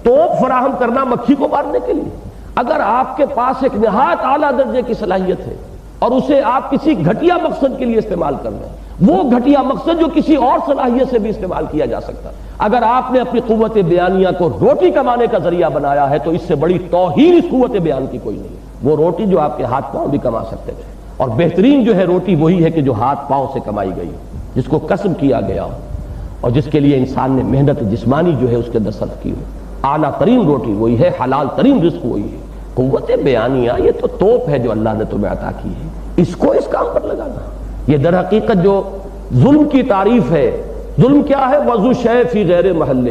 توپ فراہم کرنا مکھی کو مارنے کے لیے۔ اگر آپ کے پاس ایک نہایت اعلیٰ درجے کی صلاحیت ہے اور اسے آپ کسی گھٹیا مقصد کے لیے استعمال کر رہے ہیں، وہ گھٹیا مقصد جو کسی اور صلاحیت سے بھی استعمال کیا جا سکتا، اگر آپ نے اپنی قوت بیانیہ کو روٹی کمانے کا ذریعہ بنایا ہے تو اس سے بڑی توہین اس قوت بیان کی کوئی نہیں ہے۔ وہ روٹی جو آپ کے ہاتھ پاؤں بھی کما سکتے تھے، اور بہترین جو ہے روٹی وہی ہے کہ جو ہاتھ پاؤں سے کمائی گئی، جس کو کسب کیا گیا ہو اور جس کے لیے انسان نے محنت جسمانی جو ہے اس کے اندر صرف کی ہو۔ اعلیٰ ترین روٹی وہی ہے، حلال ترین رزق وہی ہے۔ قوت بیانیہ یہ تو توپ ہے جو اللہ نے تمہیں عطا کی ہے، اس کو اس کام پر لگانا. یہ در حقیقت جو ظلم کی تعریف ہے، ظلم کیا ہے؟ وضع شے فی غیر محلہ،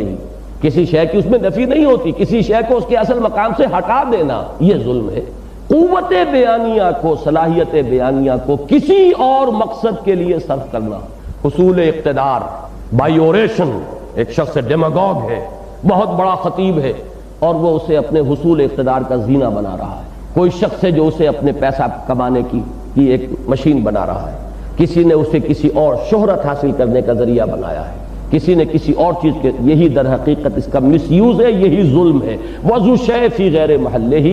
کسی شے کی اس میں نفی نہیں ہوتی، کسی شے کو اس کے اصل مقام سے ہٹا دینا، یہ ظلم ہے. قوت بیانیہ کو، صلاحیت بیانیہ کو کسی اور مقصد کے لیے صرف کرنا، حصول اقتدار، بائیوریشن. ایک شخص ڈیماگوگ ہے، بہت بڑا خطیب ہے، اور وہ اسے اپنے حصول اقتدار کا زینہ بنا رہا ہے. کوئی شخص ہے جو اسے اپنے پیسہ کمانے کی ایک مشین بنا رہا ہے. کسی نے اسے کسی اور شہرت حاصل کرنے کا ذریعہ بنایا ہے، کسی نے کسی اور چیز کے. یہی در حقیقت اس کا مس یوز ہے، یہی ظلم ہے. وضع شے فی غیر محلہ،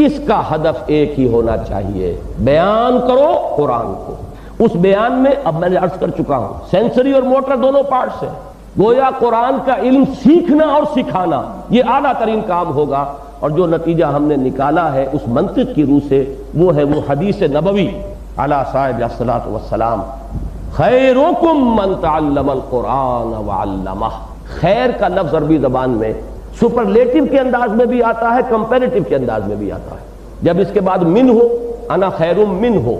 اس کا ہدف ایک ہی ہونا چاہیے، بیان کرو قرآن کو. اس بیان میں اب میں نے عرض کر چکا ہوں سینسری اور موٹر دونوں پارٹس ہیں. گویا قرآن کا علم سیکھنا اور سکھانا یہ اعلیٰ ترین کام ہوگا، اور جو نتیجہ ہم نے نکالا ہے اس منطق کی روح سے وہ ہے وہ حدیث نبوی علی صاحب الصلاۃ والسلام، خیرکم من تعلم القرآن وعلمہ. خیر کا لفظ عربی زبان میں سپرلیٹو کے انداز میں بھی آتا ہے، کمپیریٹو کے انداز میں بھی آتا ہے. جب اس کے بعد من ہو، انا خیر من ہو،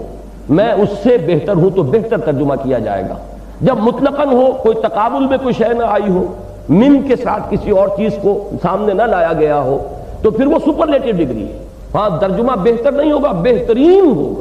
میں اس سے بہتر ہوں، تو بہتر ترجمہ کیا جائے گا. جب مطلقاً ہو، کوئی تقابل میں کوئی شے نہ آئی ہو، من کے ساتھ کسی اور چیز کو سامنے نہ لایا گیا ہو، تو پھر وہ سپرلیٹو ڈگری ہے. ہاں ترجمہ بہتر نہیں ہوگا، بہترین ہوگا.